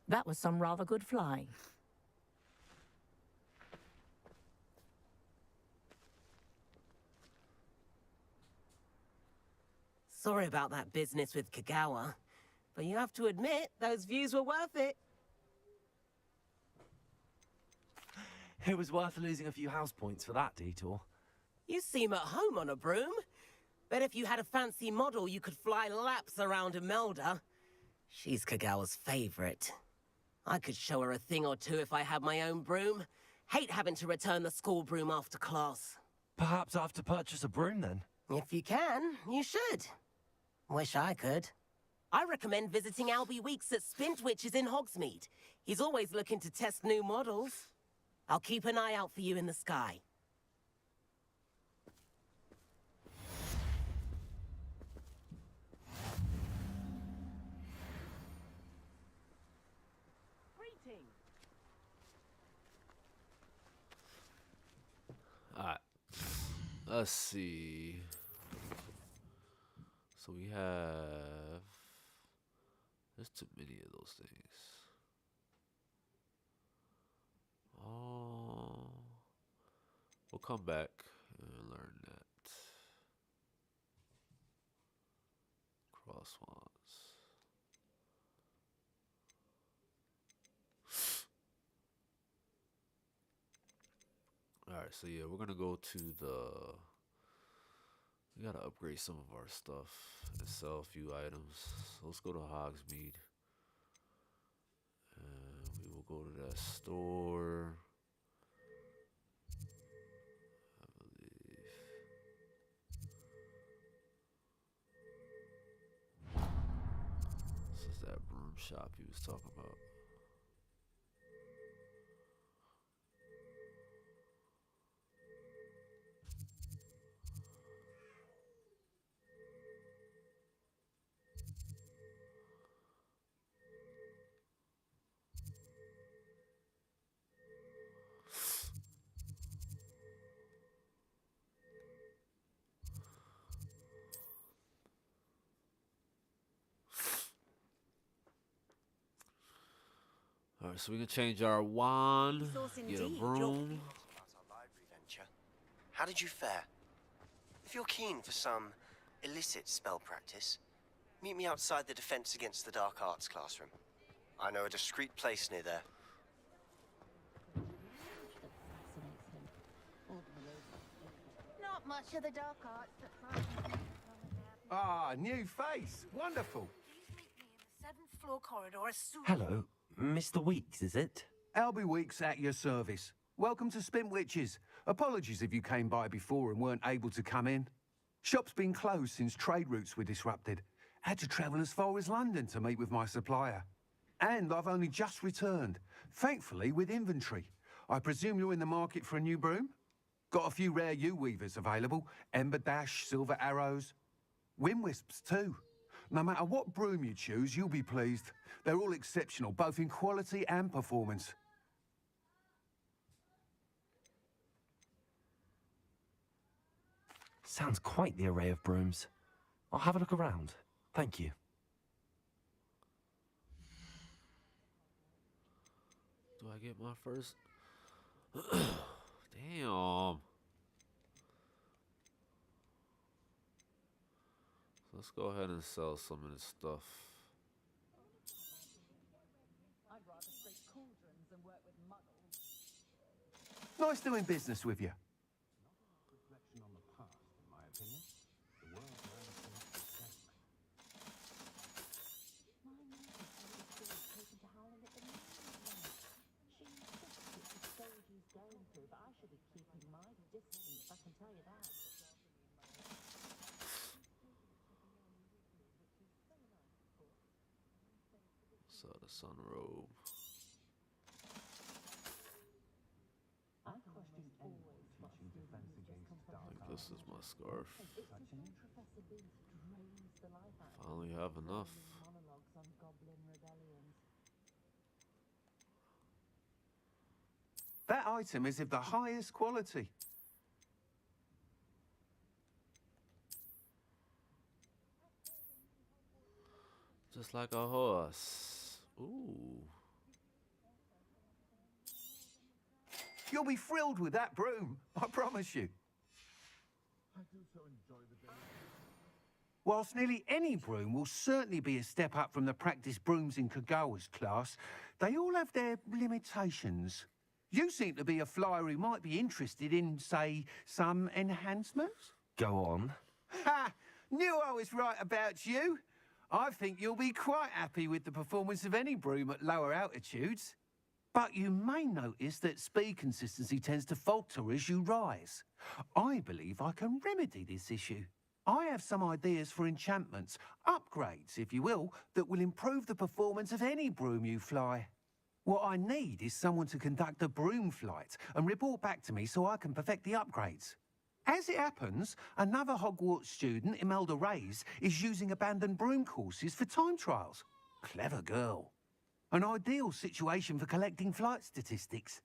That was some rather good flying. Sorry about that business with Kagawa, but you have to admit, those views were worth it. It was worth losing a few house points for that detour. You seem at home on a broom. Bet if you had a fancy model, you could fly laps around Imelda. She's Kagawa's favorite. I could show her a thing or two if I had my own broom. Hate having to return the school broom after class. Perhaps I have to purchase a broom then? If you can, you should. Wish I could. I recommend visiting Albie Weeks at Spintwitches in Hogsmeade. He's always looking to test new models. I'll keep an eye out for you in the sky. Alright. Let's see. So we have... There's too many of those things. Oh... We'll come back and learn that. Crosswalks. Alright, so yeah, we're gonna go to the... We gotta upgrade some of our stuff and sell a few items. So let's go to Hogsmeade. And we will go to that store. I believe. This is that broom shop he was talking about. Alright, so we can change our wand, get a broom. How did you fare? If you're keen for some illicit spell practice, meet me outside the Defense Against the Dark Arts classroom. I know a discreet place near there. Not much of the dark arts that frightens me. Ah, new face. Wonderful. Seventh floor corridor as soon. Hello, Mr. Weeks, is it? Albie Weeks at your service. Welcome to Spintwitches. Apologies if you came by before and weren't able to come in. Shop's been closed since trade routes were disrupted. Had to travel as far as London to meet with my supplier. And I've only just returned, thankfully with inventory. I presume you're in the market for a new broom? Got a few rare U-weavers available. Ember Dash, Silver Arrows. Wind Wisps too. No matter what broom you choose, you'll be pleased. They're all exceptional, both in quality and performance. Sounds quite the array of brooms. I'll have a look around. Thank you. Do I get my first? Damn. Let's go ahead and sell some of this stuff. I'd rather scrape cauldrons than work with muggles. Nice doing business with you. Reflection on the past, in my opinion. The world around us is My neighbour told us taken to howling at the moon once. She insists it's the stage he's going through, but I should be keeping my distance, I can tell you that. So the sun robe. I question always teaching defense against dark I think this is my scarf. Professor Beast drains the life out of Finally have enough. monologues on goblin rebellions. That item is of the highest quality. Just like a horse. Ooh. You'll be thrilled with that broom, I promise you. I do so enjoy the day. Whilst nearly any broom will certainly be a step up from the practice brooms in Kagawa's class, they all have their limitations. You seem to be a flyer who might be interested in, say, some enhancements? Go on. Ha! Knew I was right about you. I think you'll be quite happy with the performance of any broom at lower altitudes. But you may notice that speed consistency tends to falter as you rise. I believe I can remedy this issue. I have some ideas for enchantments, upgrades, if you will, that will improve the performance of any broom you fly. What I need is someone to conduct a broom flight and report back to me so I can perfect the upgrades. As it happens, another Hogwarts student, Imelda Reyes, is using abandoned broom courses for time trials. Clever girl. An ideal situation for collecting flight statistics.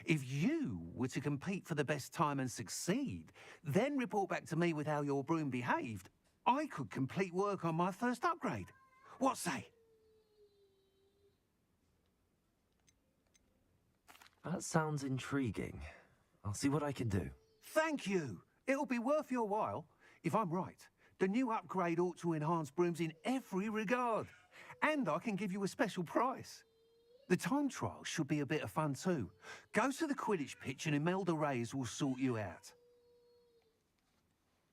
If you were to compete for the best time and succeed, then report back to me with how your broom behaved, I could complete work on my first upgrade. What say? That sounds intriguing. I'll see what I can do. Thank you. It'll be worth your while. If I'm right, the new upgrade ought to enhance brooms in every regard. And I can give you a special price. The time trial should be a bit of fun too. Go to the Quidditch pitch and Imelda Reyes will sort you out.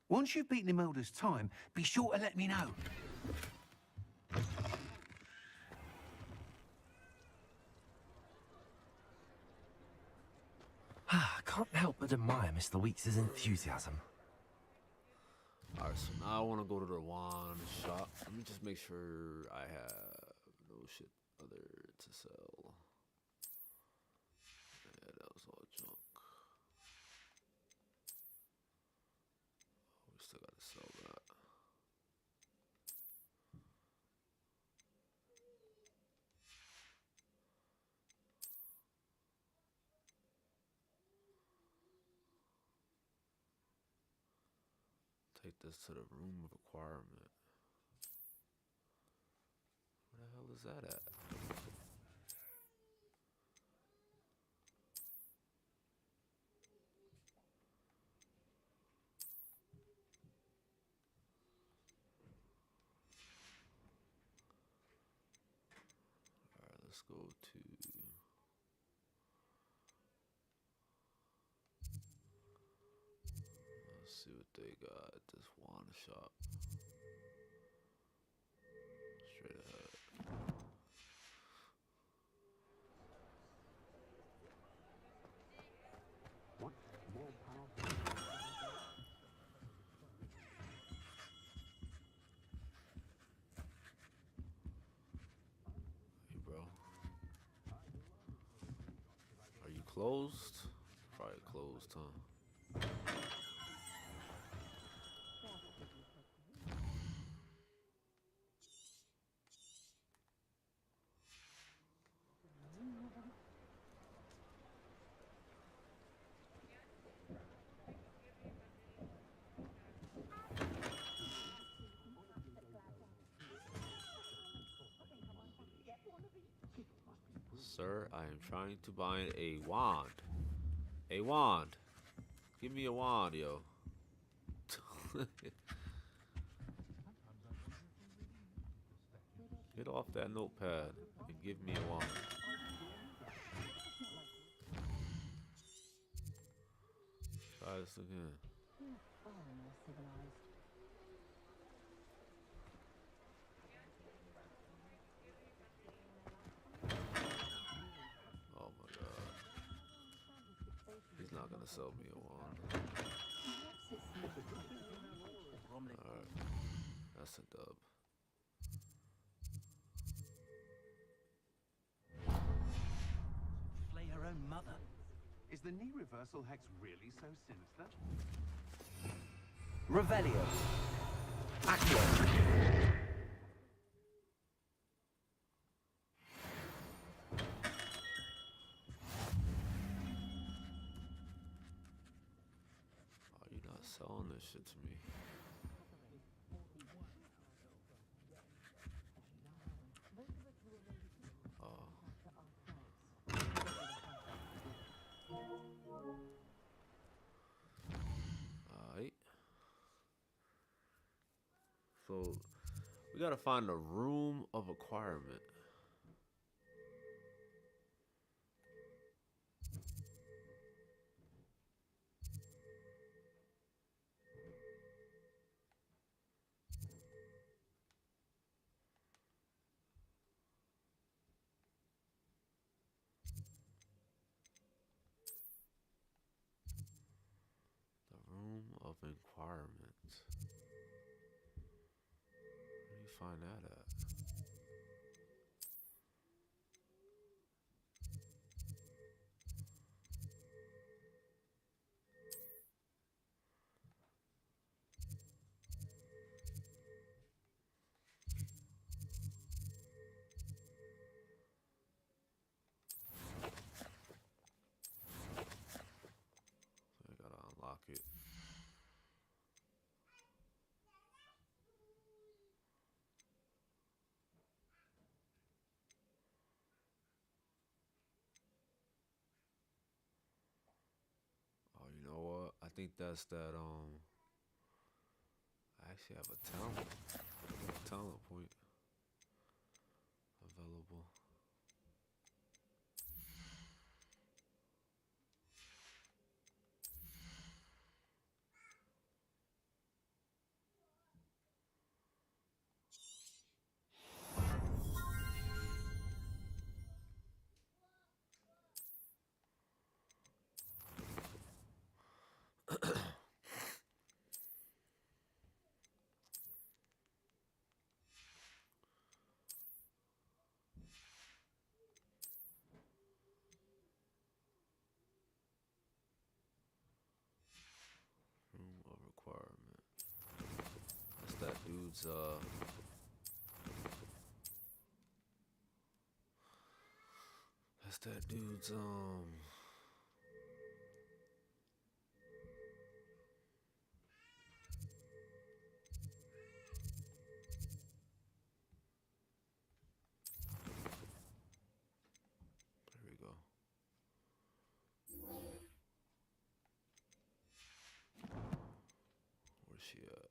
Once you've beaten Imelda's time, be sure to let me know. I can't help but admire Mr. Weeks' enthusiasm. Alright, so now I want to go to the wand shop. Let me just make sure I have no shit other to sell. Yeah, that was all junk. Oh, we still gotta sell that. Take this to the room of acquirement. Where the hell is that at? Alright, let's go to... Let's see what they got at this wand shop. Straight ahead. What? More powerful? Hey, bro. Are you closed? Probably closed, huh? Sir, I am trying to buy a wand. A wand. Give me a wand, yo. Get off that notepad and give me a wand. Try this again. Oh my god. He's not gonna sell me a wand. Alright. That's a dub. Flay her own mother. Is the knee reversal hex really so sinister? Revelio. Accio. Oh, you're not selling this shit to me. Alright. So we gotta find a room of acquirement. The room of inquirement. Where do you find that at? So I gotta unlock it. Oh, you know what? I think that's that, I actually have a talent point available. Room of requirement. That's that dude's, that's that dude's, there we go. Where's she at?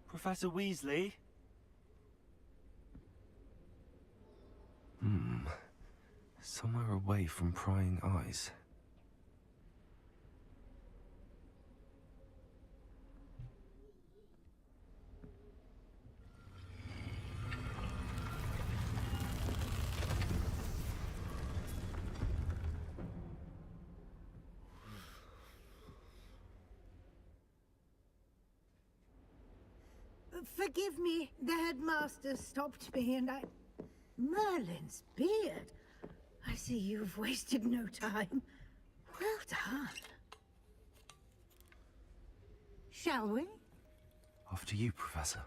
Professor Weasley? Somewhere away from prying eyes. Forgive me, the headmaster stopped me and I... Merlin's beard. I see you've wasted no time. Well done. shall we? After you, Professor.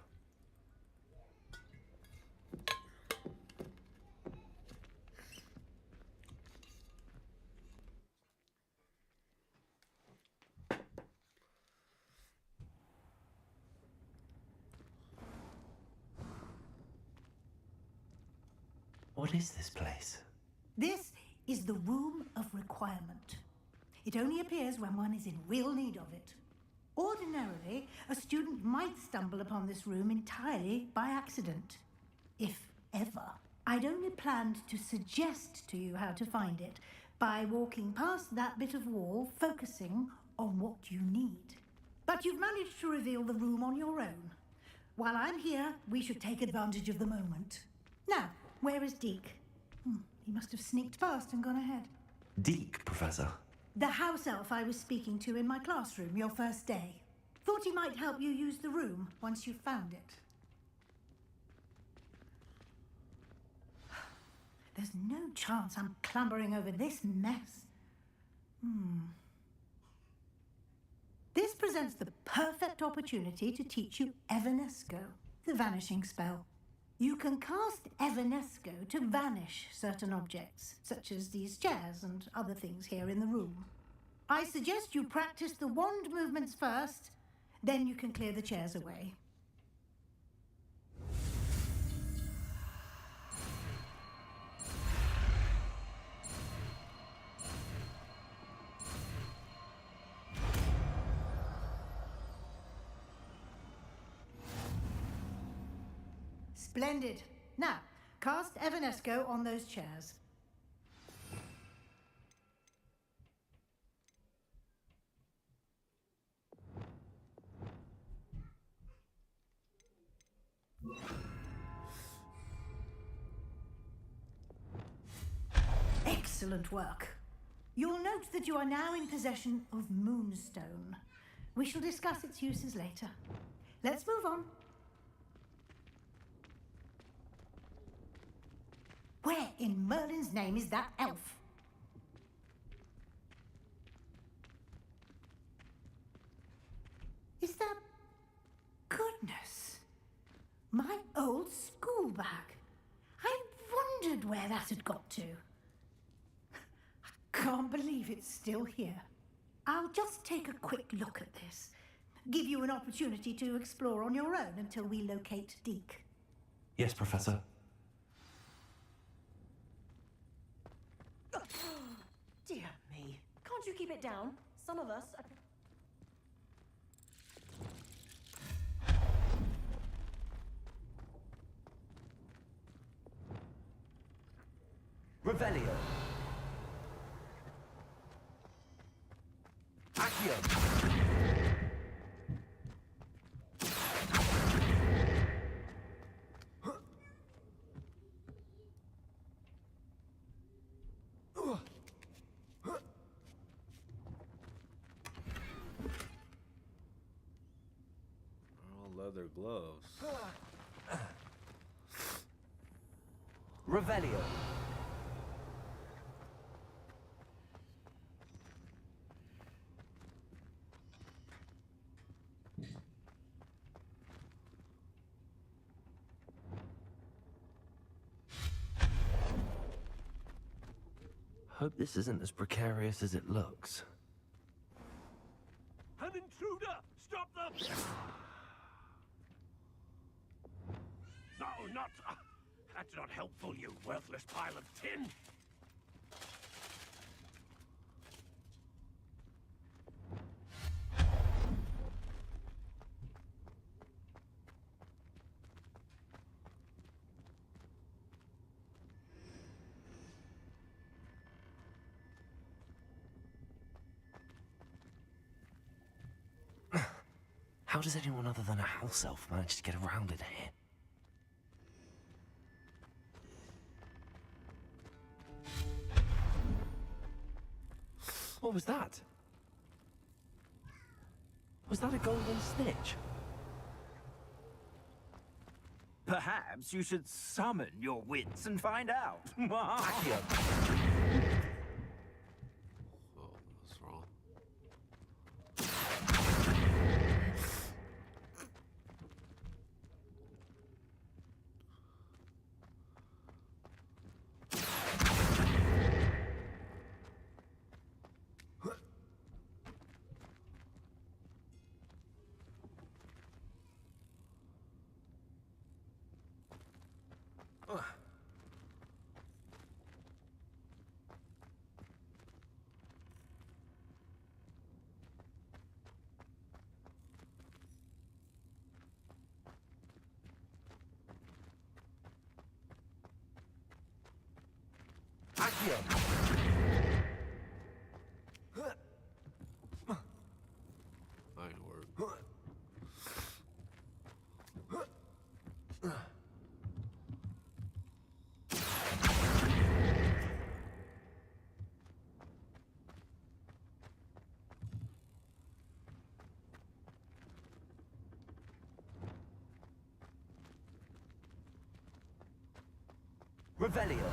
What is this place? This is the Room of Requirement. It only appears when one is in real need of it. Ordinarily, a student might stumble upon this room entirely by accident. If ever. I'd only planned to suggest to you how to find it by walking past that bit of wall, focusing on what you need. But you've managed to reveal the room on your own. While I'm here, we should take advantage of the moment. Now, where is Deke? He must have sneaked past and gone ahead. Deke, Professor. The house elf I was speaking to in my classroom your first day. Thought he might help you use the room once you found it. There's no chance I'm clambering over this mess. This presents the perfect opportunity to teach you Evanesco, the vanishing spell. You can cast Evanesco to vanish certain objects, such as these chairs and other things here in the room. I suggest you practice the wand movements first, then you can clear the chairs away. Splendid. Now, cast Evanesco on those chairs. Excellent work. You'll note that you are now in possession of Moonstone. We shall discuss its uses later. Let's move on. Where in Merlin's name is that elf? Is that... Goodness. My old school bag. I wondered where that had got to. I can't believe it's still here. I'll just take a quick look at this. Give you an opportunity to explore on your own until we locate Deke. Yes, Professor. Dear me. Can't you keep it down? Some of us are... Revelio. Accio. Leather gloves. Revelio. Hope this isn't as precarious as it looks. An intruder! Stop them! No, not... that's not helpful, you worthless pile of tin! How does anyone other than a house elf manage to get around in here? What was that? Was that a golden snitch? Perhaps you should summon your wits and find out. Accio. Oh, what's wrong? That ain't work. Revelio.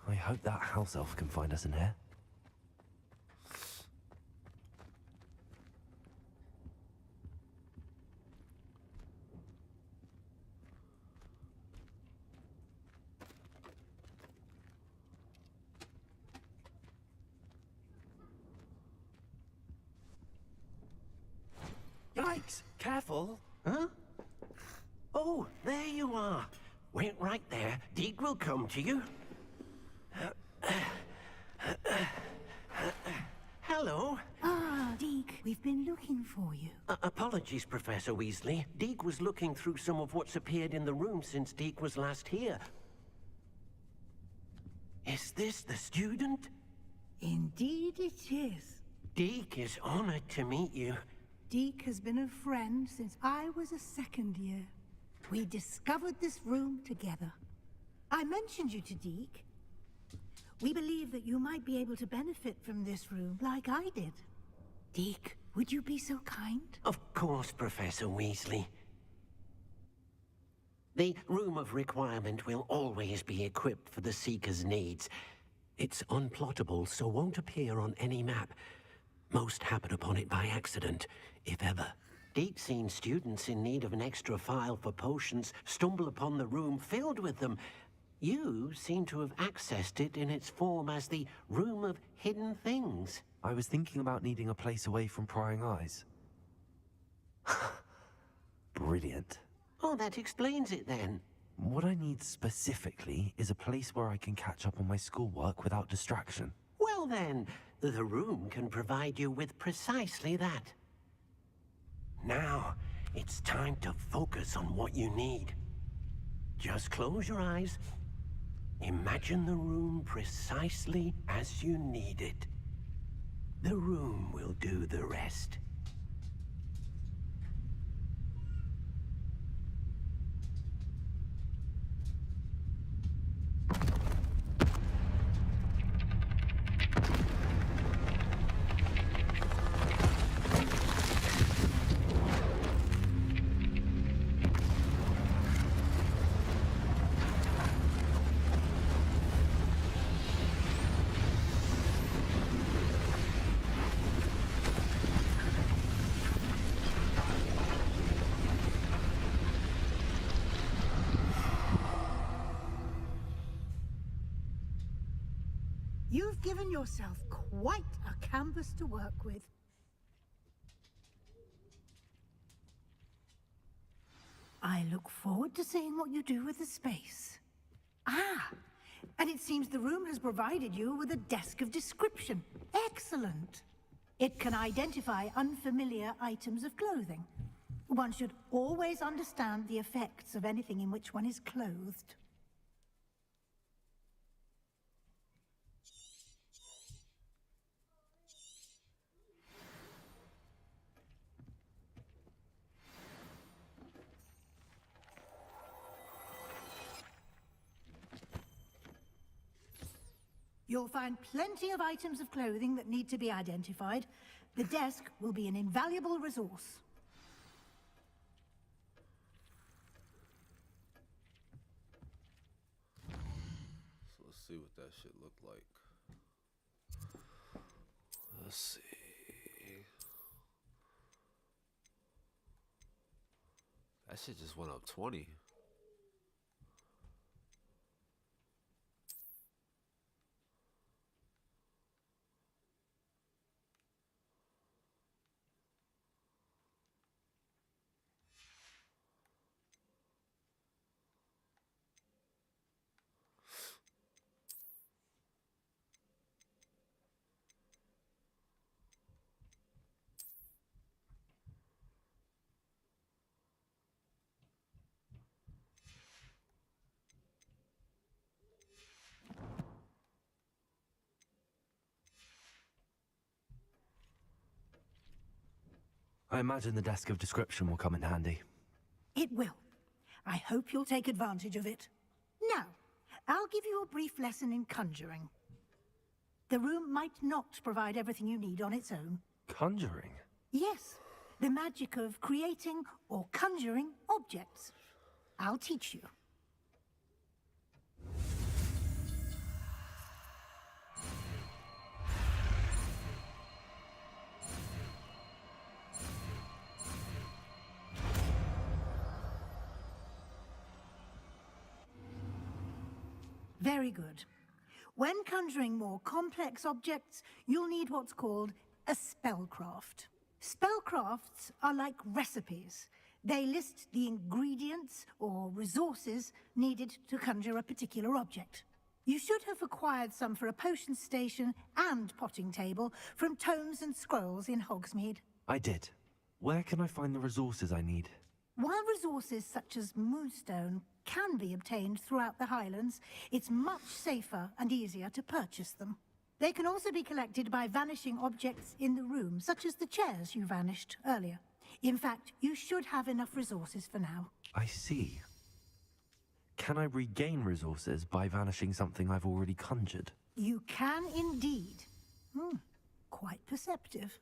I hope that house elf can find us in here. Yikes! Careful! Huh? Oh, there you are. Wait right there. Deke will come to you. Hello. Ah, Deke, we've been looking for you. Apologies, Professor Weasley. Deke was looking through some of what's appeared in the room since Deke was last here. Is this the student? Indeed it is. Deke is honored to meet you. Deke has been a friend since I was a second year. We discovered this room together. I mentioned you to Deke. We believe that you might be able to benefit from this room like I did. Deke, would you be so kind? Of course, Professor Weasley. The Room of Requirement will always be equipped for the Seeker's needs. It's unplottable, so won't appear on any map. Most happen upon it by accident, if ever. Deke's seen students in need of an extra file for potions stumble upon the room filled with them. You seem to have accessed it in its form as the Room of Hidden Things. I was thinking about needing a place away from prying eyes. Brilliant. Oh, that explains it then. What I need specifically is a place where I can catch up on my schoolwork without distraction. Well then, the room can provide you with precisely that. Now, it's time to focus on what you need. Just close your eyes. Imagine the room precisely as you need it. The room will do the rest. You've given yourself quite a canvas to work with. I look forward to seeing what you do with the space. Ah, and it seems the room has provided you with a desk of description. Excellent. It can identify unfamiliar items of clothing. One should always understand the effects of anything in which one is clothed. You'll find plenty of items of clothing that need to be identified. The desk will be an invaluable resource. So let's see what that shit looked like. Let's see. That shit just went up 20. I imagine the desk of description will come in handy. It will. I hope you'll take advantage of it. Now, I'll give you a brief lesson in conjuring. The room might not provide everything you need on its own. Conjuring? Yes, the magic of creating or conjuring objects. I'll teach you. Very good. When conjuring more complex objects, you'll need what's called a spellcraft. Spellcrafts are like recipes. They list the ingredients or resources needed to conjure a particular object. You should have acquired some for a potion station and potting table from tomes and scrolls in Hogsmeade. I did. Where can I find the resources I need? While resources such as moonstone can be obtained throughout the Highlands, it's much safer and easier to purchase them. They can also be collected by vanishing objects in the room, such as the chairs you vanished earlier. In fact, you should have enough resources for now. I see. Can I regain resources by vanishing something I've already conjured? You can indeed. Quite perceptive.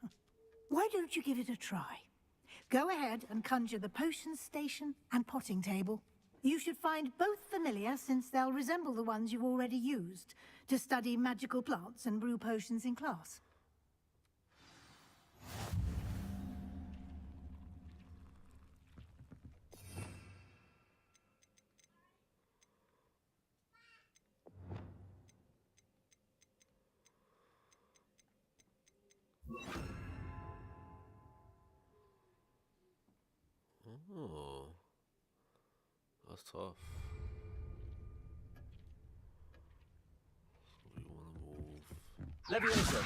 Why don't you give it a try? Go ahead and conjure the potion station and potting table. You should find both familiar, since they'll resemble the ones you've already used to study magical plants and brew potions in class. Oh, that's tough. So we want to move. Leviosa!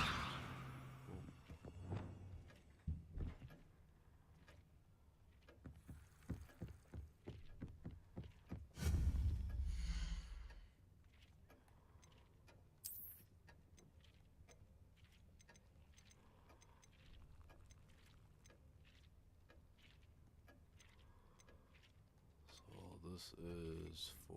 So this is for...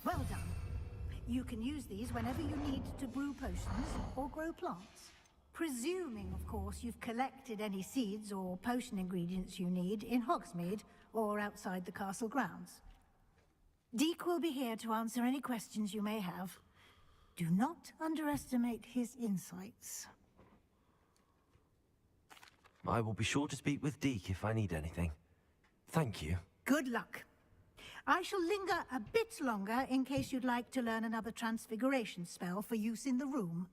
Well done. You can use these whenever you need to brew potions or grow plants. Presuming, of course, you've collected any seeds or potion ingredients you need in Hogsmeade or outside the castle grounds. Deke will be here to answer any questions you may have. Do not underestimate his insights. I will be sure to speak with Deke if I need anything. Thank you. Good luck. I shall linger a bit longer in case you'd like to learn another transfiguration spell for use in the room.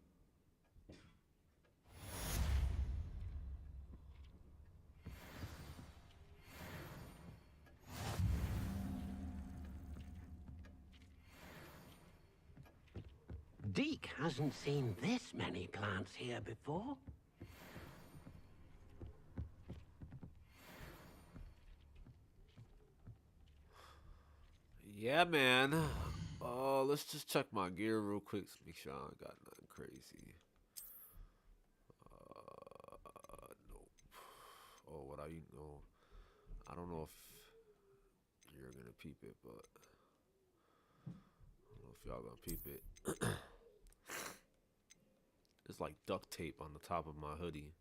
Deke hasn't seen this many plants here before. Yeah, man. Let's just check my gear real quick to make sure I ain't got nothing crazy. Nope. Oh, what I know? I don't know if you're gonna peep it, but I don't know if y'all gonna peep it. It's like duct tape on the top of my hoodie.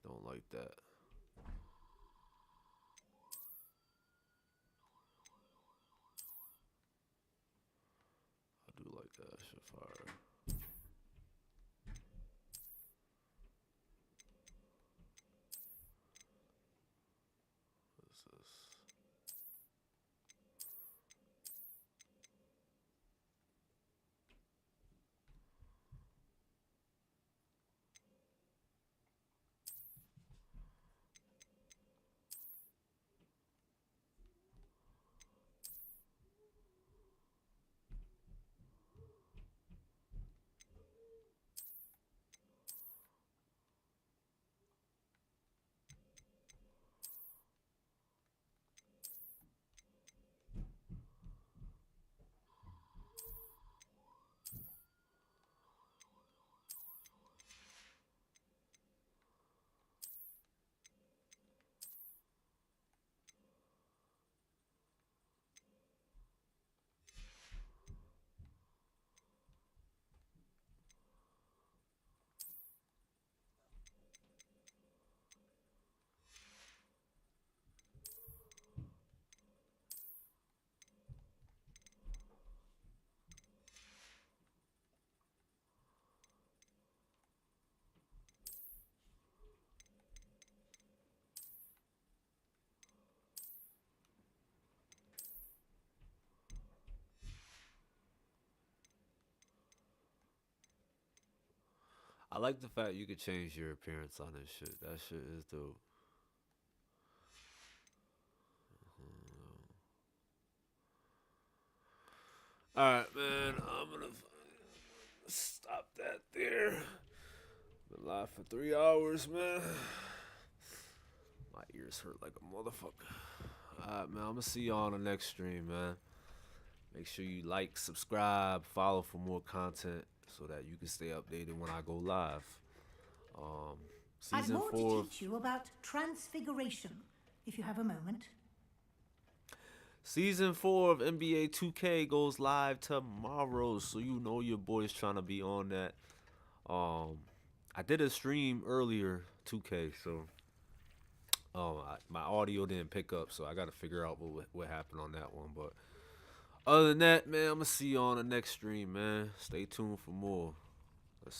Don't like that. I do like that shit fire. What's this? I like the fact you could change your appearance on this shit. That shit is dope. Alright, man. I'm gonna stop that there. Been live for 3 hours, man. My ears hurt like a motherfucker. Alright, man. I'm gonna see y'all on the next stream, man. Make sure you like, subscribe, follow for more content so that you can stay updated when I go live. I've Season more 4. to teach you about transfiguration, if you have a moment. Season 4 of NBA 2K goes live tomorrow, so you know your boy's trying to be on that. I did a stream earlier, 2K, so my audio didn't pick up, so I got to figure out what happened on that one. But other than that, man, I'm gonna see you on the next stream, man. Stay tuned for more. Let's